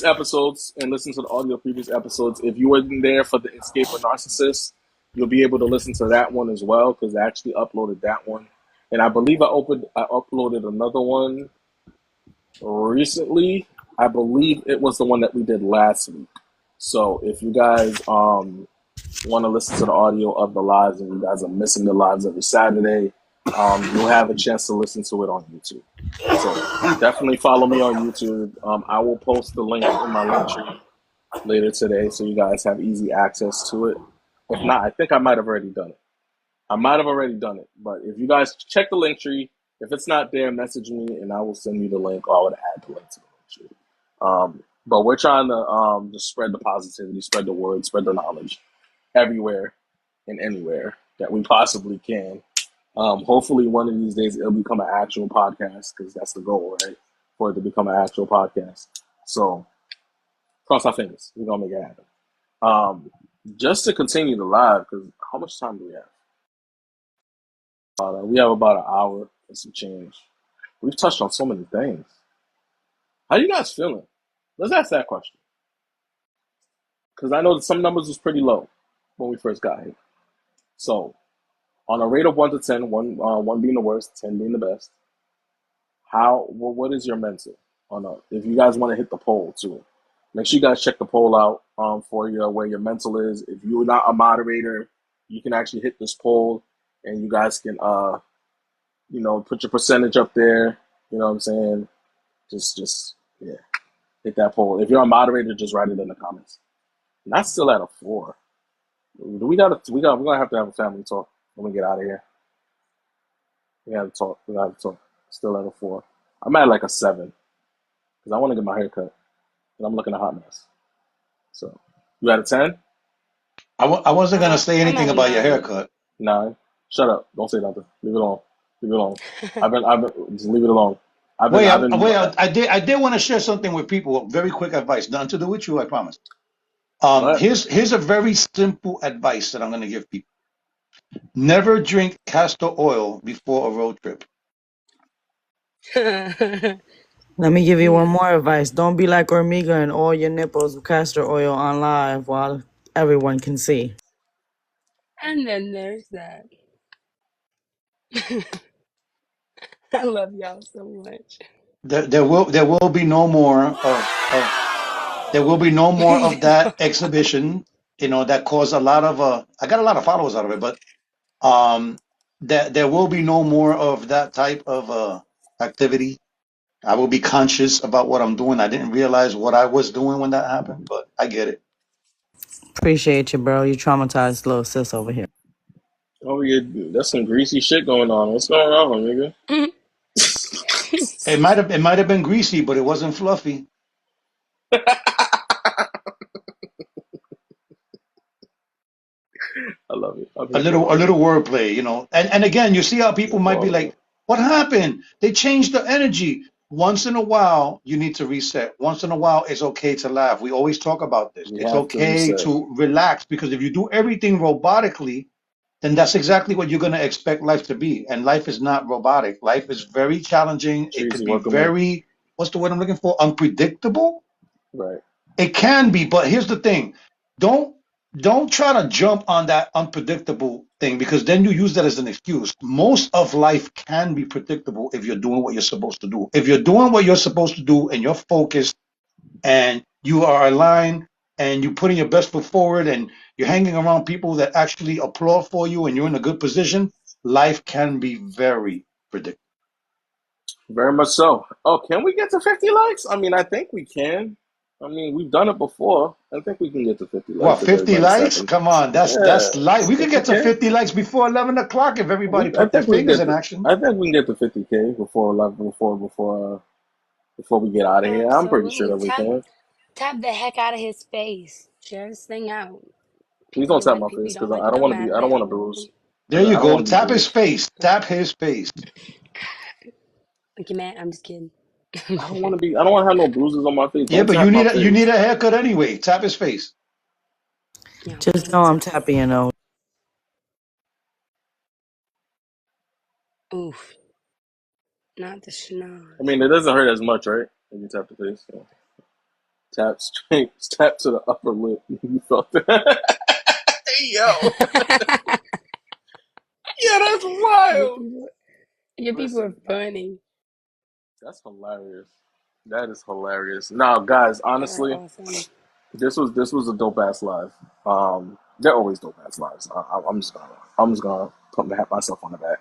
episodes and listen to the audio of previous episodes. If you weren't there for the Escape a Narcissist, you'll be able to listen to that one as well because I actually uploaded that one. And I believe I uploaded another one recently. I believe it was the one that we did last week. So if you guys want to listen to the audio of the lives and you guys are missing the lives every Saturday, you'll have a chance to listen to it on YouTube. So definitely follow me on YouTube. I will post the link in my link tree later today so you guys have easy access to it. If not, I think I might have already done it. But if you guys check the link tree, if it's not there, message me and I will send you the link or I would add the link to the link tree. But we're trying to just spread the positivity, spread the word, spread the knowledge everywhere and anywhere that we possibly can. Hopefully one of these days it'll become an actual podcast because that's the goal, right? For it to become an actual podcast. So cross our fingers. We're going to make it happen. Just to continue the live, because how much time do we have? We have about an hour and some change. We've touched on so many things. How you guys feeling? Let's ask that question. Because I know that some numbers was pretty low when we first got here. So on a rate of 1 to 10, 1 being the worst, 10 being the best, what is your mental? If you guys want to hit the poll too, make sure you guys check the poll out for where your mental is. If you're not a moderator, you can actually hit this poll and you guys can put your percentage up there. You know what I'm saying? Just yeah, hit that poll. If you're a moderator, just write it in the comments. Not still at a 4. We're gonna have to have a family talk when we get out of here. We gotta talk. Still at a 4. I'm at like a 7 because I want to get my hair cut and I'm looking a hot mess. So you at a 10? I wasn't gonna say I'm anything at a about your 9. haircut. 9? Shut up! Don't say nothing. Leave it alone. Leave it alone. I've been just leave it alone. I did want to share something with people. Very quick advice, nothing to do with you, I promise. What? Here's a very simple advice that I'm gonna give people. Never drink castor oil before a road trip. Let me give you one more advice. Don't be like Ormiga and all your nipples with castor oil on live while everyone can see. And then there's that. I love y'all so much. There will be no more of There will be no more of that exhibition, that caused a lot of I got a lot of followers out of it, but um that there will be no more of that type of activity. I will be conscious about what I'm doing. I didn't realize what I was doing when that happened, but I get it. Appreciate you, bro. You traumatized little sis over here. Oh yeah, that's some greasy shit going on. What's going on, nigga? It might have been greasy, but it wasn't fluffy. I love it. I'm A here little for a all of little it. wordplay, and again, you see how I'm people here for might be all of like, it. "What happened? They changed the energy." Once in a while, you need to reset. Once in a while, it's okay to laugh. We always talk about this. We It's have to okay reset. to relax because if you do everything robotically, then that's exactly what you're going to expect life to be. And life is not robotic. Life is very challenging. It Trees, could be welcome in. very, what's the word I'm looking for? Unpredictable. Right. It can be, but here's the thing. Don't don't try to jump on that unpredictable thing because then you use that as an excuse. Most of life can be predictable if you're doing what you're supposed to do. If you're doing what you're supposed to do and you're focused and you are aligned and you're putting your best foot forward and you're hanging around people that actually applaud for you and you're in a good position, life can be very predictable. Very much so. Oh, can we get to 50 likes? I mean, I think we can. I mean, we've done it before. I think we can get to 50 What, likes if 50 everybody's likes? tapping. Come on, Yeah, that's light. We could get to 50K. 50 likes before 11 o'clock if everybody I put their think we can fingers get in to. action. I think we can get to 50K before 11, before we get out of here. I'm pretty sure Absolutely. that we can. Tap the heck out of his face. Share this thing out. Please People don't you tap like, my people you face don't because like, I it don't don't want to be. matter I don't want to now. bruise. There I you don't go. want to be Tap his bruised. face. Tap his face. Like you mad? I'm just kidding. I don't want to be. I don't want to have no bruises on my face. Yeah, Don't but tap my you need face. a haircut anyway. Tap his face. Yeah, Just know I'm tapping your nose. oof. Not the I schnoz. mean, it doesn't hurt as much, right? When you tap the face. So. Tap straight. Tap to the upper lip. You felt that? Hey, yo. Yeah, that's your wild. people, your people are Listen, funny. that's hilarious. That is hilarious. Now, guys, Y'all are honestly, awesome. this was a dope ass live. They're always dope ass lives. I'm just gonna pat myself on the back.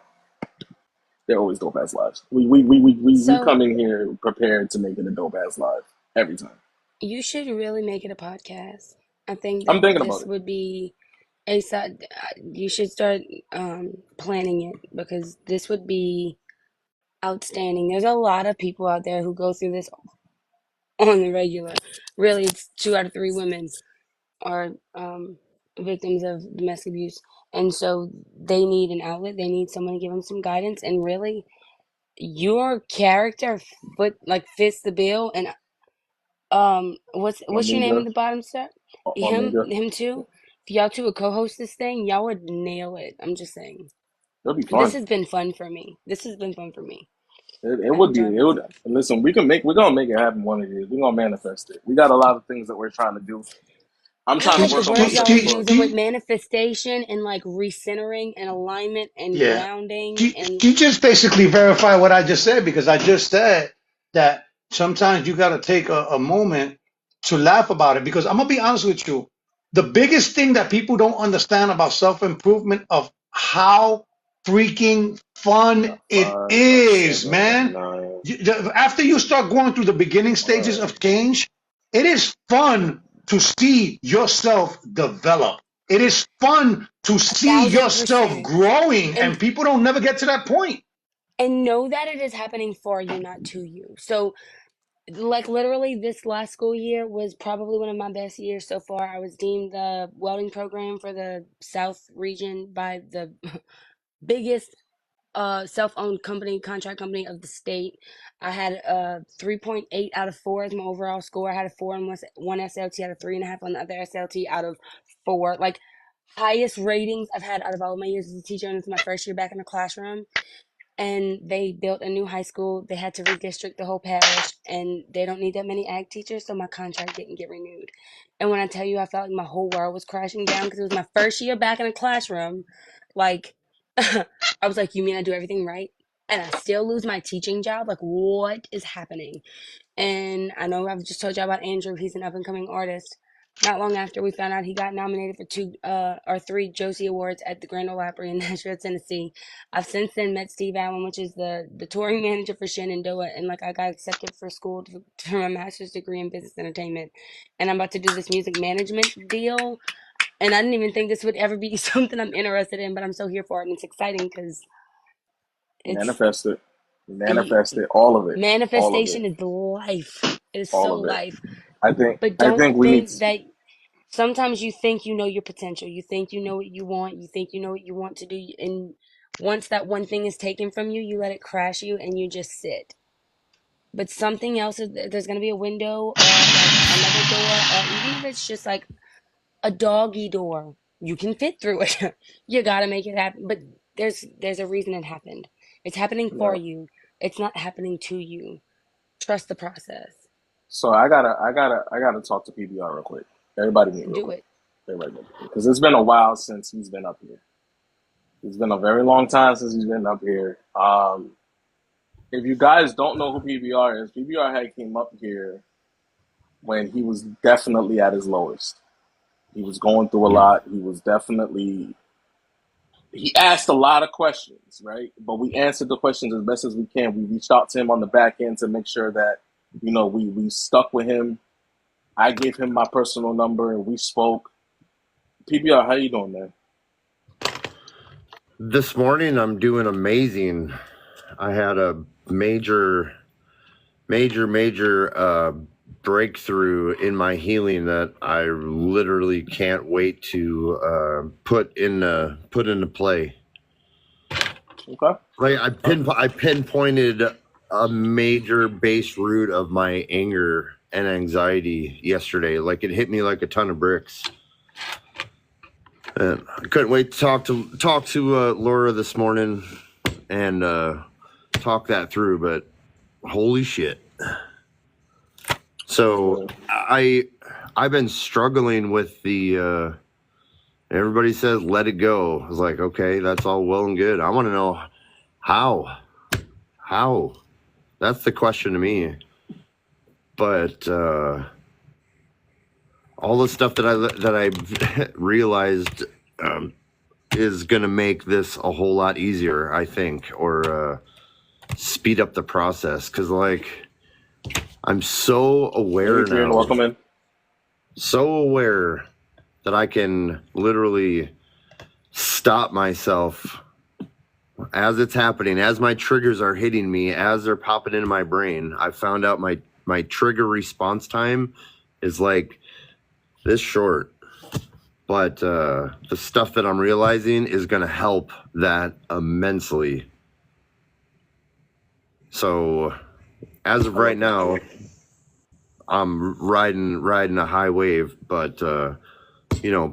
They're always dope ass lives. We So come in here prepared to make it a dope ass live every time. you should really make it a podcast. I think I'm that thinking about this it. would be a side. You should start planning it because this would be outstanding. There's a lot of people out there who go through this on the regular. Really, it's 2 out of 3 women are victims of domestic abuse, and so they need an outlet. They need someone to give them some guidance. And really, your character fits the bill. And what's your name in Omega, the bottom step? Omega. Him too. If y'all two would co-host this thing, y'all would nail it. I'm just saying. It'll be This fun. has been fun for me. This has been fun for me. It I would be. enjoy It would myself. listen. We're gonna make it happen one of these. We're gonna manifest it. We got a lot of things that we're trying to do. I'm I don't trying to like the work on my words y'all She, are second book. using with manifestation and like recentering and alignment and yeah. grounding She, and she just basically verified what I just said because I just said that sometimes you got to take a moment to laugh about it. Because I'm going to be honest with you. The biggest thing that people don't understand about self improvement of how freaking fun Got it five, got is, seven, got man. nine, After you start going through the beginning stages five. of change, it is fun to see yourself develop. It is fun to a see thousand yourself percent. growing, And and people don't never get to that point. know that it is happening for you, not to you. So like literally this last school year was probably one of my best years so far. I was deemed the welding program for the South region by the biggest self-owned company, contract company of the state. I had a 3.8 out of 4 as my overall score. I had a 4 on one SLT, I had a 3.5 on the other SLT out of 4. Like highest ratings I've had out of all of my years as a teacher, and it's my first year back in the classroom. And they built a new high school. They had to redistrict the whole parish, and they don't need that many ag teachers, so my contract didn't get renewed. And when I tell you, I felt like my whole world was crashing down because it was my first year back in the classroom. Like, I was like, "You mean I do everything right?" and I still lose my teaching job. Like, what is happening? And I know I've just told you about Andrew. He's an up and coming artist. Not long after we found out he got nominated for 3 Josie Awards at the Grand Ole Opry in Nashville, Tennessee. I've since then met Steve Allen, which is the touring manager for Shenandoah, and like I got accepted for school for my master's degree in business entertainment, and I'm about to do this music management deal. And I didn't even think this would ever be something I'm interested in, but I'm so here for it, and it's exciting because it's Manifest it. Manifest it. All of it. All of it. manifestation is life. It is All so of it. life. I think But I don't think we need think that sometimes you think you know your potential. You think you know what you want. You think you know what you want to do. And once that one thing is taken from you, you let it crash you and you just sit. But something else is there's going to be a window or like another door, or even if it's just like a doggy door, you can fit through it. You got to make it happen. But there's a reason it happened. It's happening for yeah. you. It's not happening to you. Trust the process. So I gotta talk to PBR real quick. Everybody meet real Do quick. it. Everybody meet. Because it's been a while since he's been up here. It's been a very long time since he's been up here. If you guys don't know who PBR is, PBR had came up here when he was definitely at his lowest. He was going through a lot. He asked a lot of questions, right? But we answered the questions as best as we can. We reached out to him on the back end to make sure that, we stuck with him. I gave him my personal number and we spoke. PBR, how you doing, man? This morning I'm doing amazing. I had a major breakthrough in my healing that I literally can't wait to put into play. Okay. Like I pinpointed a major base root of my anger and anxiety yesterday. Like it hit me like a ton of bricks. And I couldn't wait to talk to Laura this morning and talk that through. But holy shit! So I've been struggling with the. Everybody says let it go. I was like, okay, that's all well and good. I want to know how. How? That's the question to me. But all the stuff that I realized is gonna make this a whole lot easier, I think, or speed up the process. Because like I'm so aware Adrian, now, welcome in. so aware that I can literally stop myself as it's happening, as my triggers are hitting me, as they're popping into my brain. I found out my trigger response time is like this short, but the stuff that I'm realizing is going to help that immensely. So as of right now, I'm riding a high wave, but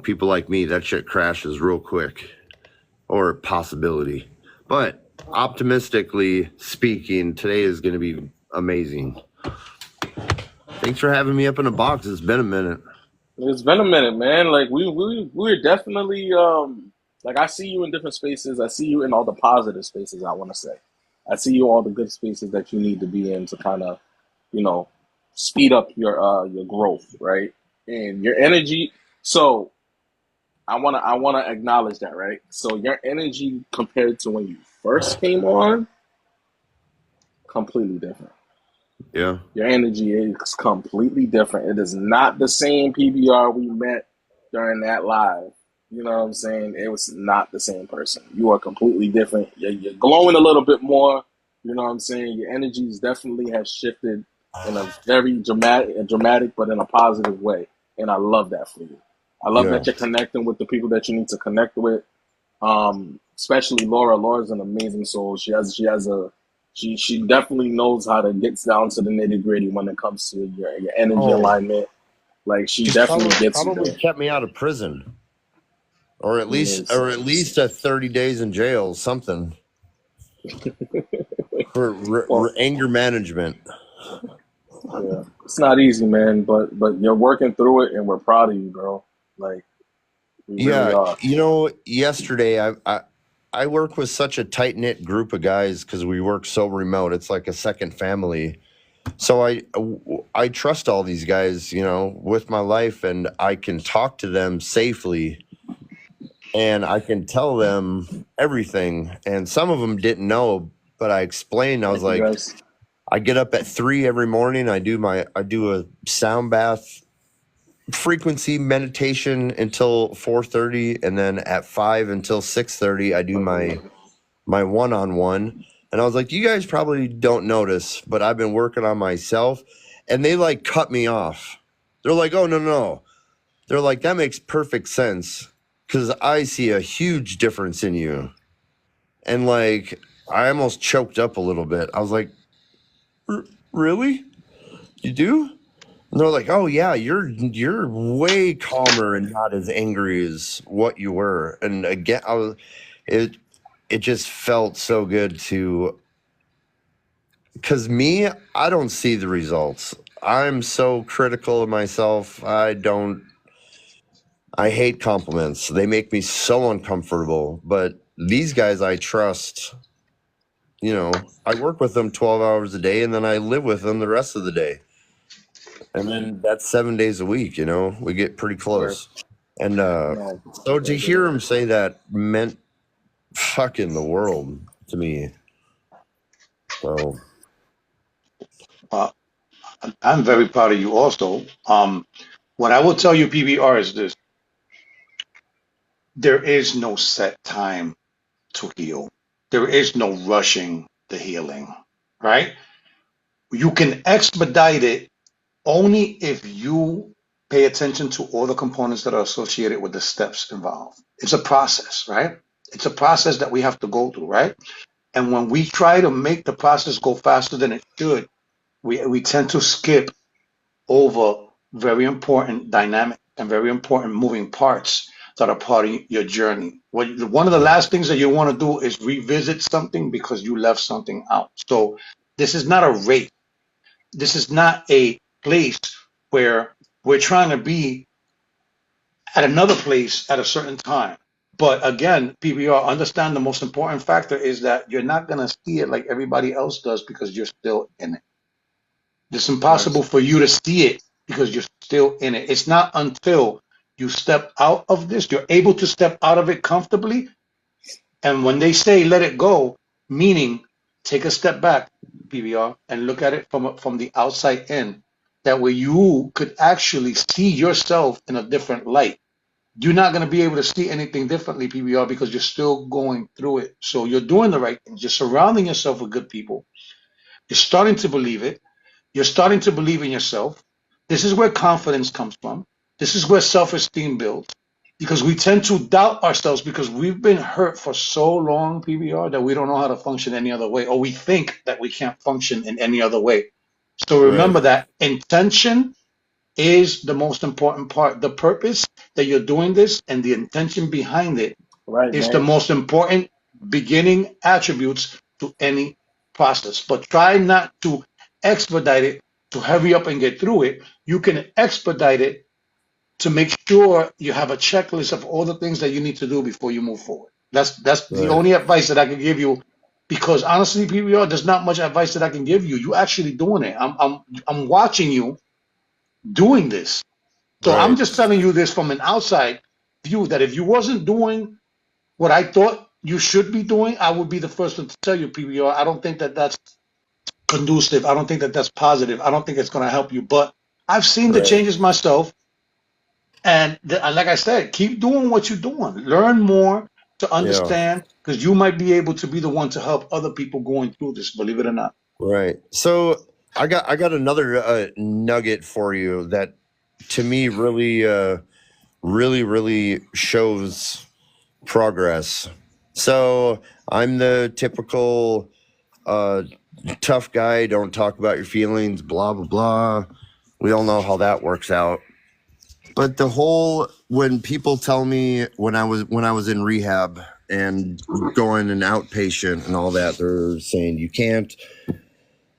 people like me, that shit crashes real quick, or possibility. But optimistically speaking, today is going to be amazing. Thanks for having me up in a box. It's been a minute. It's been a minute, man. Like we're definitely like I see you in different spaces. I see you in all the positive spaces, I want to say. I see you all the good spaces that you need to be in to kind of, you know, speed up your growth, right? And your energy. So I wanna acknowledge that, right? So your energy compared to when you first came on, completely different. Yeah. Your energy is completely different. It is not the same PBR we met during that live. You know what I'm saying? It was not the same person. You are completely different. You're glowing a little bit more. You know what I'm saying? Your energies definitely have shifted in a very dramatic, but in a positive way. And I love that for you. I love Yeah. that you're connecting with the people that you need to connect with. Especially Laura. Laura's an amazing soul. She definitely knows how to get down to the nitty gritty when it comes to your energy Oh, alignment. Like she she definitely gets you probably there. kept me out of prison, or at least Yes. 30 days in jail, something for Well, anger management. yeah, it's not easy, man. But you're working through it, and we're proud of you, bro. Like we really Yeah, are. yesterday I work with such a tight knit group of guys because we work so remote. It's like a second family. So I trust all these guys, you know, with my life, and I can talk to them safely, and I can tell them everything. And some of them didn't know, but I explained. I was Thank you, like, guys. I get up at 3 every morning. I do a sound bath frequency meditation until 4:30, and then at 5 until 6:30 I do my one-on-one. And I was like, you guys probably don't notice, but I've been working on myself. And they like cut me off. They're like, oh, no. They're like, that makes perfect sense because I see a huge difference in you. And like, I almost choked up a little bit. I was like, really? You do? And they're like, oh yeah, you're way calmer and not as angry as what you were. And again, it just felt so good to, because me, I don't see the results. I'm so critical of myself. I hate compliments. They make me so uncomfortable. But these guys I trust, you know, I work with them 12 hours a day, and then I live with them the rest of the day. And then that's 7 days a week, you know, we get pretty Word. close. And No, so to very hear good. him say that meant fucking the world to me. So Uh, I'm very proud of you also. What I will tell you, PBR, is this: there is no set time to heal. There is no rushing the healing, right? You can expedite it only if you pay attention to all the components that are associated with the steps involved. It's a process, right? It's a process that we have to go through, right? And when we try to make the process go faster than it should, we tend to skip over very important dynamic and very important moving parts that are part of your journey. One of the last things that you want to do is revisit something because you left something out. So this is not a race. This is not a place where we're trying to be at another place at a certain time. But again, PBR, understand the most important factor is that you're not going to see it like everybody else does because you're still in it. It's Right. impossible for you to see it because you're still in it. It's not until you step out of this, you're able to step out of it comfortably. And when they say let it go, meaning take a step back, PBR, and look at it from the outside in. That way you could actually see yourself in a different light. You're not going to be able to see anything differently, PBR, because you're still going through it. So you're doing the right things. You're surrounding yourself with good people. You're starting to believe it. You're starting to believe in yourself. This is where confidence comes from. This is where self esteem builds because we tend to doubt ourselves because we've been hurt for so long, PBR, that we don't know how to function any other way, or we think that we can't function in any other way. So right, remember that intention is the most important part. The purpose that you're doing this and the intention behind it Right, is the man. most important beginning attributes to any process. But try not to expedite it to hurry up and get through it. You can expedite it to make sure you have a checklist of all the things that you need to do before you move forward. That's the right. only advice that I can give you. Because honestly, PBR, there's not much advice that I can give you. You actually doing it. I'm watching you doing this. So I'm Right, just telling you this from an outside view that if you wasn't doing what I thought you should be doing, I would be the first one to tell you, PBR. I don't think that that's conducive. I don't think that that's positive. I don't think it's going to help you. But I've seen the right. changes myself. And like I said, keep doing what you're doing. Learn more to Yeah, understand because you might be able to be the one to help other people going through this, believe it or not. right. So I got another nugget for you that to me really shows progress. So I'm the typical uh, tough guy. Don't talk about your feelings. Blah blah blah. We all know how that works out. But the whole when people tell me when I was in rehab and going an outpatient and all that, they're saying you can't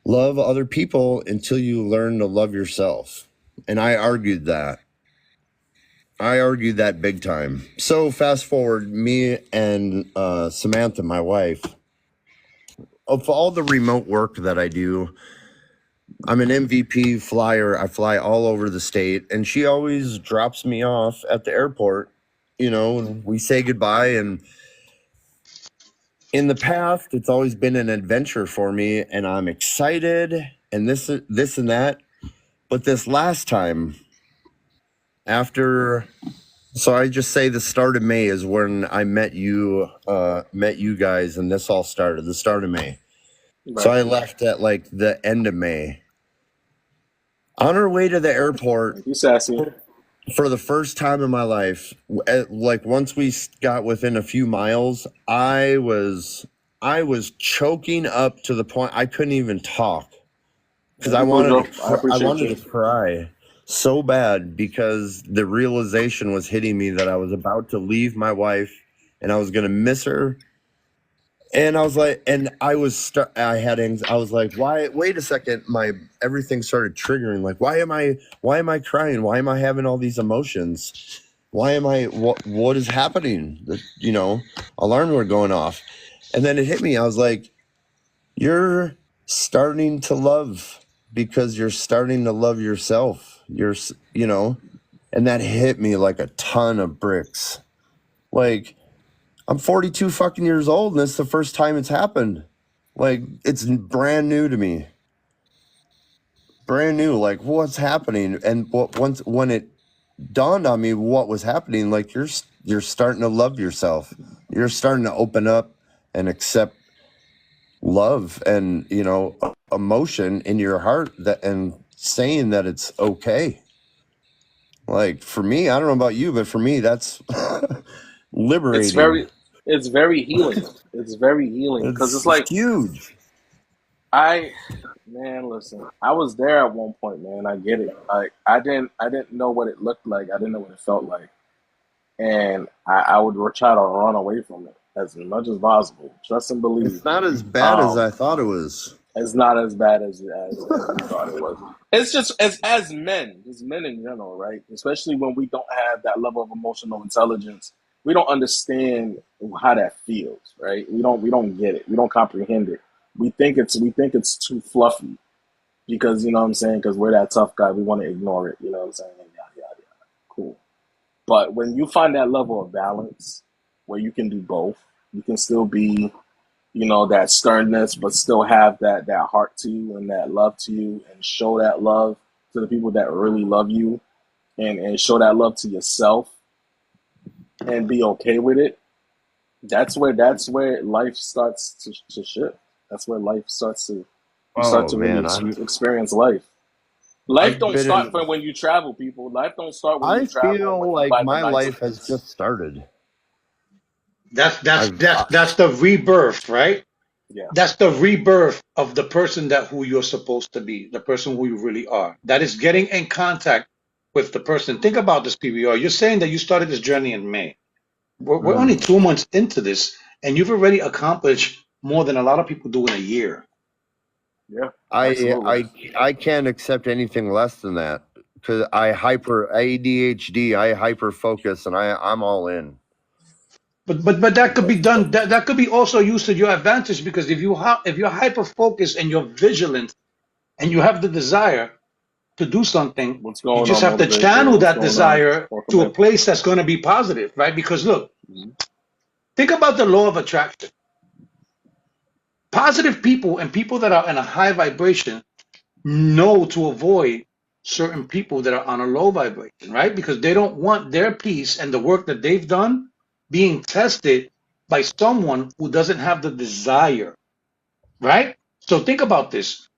love other people until you learn to love yourself. And I argued that. I argue that big time. So fast forward, me and Samantha, my wife, of all the remote work that I do, I'm an MVP flyer. I fly all over the state, and she always drops me off at the airport, and we say goodbye. And in the past, it's always been an adventure for me, and I'm excited and this and that. But this last time, after, so I just say the start of May is when I met you guys, and this all started, the start of May. So Right. I left at like the end of May. On our way to the airport, You sassy. for the first time in my life, like once we got within a few miles, I was choking up to the point I couldn't even talk because Yeah, you cool, Joe. I I appreciate wanted you. to cry so bad because the realization was hitting me that I was about to leave my wife and I was going to miss her. And I was like, and I was, I was like, why, wait a second. Everything started triggering. Like, why am I crying? Why am I having all these emotions? What is happening? Alarms were going off. And then it hit me. I was like, you're starting to love because you're starting to love yourself. And that hit me like a ton of bricks. Like, I'm 42 fucking years old, and it's the first time it's happened. Like, it's brand new to me. Brand new. Like, what's happening? And when it dawned on me what was happening, like you're starting to love yourself. You're starting to open up and accept love and emotion in your heart, and saying that it's okay. Like, for me, I don't know about you, but for me, that's It's liberating. very, it's very healing. It's very healing because it's It's like huge. I, man, listen. I was there at one point, man. I get it. Like I didn't know what it looked like. I didn't know what it felt like, and I would try to run away from it as much as possible. Trust and believe. It's not as bad as Um, I thought it was. it's not as bad as we thought it was. It's just as men in general, right? Especially when we don't have that level of emotional intelligence, we don't understand how that feels, right? We don't get it. We don't comprehend it. We think it's too fluffy because you know what I'm saying. Because we're that tough guy, we want to ignore it. You know what I'm saying? Yada yada yada. Cool. But when you find that level of balance where you can do both, you can still be that sternness, but still have that heart to you and that love to you, and show that love to the people that really love you, and show that love to yourself, and be okay with it. That's where life starts to shift. That's where life starts to you start Oh to really man, experience life. Life I've don't been start in. from when you travel, people. Life don't start when you I travel and when feel you like buy the my life has nicest. just started. That's that's I've that's that's the rebirth, right? Yeah. That's the rebirth of the person that who you're supposed to be, the person who you really are. That is getting in contact with the person. Think about this, PBR. You're saying that you started this journey in May. We're only mm, 2 months into this, and you've already accomplished more than a lot of people do in a year. Yeah. I Absolutely. I I can't accept anything less than that because I hyper ADHD. I hyper focus, and I'm all in. But that could be done. That could be also used to your advantage because if you're hyper focused and you're vigilant and you have the desire to do something, What's you going just on, have to Motivate Bro? channel What's that going on? desire Welcome to a in. place that's going to be positive, right? Because look, Mhm. think about the law of attraction. Positive people and people that are in a high vibration know to avoid certain people that are on a low vibration, right? Because they don't want their peace and the work that they've done being tested by someone who doesn't have the desire, right? So think about this.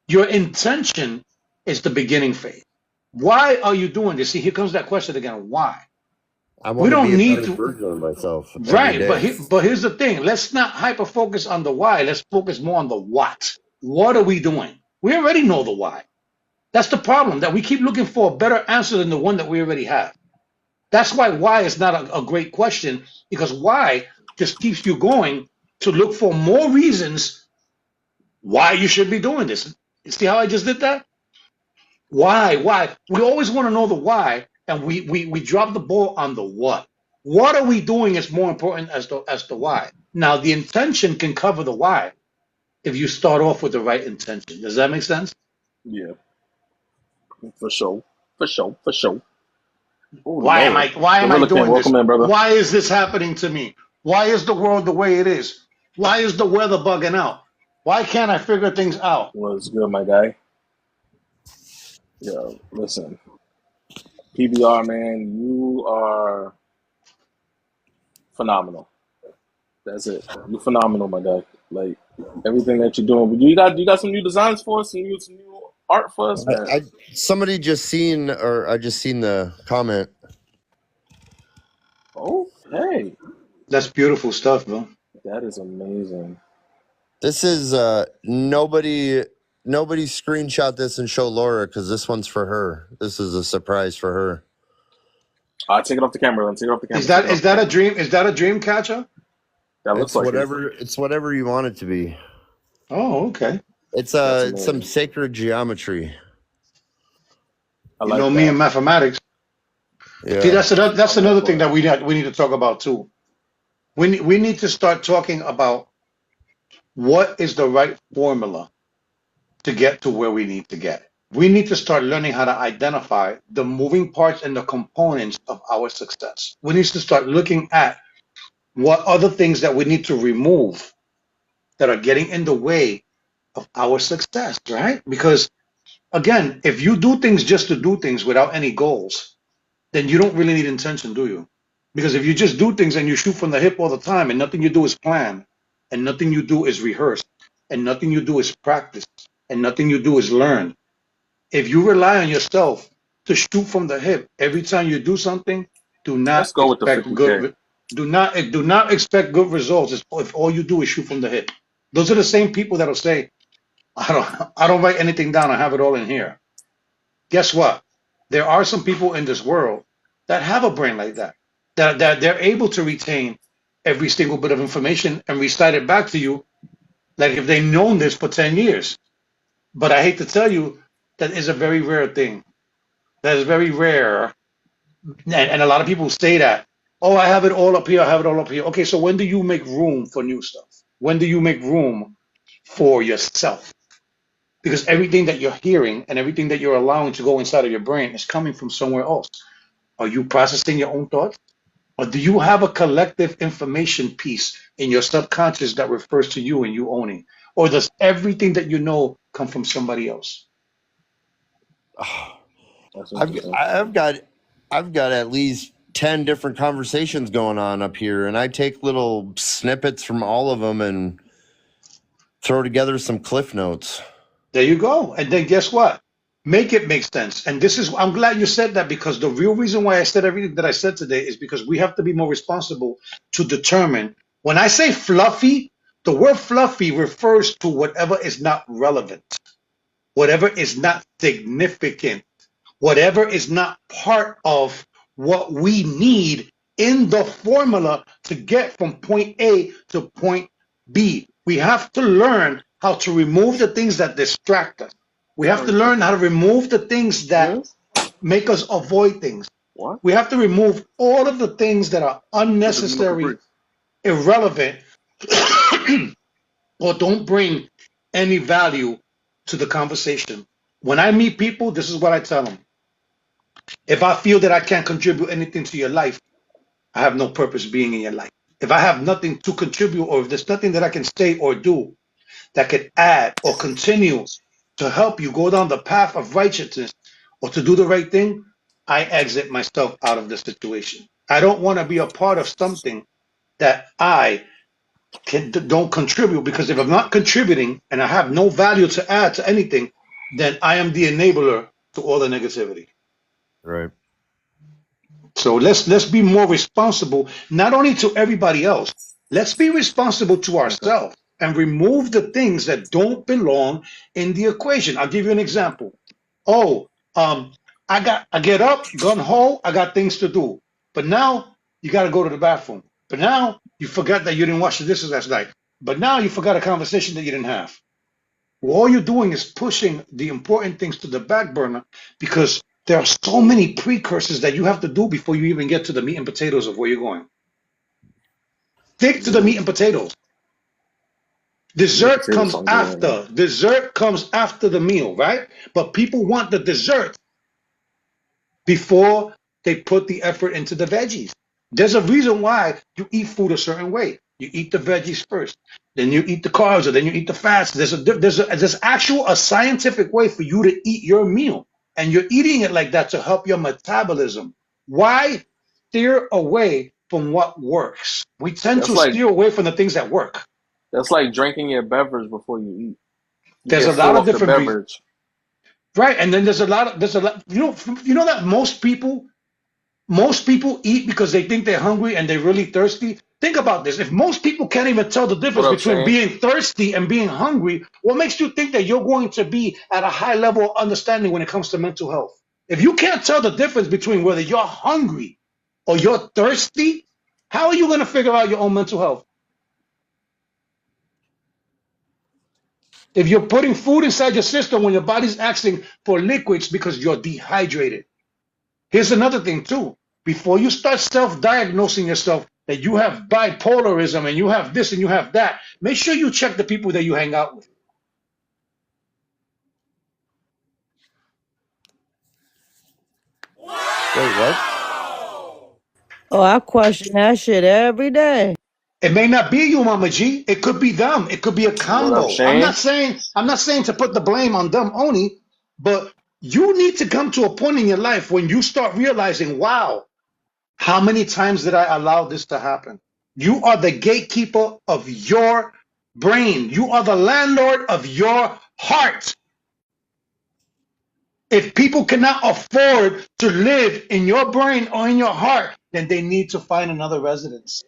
Your intention is the beginning phase. Why are you doing this? See, here comes that question again. Why? I We want to be don't a need better to, version of myself every right? But day. but here's the thing. Let's not hyper focus on the why. Let's focus more on the what. What are we doing? We already know the why. That's the problem, that we keep looking for a better answer than the one that we already have. That's why is not a great question, because why just keeps you going to look for more reasons why you should be doing this. You see how I just did that? Why? We always want to know the why, and we drop the ball on the what. What are we doing is more important as the why. Now the intention can cover the why if you start off with the right intention. Does that make sense? Yeah, for sure. For sure. For sure. Oh Lord. Why am I Gorilla King, doing this? welcome in, brother. Why is this happening to me? Why is the world the way it is? Why is the weather bugging out? Why can't I figure things out? What's good, my guy? Yo, listen. PBR, man, you are phenomenal. That's it. You're phenomenal, my guy. Like everything that you're doing. You got some new designs for us, some new art for us, man. Somebody just seen, or I just seen the comment. Okay. That's beautiful stuff, bro. That is amazing. This is nobody screenshot this and show Laura because this one's for her. This is a surprise for her. Take it off the camera, then. Take it off the camera. Is that a dream? Is that a dream catcher? That looks like it. It's whatever you want it to be. Oh, okay. It's some sacred geometry. I You like know that. me and mathematics. Yeah. See, that's another thing that we need to talk about too. We need to start talking about what is the right formula to get to where we need to get. We need to start learning how to identify the moving parts and the components of our success. We need to start looking at what other things that we need to remove that are getting in the way of our success, right? Because again, if you do things just to do things without any goals, then you don't really need intention, do you? Because if you just do things and you shoot from the hip all the time and nothing you do is plan and nothing you do is rehearse and nothing you do is practice and nothing you do is learn, if you rely on yourself to shoot from the hip every time you do something, do Let's not go with the expect 50K. do not expect good results if all you do is shoot from the hip. Those are the same people that'll say, I don't write anything down, I have it all in here. Guess what? There are some people in this world that have a brain like that. That they're able to retain every single bit of information and recite it back to you like if they've known this for 10 years. But I hate to tell you, that is a very rare thing. That is very rare. And a lot of people say that, oh, I have it all up here, I have it all up here. Okay, so when do you make room for new stuff? When do you make room for yourself? Because everything that you're hearing and everything that you're allowing to go inside of your brain is coming from somewhere else. Are you processing your own thoughts? Or do you have a collective information piece in your subconscious that refers to you and you owning? Or does everything that you know come from somebody else? That's interesting. I've got at least 10 different conversations going on up here, and I take little snippets from all of them and throw together some cliff notes. There you go. And then guess what? Make it make sense. And this is, I'm glad you said that, because the real reason why I said everything that I said today is because we have to be more responsible to determine. When I say fluffy, the word fluffy refers to whatever is not relevant, whatever is not significant, whatever is not part of what we need in the formula to get from point A to point B. We have to learn how to remove the things that distract us. We have to learn how to remove the things that Yes? make us avoid things. What? We have to remove all of the things that are unnecessary, irrelevant, or don't bring any value to the conversation. When I meet people, this is what I tell them. If I feel that I can't contribute anything to your life, I have no purpose being in your life. If I have nothing to contribute, or if there's nothing that I can say or do that could add or continue to help you go down the path of righteousness or to do the right thing, I exit myself out of the situation. I don't want to be a part of something that don't contribute, because if I'm not contributing and I have no value to add to anything, then I am the enabler to all the negativity. Right. So let's be more responsible, not only to everybody else. Let's be responsible to Okay. ourselves and remove the things that don't belong in the equation. I'll give you an example. Oh, I get up, gun ho, I got things to do. But now you got to go to the bathroom. But now you forgot that you didn't wash the dishes last night. But now you forgot a conversation that you didn't have. Well, all you're doing is pushing the important things to the back burner because There are so many precursors that you have to do before you even get to the meat and potatoes of where you're going. Stick to the Yeah. meat and potatoes. Meat and Dessert potatoes comes sound good right now. after. Dessert comes after the meal, right? But people want the dessert before they put the effort into the veggies. There's a reason why you eat food a certain way. You eat the veggies first, then you eat the carbs, or then you eat the fats. There's actual a scientific way for you to eat your meal, and you're eating it like that to help your metabolism. Why steer away from what works? We tend That's to like steer away from the things that work. that's like drinking your beverage before you eat. You There's get a lot full of off the different reasons, beverage. right? And then there's a lot. You know that most people eat because they think they're hungry and they're really thirsty. Think about this. If most people can't even tell the What difference up, between Shane? being thirsty and being hungry, what makes you think that you're going to be at a high level of understanding when it comes to mental health? If you can't tell the difference between whether you're hungry or you're thirsty, how are you going to figure out your own mental health? If you're putting food inside your system when your body's asking for liquids because you're dehydrated. Here's another thing too. Before you start self-diagnosing yourself that you have bipolarism and you have this and you have that, make sure you check the people that you hang out with. Wait, what? Oh, I question that shit every day. It may not be you, Mama G. It could be them. It could be a What up, combo. Shane? I'm not saying to put the blame on them only, but you need to come to a point in your life when you start realizing, wow, how many times did I allow this to happen? You are the gatekeeper of your brain. You are the landlord of your heart. If people cannot afford to live in your brain or in your heart, then they need to find another residence.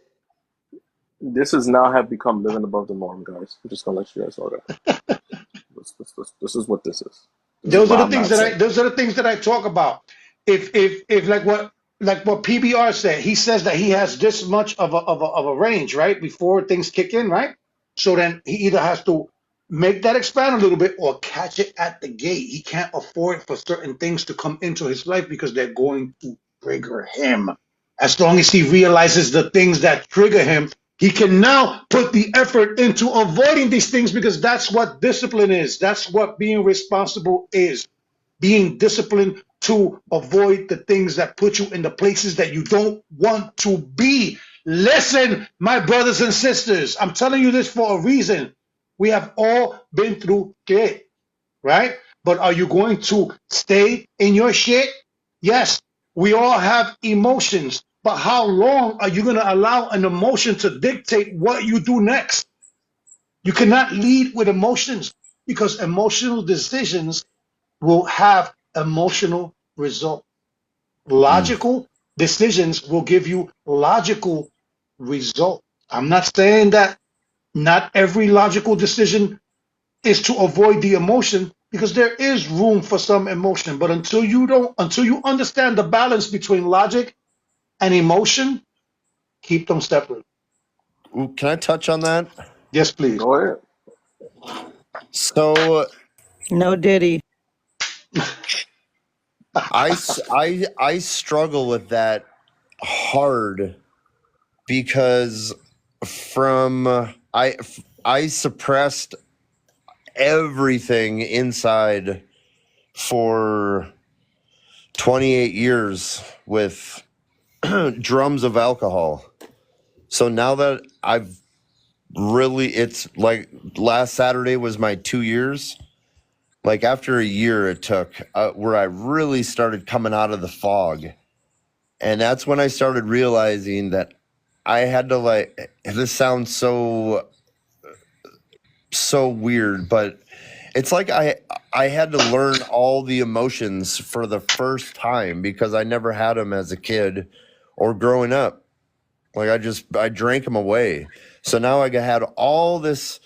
This has now have become living above the norm, guys. I'm just gonna let you guys know that. This is what this is. This is Those are why the I'm things not that I safe. those are the things that I talk about. If like what PBR said, he says that he has this much of a range, right? Before things kick in, right? So then he either has to make that expand a little bit or catch it at the gate. He can't afford for certain things to come into his life because they're going to trigger him. As long as he realizes the things that trigger him, he can now put the effort into avoiding these things because that's what discipline is. That's what being responsible is. Being disciplined to avoid the things that put you in the places that you don't want to be. Listen, my brothers and sisters, I'm telling you this for a reason. We have all been through shit, right? But are you going to stay in your shit? Yes, we all have emotions, but how long are you going to allow an emotion to dictate what you do next? You cannot lead with emotions because emotional decisions will have emotional results. Mm. Logical decisions will give you logical results. I'm not saying that not every logical decision is to avoid the emotion because there is room for some emotion, but until you understand the balance between logic and emotion, keep them separate. Ooh, can I touch on that? Yes, please. Go ahead. So No Diddy. I struggle with that hard because from I suppressed everything inside for 28 years with drums of alcohol. So now that I've really, it's like last Saturday was my 2 years. Like after a year, it took where I really started coming out of the fog. And that's when I started realizing that I had to like, this sounds so weird, but it's like I had to learn all the emotions for the first time because I never had them as a kid or growing up. Like I drank them away. So now I had all this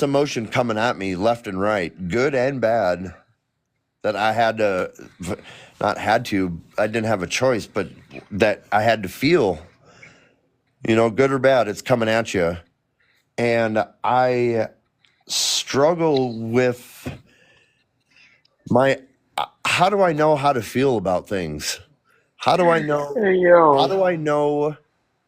emotion coming at me left and right, good and bad, that I had to not had to, I didn't have a choice, but that I had to feel, good or bad, it's coming at you. And I struggle with my how do I know how to feel about things? How do I know? Hey, yo. How do I know?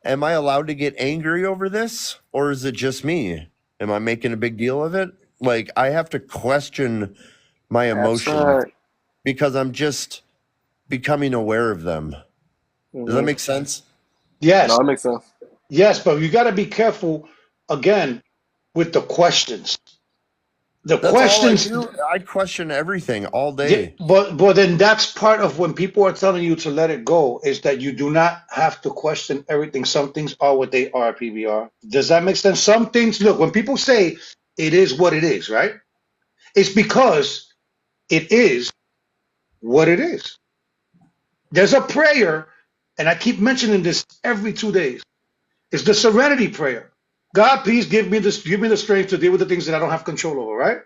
Am I allowed to get angry over this, or is it just me? Am I making a big deal of it? Like, I have to question my That's emotions right. because I'm just becoming aware of them. Does that Mm-hmm. make sense? Yes, No, that makes sense. yes, but you got to be careful again with the questions. The That's all I questions, do. I question everything all yeah, day. but then that's part of when people are telling you to let it go is that you do not have to question everything. Some things are what they are, PBR. Does that make sense? Some things, look, when people say it is what it is, right? It's because it is what it is. There's a prayer, and I keep mentioning this every 2 days. It's the serenity prayer. God, please give me the strength to deal with the things that I don't have control over, right?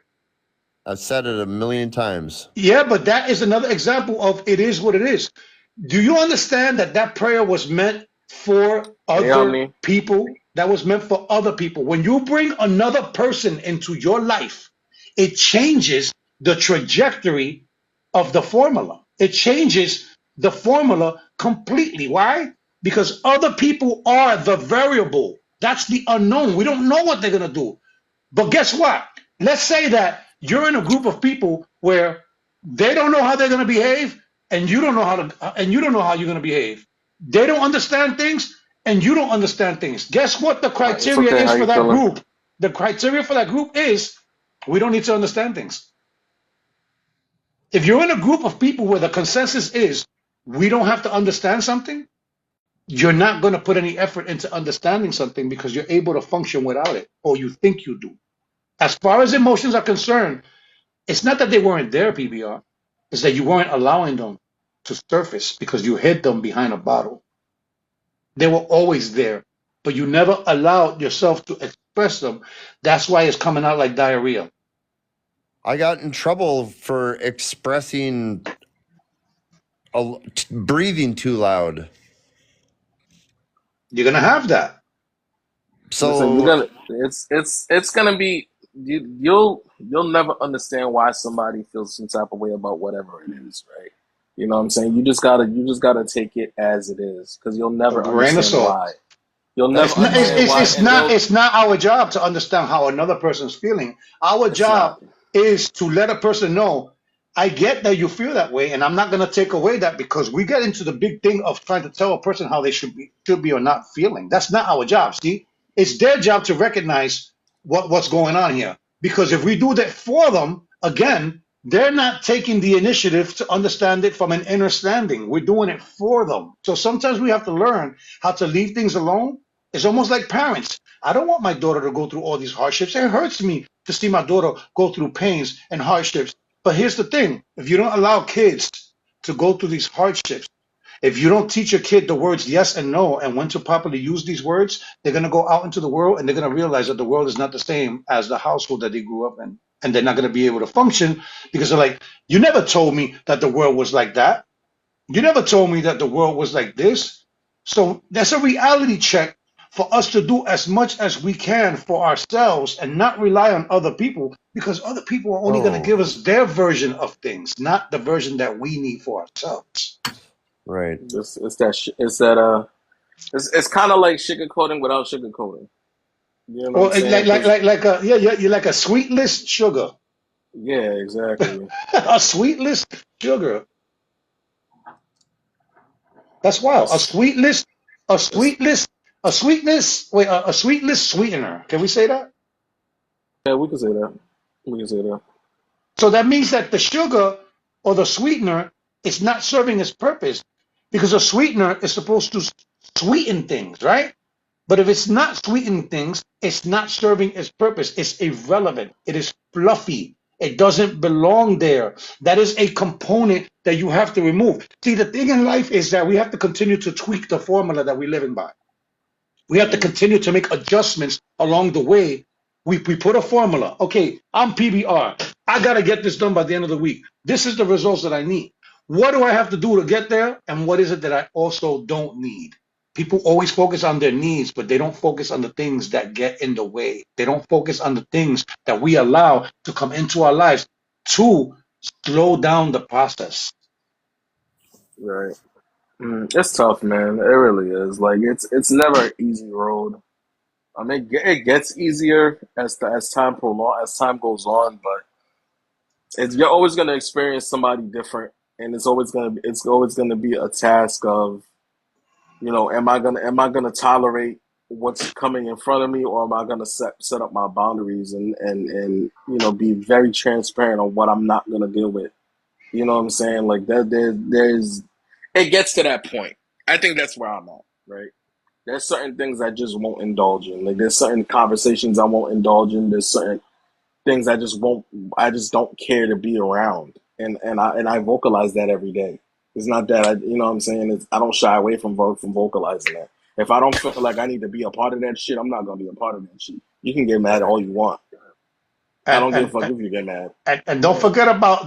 I've said it a million times. Yeah, but that is another example of it is what it is. Do you understand that that prayer was meant for Hey, other homie. people? That was meant for other people. When you bring another person into your life, it changes the trajectory of the formula. It changes the formula completely. Why? Because other people are the variable. That's the unknown. We don't know what they're going to do. But guess what? Let's say that you're in a group of people where they don't know how they're going to behave, and you don't know how you're going to behave. They don't understand things, and you don't understand things. Guess what the It's criteria okay. is How for you that feeling? group? The criteria for that group is we don't need to understand things. If you're in a group of people where the consensus is we don't have to understand something, you're not going to put any effort into understanding something because you're able to function without it, or you think you do. As far as emotions are concerned, it's not that they weren't there, PBR. It's that you weren't allowing them to surface because you hid them behind a bottle. They were always there, but you never allowed yourself to express them. That's why it's coming out like diarrhea. I got in trouble for expressing, breathing too loud. You're gonna have that. Listen, you're So gonna. It's gonna be. You'll never understand why somebody feels some type of way about whatever it is, right? You know what I'm saying? You just gotta take it as it is, because you'll A never grain of understand salt. why. You'll never It's not. It's, understand it's, why, it's and not. they'll. It's not our job to understand how another person's feeling. Our It's job not. is to let a person know. I get that you feel that way, and I'm not going to take away that because we get into the big thing of trying to tell a person how they should be or not feeling. That's not our job. See, it's their job to recognize what's going on here. Because if we do that for them, again, they're not taking the initiative to understand it from an inner standing. We're doing it for them. So sometimes we have to learn how to leave things alone. It's almost like parents. I don't want my daughter to go through all these hardships. It hurts me to see my daughter go through pains and hardships. But here's the thing, if you don't allow kids to go through these hardships, if you don't teach your kid the words yes and no and when to properly use these words, they're going to go out into the world and they're going to realize that the world is not the same as the household that they grew up in. And they're not going to be able to function because they're like, you never told me that the world was like that. You never told me that the world was like this. So that's a reality check for us to do as much as we can for ourselves and not rely on other people because other people are only going to oh, give us their version of things, not the version that we need for ourselves. right. It's kind of like sugarcoating without sugarcoating. You know what I'm Or saying? Because you're like a sweetless sugar, yeah, exactly. a sweetless sugar. That's wild. A It's, sweetless, a it's sweetless, a sweetness. Wait, a sweetless sweetener. Can we say that? yeah, we can say that. We can say that. So that means that the sugar or the sweetener is not serving its purpose because a sweetener is supposed to sweeten things, right? But if it's not sweetening things, it's not serving its purpose. It's irrelevant. It is fluffy. It doesn't belong there. That is a component that you have to remove. See, the thing in life is that we have to continue to tweak the formula that we live in by. We have to Mm-hmm. continue to make adjustments along the way. We put a formula. Okay, I'm PBR. I got to get this done by the end of the week. This is the results that I need. What do I have to do to get there? And what is it that I also don't need? People always focus on their needs, but they don't focus on the things that get in the way. They don't focus on the things that we allow to come into our lives to slow down the process. Right. It's tough, man. It really is. Like it's never an easy road. I mean, it gets easier as time prolong as time goes on, but you're always gonna experience somebody different, and it's always gonna be a task of, am I gonna tolerate what's coming in front of me, or am I gonna set up my boundaries and be very transparent on what I'm not gonna deal with. You know what I'm saying? Like that there's it gets to that point. I think that's where I'm at, right? There's certain things I just won't indulge in. Like there's certain conversations I won't indulge in. There's certain things I just don't care to be around. And I vocalize that every day. It's not that you know what I'm saying? I don't shy away from vocalizing that. If I don't feel like I need to be a part of that shit, I'm not gonna be a part of that shit. You can get mad all you want. I And don't give a and fuck if you get mad. and Yeah.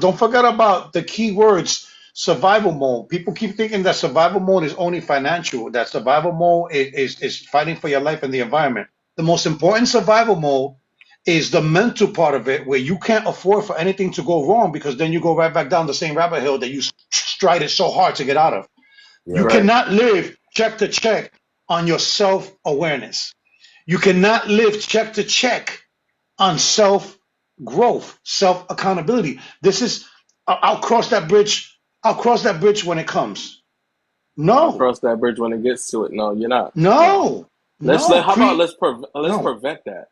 don't forget about the key words survival mode. People keep thinking that survival mode is only financial. That survival mode is fighting for your life and the environment. The most important survival mode is the mental part of it, where you can't afford for anything to go wrong, because then you go right back down the same rabbit hole that you strided so hard to get out of. You Yep. Right. cannot live check to check on your self awareness. You cannot live check to check on self growth, self accountability. This is, I'll cross that bridge. I'll cross that bridge when it comes. I'll No, cross that bridge when it gets to it. No, you're not. No. no, no. How about let's No. prevent that.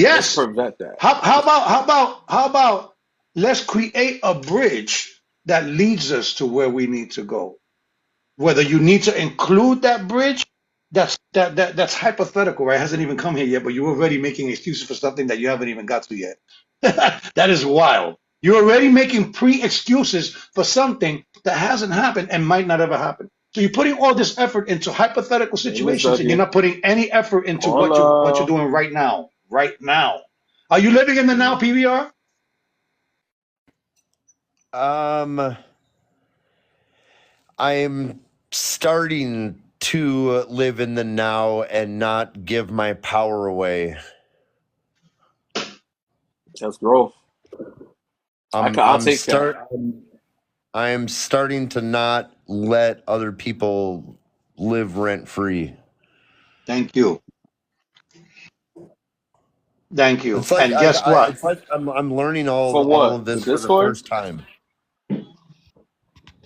Let's Yes. prevent that. How about let's create a bridge that leads us to where we need to go. Whether you need to include that bridge, that's hypothetical, right? It hasn't even come here yet, but you're already making excuses for something that you haven't even got to yet. That is wild. You're already making pre-excuses for something that hasn't happened and might not ever happen. So you're putting all this effort into hypothetical Hey, Miss situations, and you're Ducky. not putting any effort into what you're Hola. doing right now. Right now. Are you living in the now, PBR? Um, I'm starting to live in the now and not give my power away. That's growth. I'll take that. I am starting to not let other people live rent free. Thank you. Thank you. It's like And guess what? I'm learning For all what? of The this for the Discord? first time.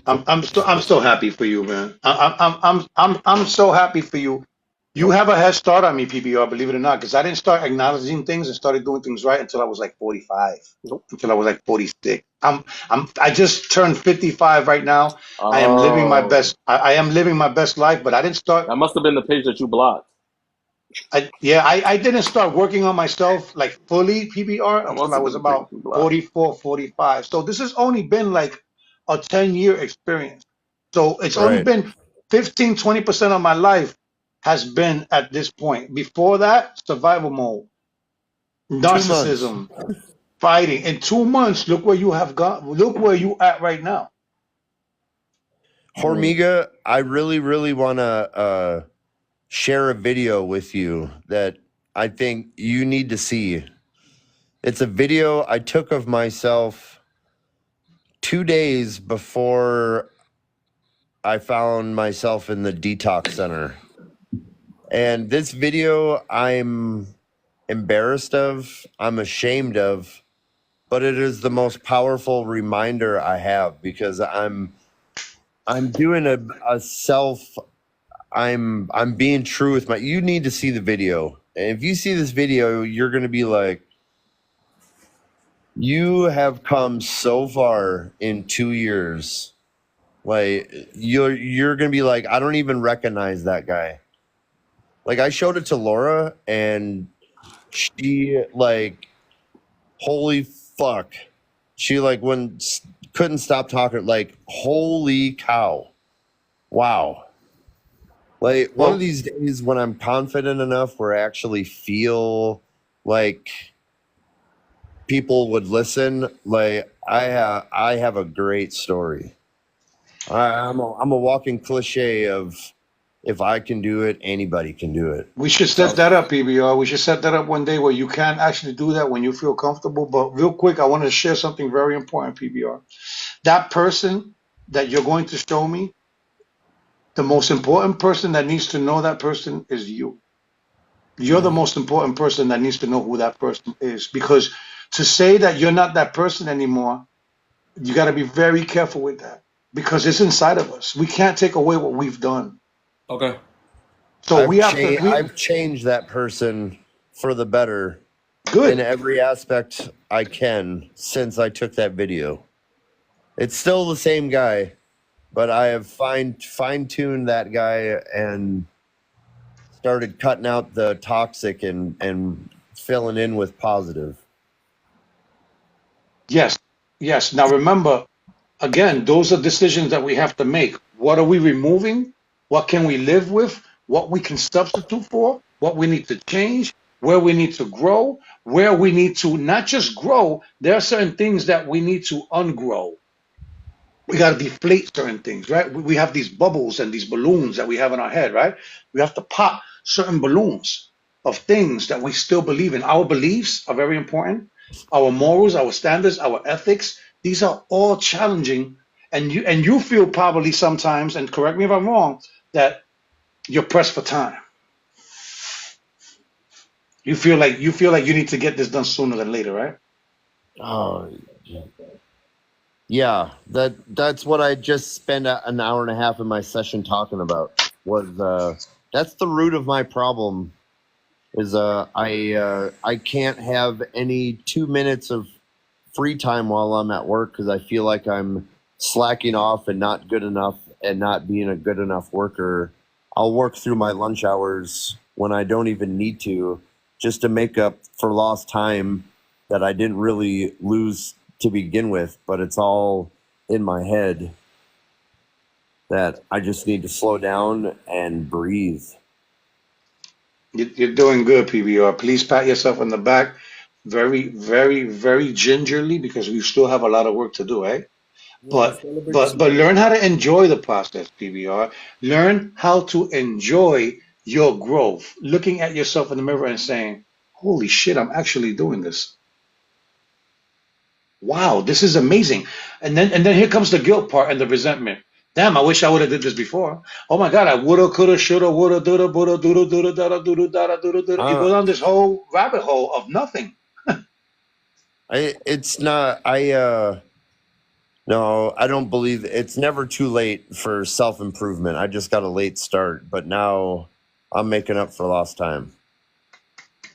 I'm so happy for you, man. I'm so happy for you. You have a head start on me, PBR, believe it or not, because I didn't start acknowledging things and started doing things right until I was like 45, Nope. until I was like 46. I just turned 55 right now. I am living my Oh. best. I am living my best life, but I didn't start. That must have been the page that you blocked. I didn't start working on myself like fully PBR That until must I have was been the page about you blocked. 44, 45. So this has only been like a 10-year experience. So it's only Right. been 15, 20% of my life has been at this point. Before that, survival mode, 2 months. narcissism, fighting. In 2 months, look where you have gone. Look where you at right now. Mm. Hormiga, I really, really want to share a video with you that I think you need to see. It's a video I took of myself 2 days before I found myself in the detox center. And this video I'm embarrassed of, I'm ashamed of, but it is the most powerful reminder I have because I'm doing a self I'm being true with my you need to see the video. And if you see this video, you're gonna be like, you have come so far in 2 years. Like you're gonna be like, I don't even recognize that guy. Like I showed it to Laura and she like, holy fuck. She like couldn't stop talking, like, holy cow. Wow. Like one of Well, these days when I'm confident enough where I actually feel like people would listen, like I have a great story. I'm a walking cliche of if I can do it, anybody can do it. We should set that up, PBR. We should set that up one day where you can actually do that when you feel comfortable. But real quick, I want to share something very important, PBR. That person that you're going to show me, the most important person that needs to know that person is you. You're the most important person that needs to know who that person is. Because to say that you're not that person anymore, you got to be very careful with that because it's inside of us. We can't take away what we've done. Okay. So we have to. I've changed that person for the better in Good. every aspect I can since I took that video. It's still the same guy, but I have fine-tuned that guy and started cutting out the toxic and filling in with positive. Yes. Yes. Now remember, again, those are decisions that we have to make. What are we removing? What can we live with? What we can substitute for? What we need to change? Where we need to grow? Where we need to not just grow, there are certain things that we need to ungrow. We got to deflate certain things, right? We have these bubbles and these balloons that we have in our head, right? We have to pop certain balloons of things that we still believe in. Our beliefs are very important. Our morals, our standards, our ethics, these are all challenging. And you feel probably sometimes, and correct me if I'm wrong, that you're pressed for time. You feel like you need to get this done sooner than later, right? Oh, yeah, that's what I just spent an hour and a half in my session talking about. Was that's the root of my problem? Is I can't have any 2 minutes of free time while I'm at work because I feel like I'm slacking off and not good enough and not being a good enough worker. I'll work through my lunch hours when I don't even need to, just to make up for lost time that I didn't really lose to begin with, but it's all in my head that I just need to slow down and breathe. You're doing good, PBR. Please pat yourself on the back very, very, very gingerly because we still have a lot of work to do, eh? Yeah, But celebrate the but but small learn wins. how to enjoy the process, PBR. Learn how to enjoy your growth. Looking at yourself in the mirror and saying, "Holy shit, I'm actually doing this. Wow, this is amazing." And then here comes the guilt part and the resentment. Damn, I wish I would have did this before. Oh my God, I woulda, coulda, shoulda, woulda, doulda, woulda, doodle, doodle, dada, doodle, dada, doodle, doodle. You Uh, go down this whole rabbit hole of nothing. it's not. No, I don't believe it's never too late for self improvement. I just got a late start, but now I'm making up for lost time.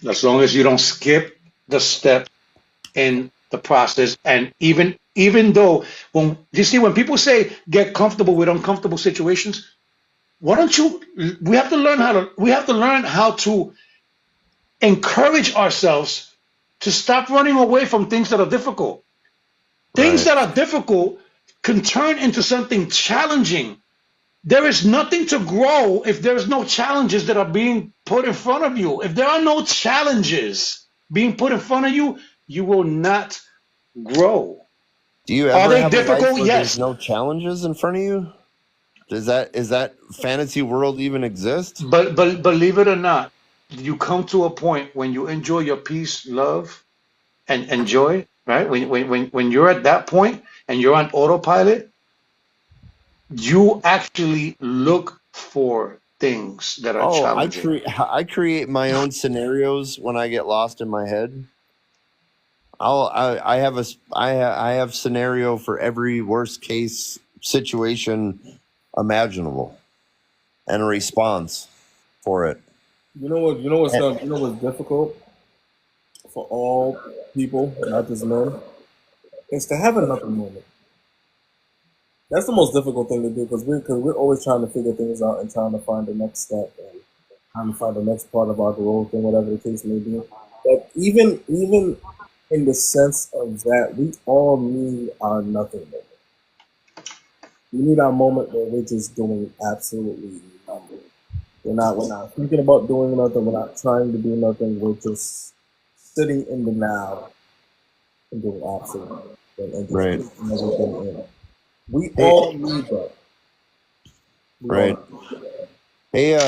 As long as you don't skip the step in the process. And even though when you see when people say get comfortable with uncomfortable situations, why don't you we have to learn how to encourage ourselves to stop running away from things that are difficult. Things Right. that are difficult can turn into something challenging. There is nothing to grow if there's no challenges that are being put in front of you. If there are no challenges being put in front of you, you will not grow. Do you Are ever they have a life difficult? where there's Yes. no challenges in front of you? Is that fantasy world even exist? But believe it or not, you come to a point when you enjoy your peace, love, and joy, right? When you're at that point and you're on autopilot, you actually look for things that are Oh, challenging. I create my own scenarios when I get lost in my head. I have I have scenario for every worst case situation imaginable and a response for it. You know what? You know what's And- not, you know what's difficult for all people, not just men, is to have another moment. That's the most difficult thing to do because we're always trying to figure things out and trying to find the next step and trying to find the next part of our growth and whatever the case may be. But even in the sense of that, we all need our nothing moment. We need our moment where we're just doing absolutely nothing. We're not thinking about doing nothing. We're not trying to do nothing. We're just sitting in the now and doing absolutely nothing and just right, taking everything in. We hey, all need that. We all right. need that. Hey,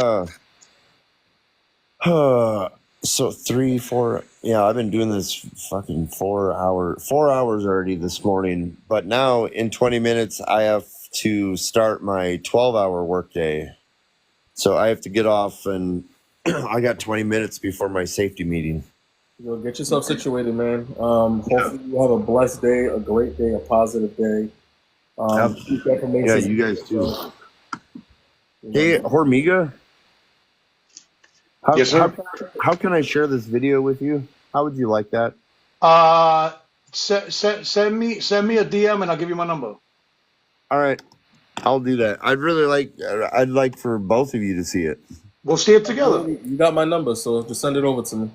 so 3, 4, yeah, I've been doing this fucking 4 hours already this morning, but now in 20 minutes, I have to start my 12-hour workday. So I have to get off and I got 20 minutes before my safety meeting. Yo, get yourself situated, man. Hopefully you have a blessed day, a great day, a positive day. Speak Yeah, affirmations you to guys too. yourself. You know, Hey, Hormiga, how, Yes, how, sir. how can I share this video with you? How would you like that? Uh, send me a DM and I'll give you my number. All right, I'll do that. I'd like for both of you to see it. We'll see it together. absolutely. You got my number, so just send it over to me.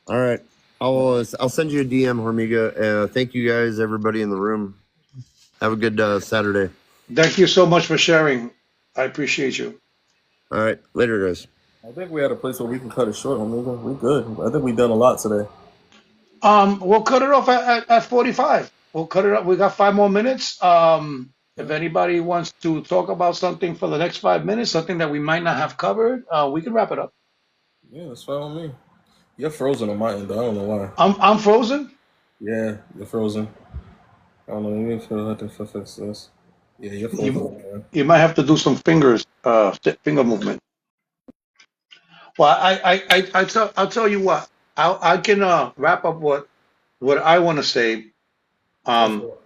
All right. I'll send you a DM, Hormiga. Thank you guys, everybody in the room. Have a good Saturday. Thank you so much for sharing. I appreciate you. All right, later, guys. I think we're at a place where we can cut it short. We're good. I think we've done a lot today. We'll cut it off at 45. We'll cut it up. We got 5 more minutes. If Yeah, anybody wants to talk about something for the next 5 minutes, something that we might not have covered, we can wrap it up. yeah, that's fine with me. You're frozen on my end, though. I don't know why. I'm frozen. Yeah, you're frozen. I don't know. Maybe if I have to fix this. Yeah, you're frozen. You Man. you might have to do some finger movement. Well, I'll tell you what. I can wrap up what I want to say Go for um it.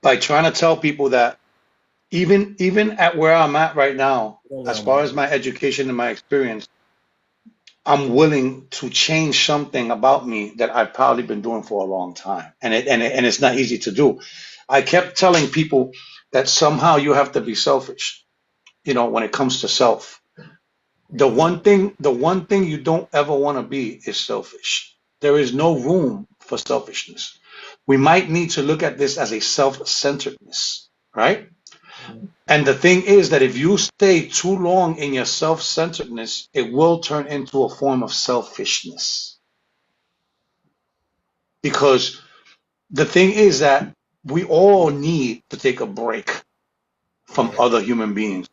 by trying to tell people that even at where I'm at right now, Don't lay as on my far as bed. my education and my experience, I'm willing to change something about me that I've probably been doing for a long time, and it's not easy to do. I kept telling people that somehow you have to be selfish, when it comes to self. The one thing you don't ever want to be is selfish. There is no room for selfishness. We might need to look at this as a self-centeredness, right? Mhm. And the thing is that if you stay too long in your self-centeredness, it will turn into a form of selfishness. Because the thing is that we all need to take a break from Right. other human beings.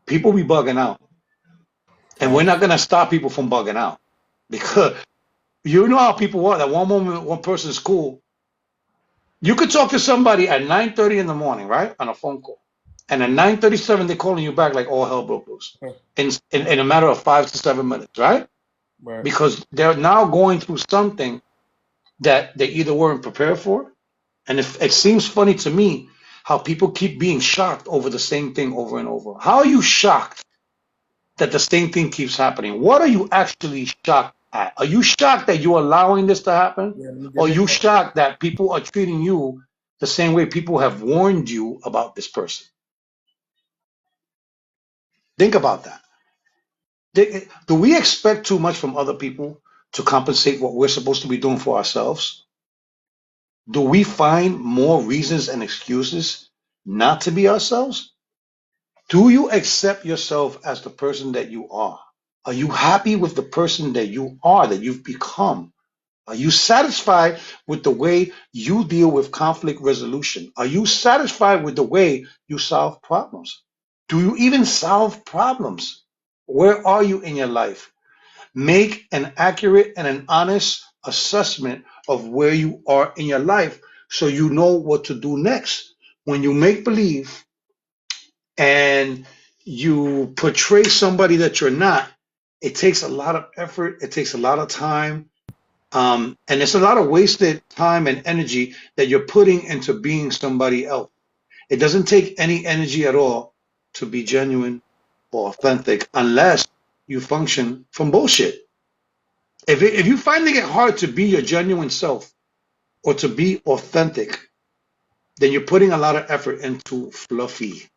People be bugging out, and we're not Facts. going to stop people from bugging out because you know how people are. That one moment, one person is cool. You could talk to somebody at 9:30 in the morning, right, on a phone call, and at 9:37 they're calling you back like all hell broke loose Huh. in a matter of 5 to 7 minutes, right? Right. Because they're now going through something that they either weren't prepared for. And if it seems funny to me how people keep being shocked over the same thing over and over. How are you shocked that the same thing keeps happening? What are you actually shocked at? Are you shocked that you're allowing this to happen? Yeah, let me give Or are me a you second. shocked that people are treating you the same way people have warned you about this person? Think about that. Do we expect too much from other people to compensate what we're supposed to be doing for ourselves? Do we find more reasons and excuses not to be ourselves? Do you accept yourself as the person that you are? Are you happy with the person that you are, that you've become? Are you satisfied with the way you deal with conflict resolution? Are you satisfied with the way you solve problems? Do you even solve problems? Where are you in your life? Make an accurate and an honest assessment of where you are in your life so you know what to do next. When you make believe and you portray somebody that you're not, it takes a lot of effort, it takes a lot of time, and it's a lot of wasted time and energy that you're putting into being somebody else. It doesn't take any energy at all to be genuine or authentic unless you function from bullshit. If you're finding it hard to be your genuine self or to be authentic, then you're putting a lot of effort into fluffy.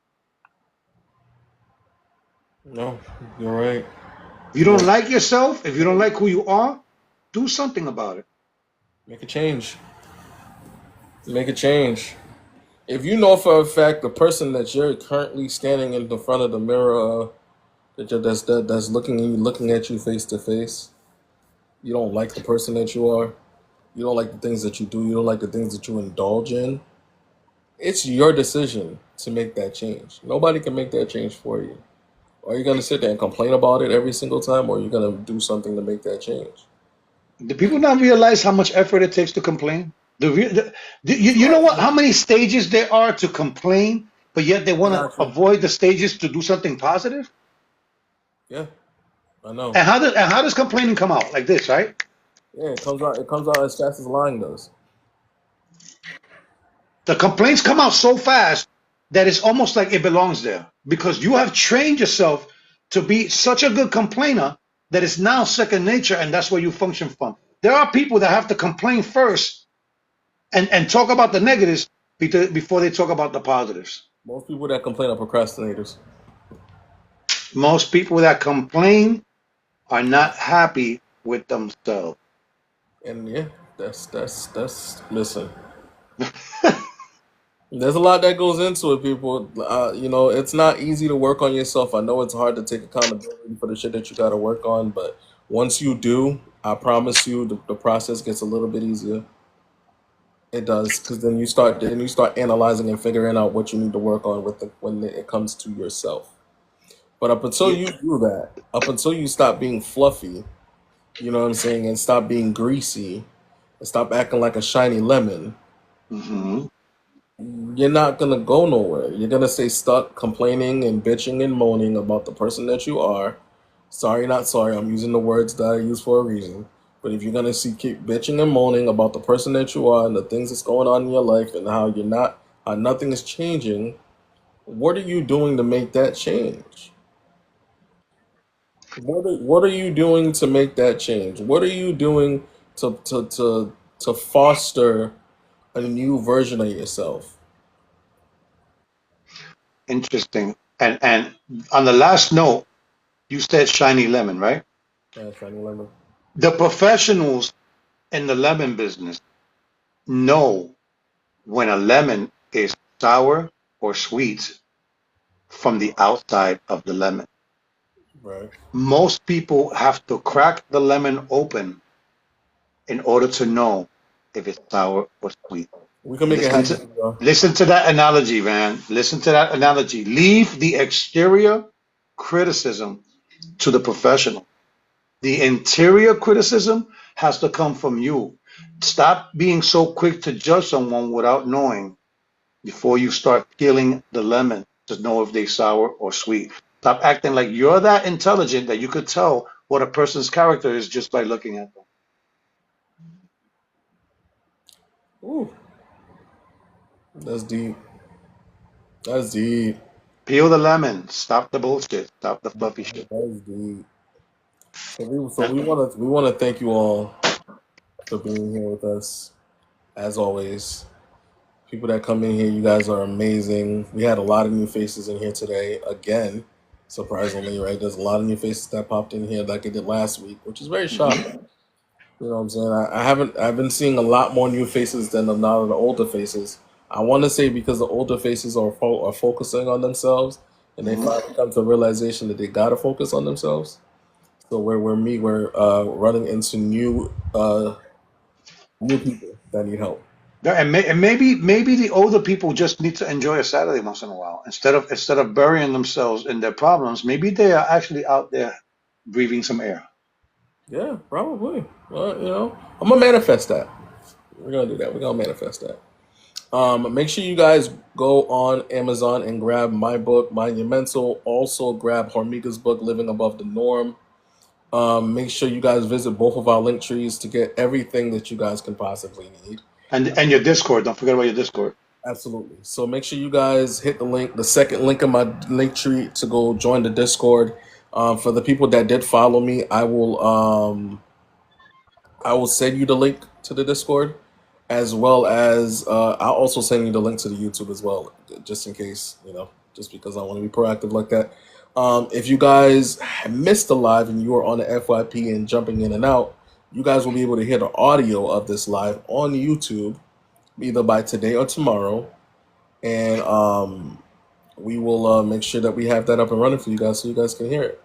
No, you're right. If you You're don't right. like yourself, if you don't like who you are, do something about it. Make a change. Make a change. If you know for a fact the person that you're currently standing in the front of the mirror, that's looking at you face to face, you don't like the person that you are. You don't like the things that you do. You don't like the things that you indulge in. It's your decision to make that change. Nobody can make that change for you. Are you gonna sit there and complain about it every single time, or are you gonna do something to make that change? Do people not realize how much effort it takes to complain? It's You know not. what? How many stages there are to complain, but yet they I want to got you. avoid the stages to do something positive? Yeah, I know. And how does complaining come out like this, right? Yeah, it comes out. It comes out as fast as lying does. The complaints come out so fast that it's almost like it belongs there because you have trained yourself to be such a good complainer that it's now second nature, and that's where you function from. There are people that have to complain first and talk about the negatives before they talk about the positives. Most people that complain are procrastinators. Most people that complain are not happy with themselves. And yeah, that's. Listen, there's a lot that goes into it, people. It's not easy to work on yourself. I know it's hard to take accountability for the shit that you got to work on, but once you do, I promise you, the process gets a little bit easier. It does, because then you start analyzing and figuring out what you need to work on when it comes to yourself. But up until Yeah. you do that, up until you stop being fluffy, you know what I'm saying, and stop being greasy, and stop acting like a shiny lemon, Hmm. you're not gonna go nowhere. You're gonna stay stuck complaining and bitching and moaning about the person that you are. Sorry, not sorry. I'm using the words that I use for a reason. But if you're gonna keep bitching and moaning about the person that you are and the things that's going on in your life and how nothing is changing, what are you doing to make that change? What are you doing to make that change? What are you doing to foster a new version of yourself? Interesting. And on the last note, you said shiny lemon, right? Shiny lemon. The professionals in the lemon business know when a lemon is sour or sweet from the outside of the lemon. Right. Most people have to crack the lemon open in order to know if it's sour or sweet. We can make it Listen happen, to y'all. listen to that analogy, man. Listen to that analogy. Leave the exterior criticism to the professional. The interior criticism has to come from you. Stop being so quick to judge someone without knowing before you start peeling the lemon to know if they're sour or sweet. Stop acting like you're that intelligent that you could tell what a person's character is just by looking at them. Ooh, that's deep. That's deep. Peel the lemon. Stop the bullshit. Stop the fluffy shit. That's deep. So And, we wanna thank you all for being here with us as always. People that come in here, you guys are amazing. We had a lot of new faces in here today again, surprisingly, right? There's a lot of new faces that popped in here like it did last week, which is very mhm. shocking. You know what I'm saying? I've been seeing a lot more new faces than a lot of the older faces. I want to say because the older faces are focusing on themselves, and they Mhm. finally come to a realization that they gotta focus on themselves. So we're running into new people that need help. Yeah, and maybe the older people just need to enjoy a Saturday once in a while instead of burying themselves in their problems. Maybe they are actually out there breathing some air. Yeah, probably. Well, I'm gonna manifest that. We're gonna do that. We're gonna manifest that. Make sure you guys go on Amazon and grab my book, Mind Your Mental. Also grab Hormiga's book, Living Above the Norm. Make sure you guys visit both of our link trees to get everything that you guys can possibly need. And your Discord. Don't forget about your Discord. Absolutely. So make sure you guys hit the second link in my link tree to go join the Discord. For the people that did follow me, I will send you the link to the Discord, as well as I'll also send you the link to the YouTube as well, just in case, just because I want to be proactive like that. If you guys missed the live and you are on the FYP and jumping in and out, you guys will be able to hear the audio of this live on YouTube either by today or tomorrow, and we will make sure that we have that up and running for you guys so you guys can hear it.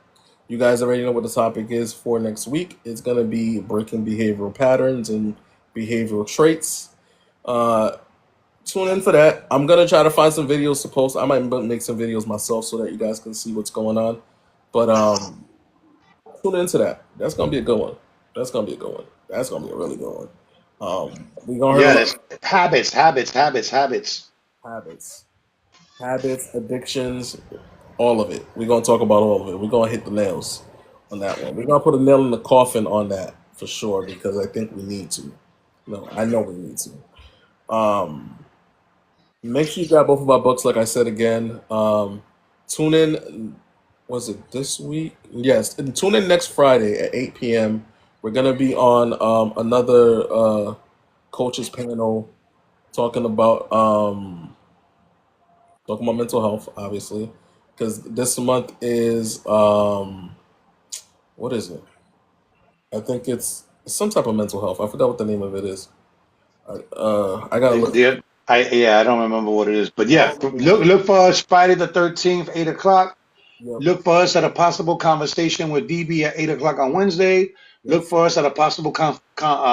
You guys already know what the topic is for next week. It's going to be breaking behavioral patterns and behavioral traits. Uh, Tune in for that. I'm going to try to find some videos to post. I might make some videos myself so that you guys can see what's going on. But tune into that. That's gonna be a good one. That's gonna be a good one. That's gonna be a really good one. We gonna hear a Yeah, lot there's habits. of habits, addictions, all of it. We're gonna talk about all of it. We're gonna hit the nails on that one. We're gonna put a nail in the coffin on that for sure because I think we need to. No, I know we need to. Make sure you grab both of our books, like I said again. Tune in. Was it this week? Yes. And tune in next Friday at 8 p.m. We're gonna be on another coaches panel talking about mental health, obviously, because this month is what is it? I think it's some type of mental health. I forgot what the name of it is. I gotta look. Yeah, I don't remember what it is, but I yeah, don't remember what. look for us Friday the 13th, 8 o'clock. Yep. Look for us at a possible conversation with DB at 8 o'clock on Wednesday. Look Yes. for us at a possible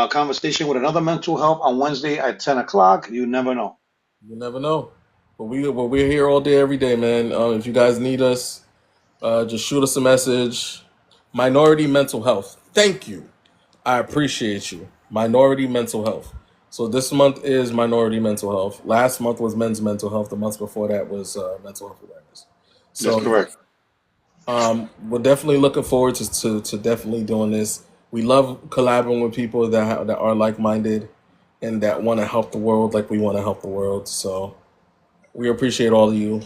conversation with another mental health on Wednesday at 10 o'clock. You never know. You never know. But we're here all day, every day, man. If you guys need us, just shoot us a message. Minority mental health. Thank you. I appreciate you. Minority mental health. So this month is minority mental health. Last month was men's mental health. The month before that was mental health awareness. That's So correct. yes, we're definitely looking forward to definitely doing this. We love collaborating with people that are like minded and that want to help the world like we want to help the world. So we appreciate all of you.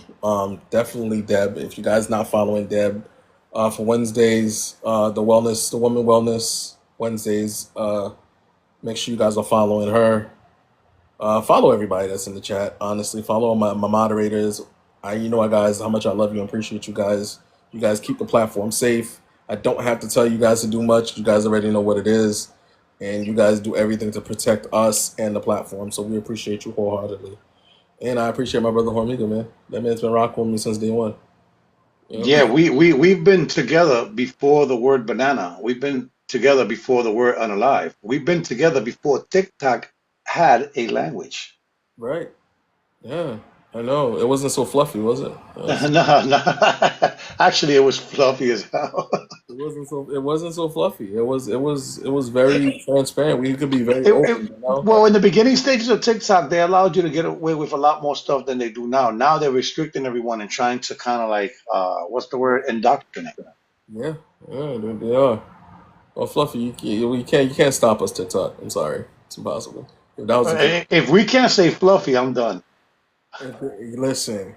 Definitely Deb. If you guys not following Deb, for Wednesdays, the woman wellness Wednesdays. Make sure you guys are following her. Follow everybody that's in the chat. Honestly, follow my moderators. You know, guys, how much I love you and appreciate you guys. You guys keep the platform safe. I don't have to tell you guys to do much. You guys already know what it is, and you guys do everything to protect us and the platform. So we appreciate you wholeheartedly, and I appreciate my brother Hormiga, man. That man's been rocking with me since day one. You know, Yeah, we've been together before the word banana. We've been together before the word unalive. We've been together before TikTok had a language. right? Yeah, I know. It wasn't so fluffy, was it? No. Actually, it was fluffy as hell. It wasn't so fluffy. It was very transparent. We could be very It, open, it, you know? well, in the beginning stages of TikTok, they allowed you to get away with a lot more stuff than they do now. Now they're restricting everyone and trying to kind of like, what's the word? Indoctrinate. Yeah, yeah, they are. Well, fluffy, you can't stop us, TikTok. I'm sorry, it's impossible. If that was the case, If we can't say fluffy, I'm done. listen,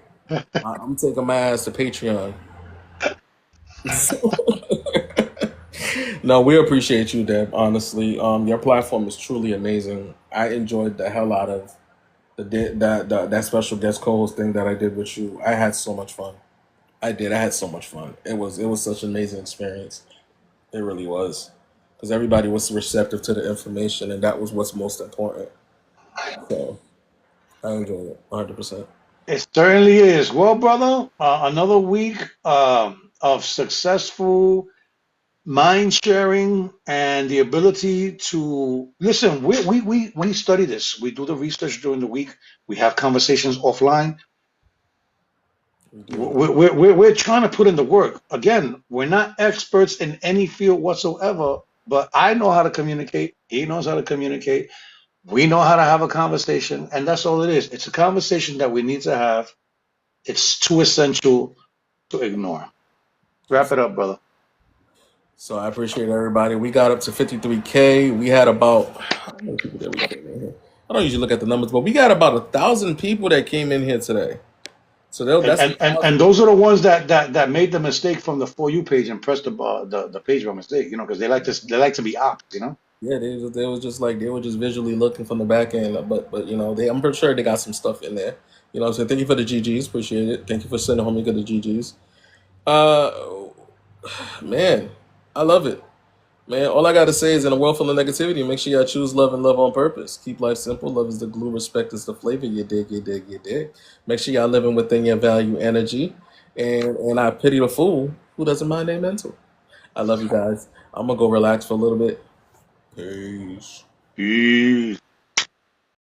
I'm taking my ass to Patreon. No, we appreciate you, Deb. Honestly, your platform is truly amazing. I enjoyed the hell out of that special guest co-host thing that I did with you. I had so much fun. I did. I had so much fun. It was such an amazing experience. It really was, because everybody was receptive to the information, and that was what's most important. So I enjoyed it 100%. It certainly is. Well, brother, another week of successful mind sharing and the ability to listen. We study this. We do the research during the week. We have conversations offline. We do. We're trying to put in the work. Again, we're not experts in any field whatsoever, but I know how to communicate. He knows how to communicate. We know how to have a conversation, and that's all it is. It's a conversation that we need to have. It's too essential to ignore. Wrap it up, brother. So I appreciate everybody. We got up to 53K. We had about how many people did we came in here? I don't usually look at the numbers, but we got about 1,000 people that came in here today. So And that's a and, and, thousand. and those are the ones that made the mistake from the For You page and pressed the page by mistake, because they like to be ops, Yeah, they were just visually looking from the back end, but I'm pretty sure they got some stuff in there. So thank you for the GGs, appreciate it. Thank you for sending home the GGs. Uh, man, I love it. Man, all I gotta say is in a world full of negativity, make sure y'all choose love and love on purpose. Keep life simple. Love is the glue. Respect is the flavor. You dig, you dig, you dig. Make sure y'all living within your value energy. And I pity the fool who doesn't mind their mental. I love you guys. I'm gonna go relax for a little bit. Peace. you know.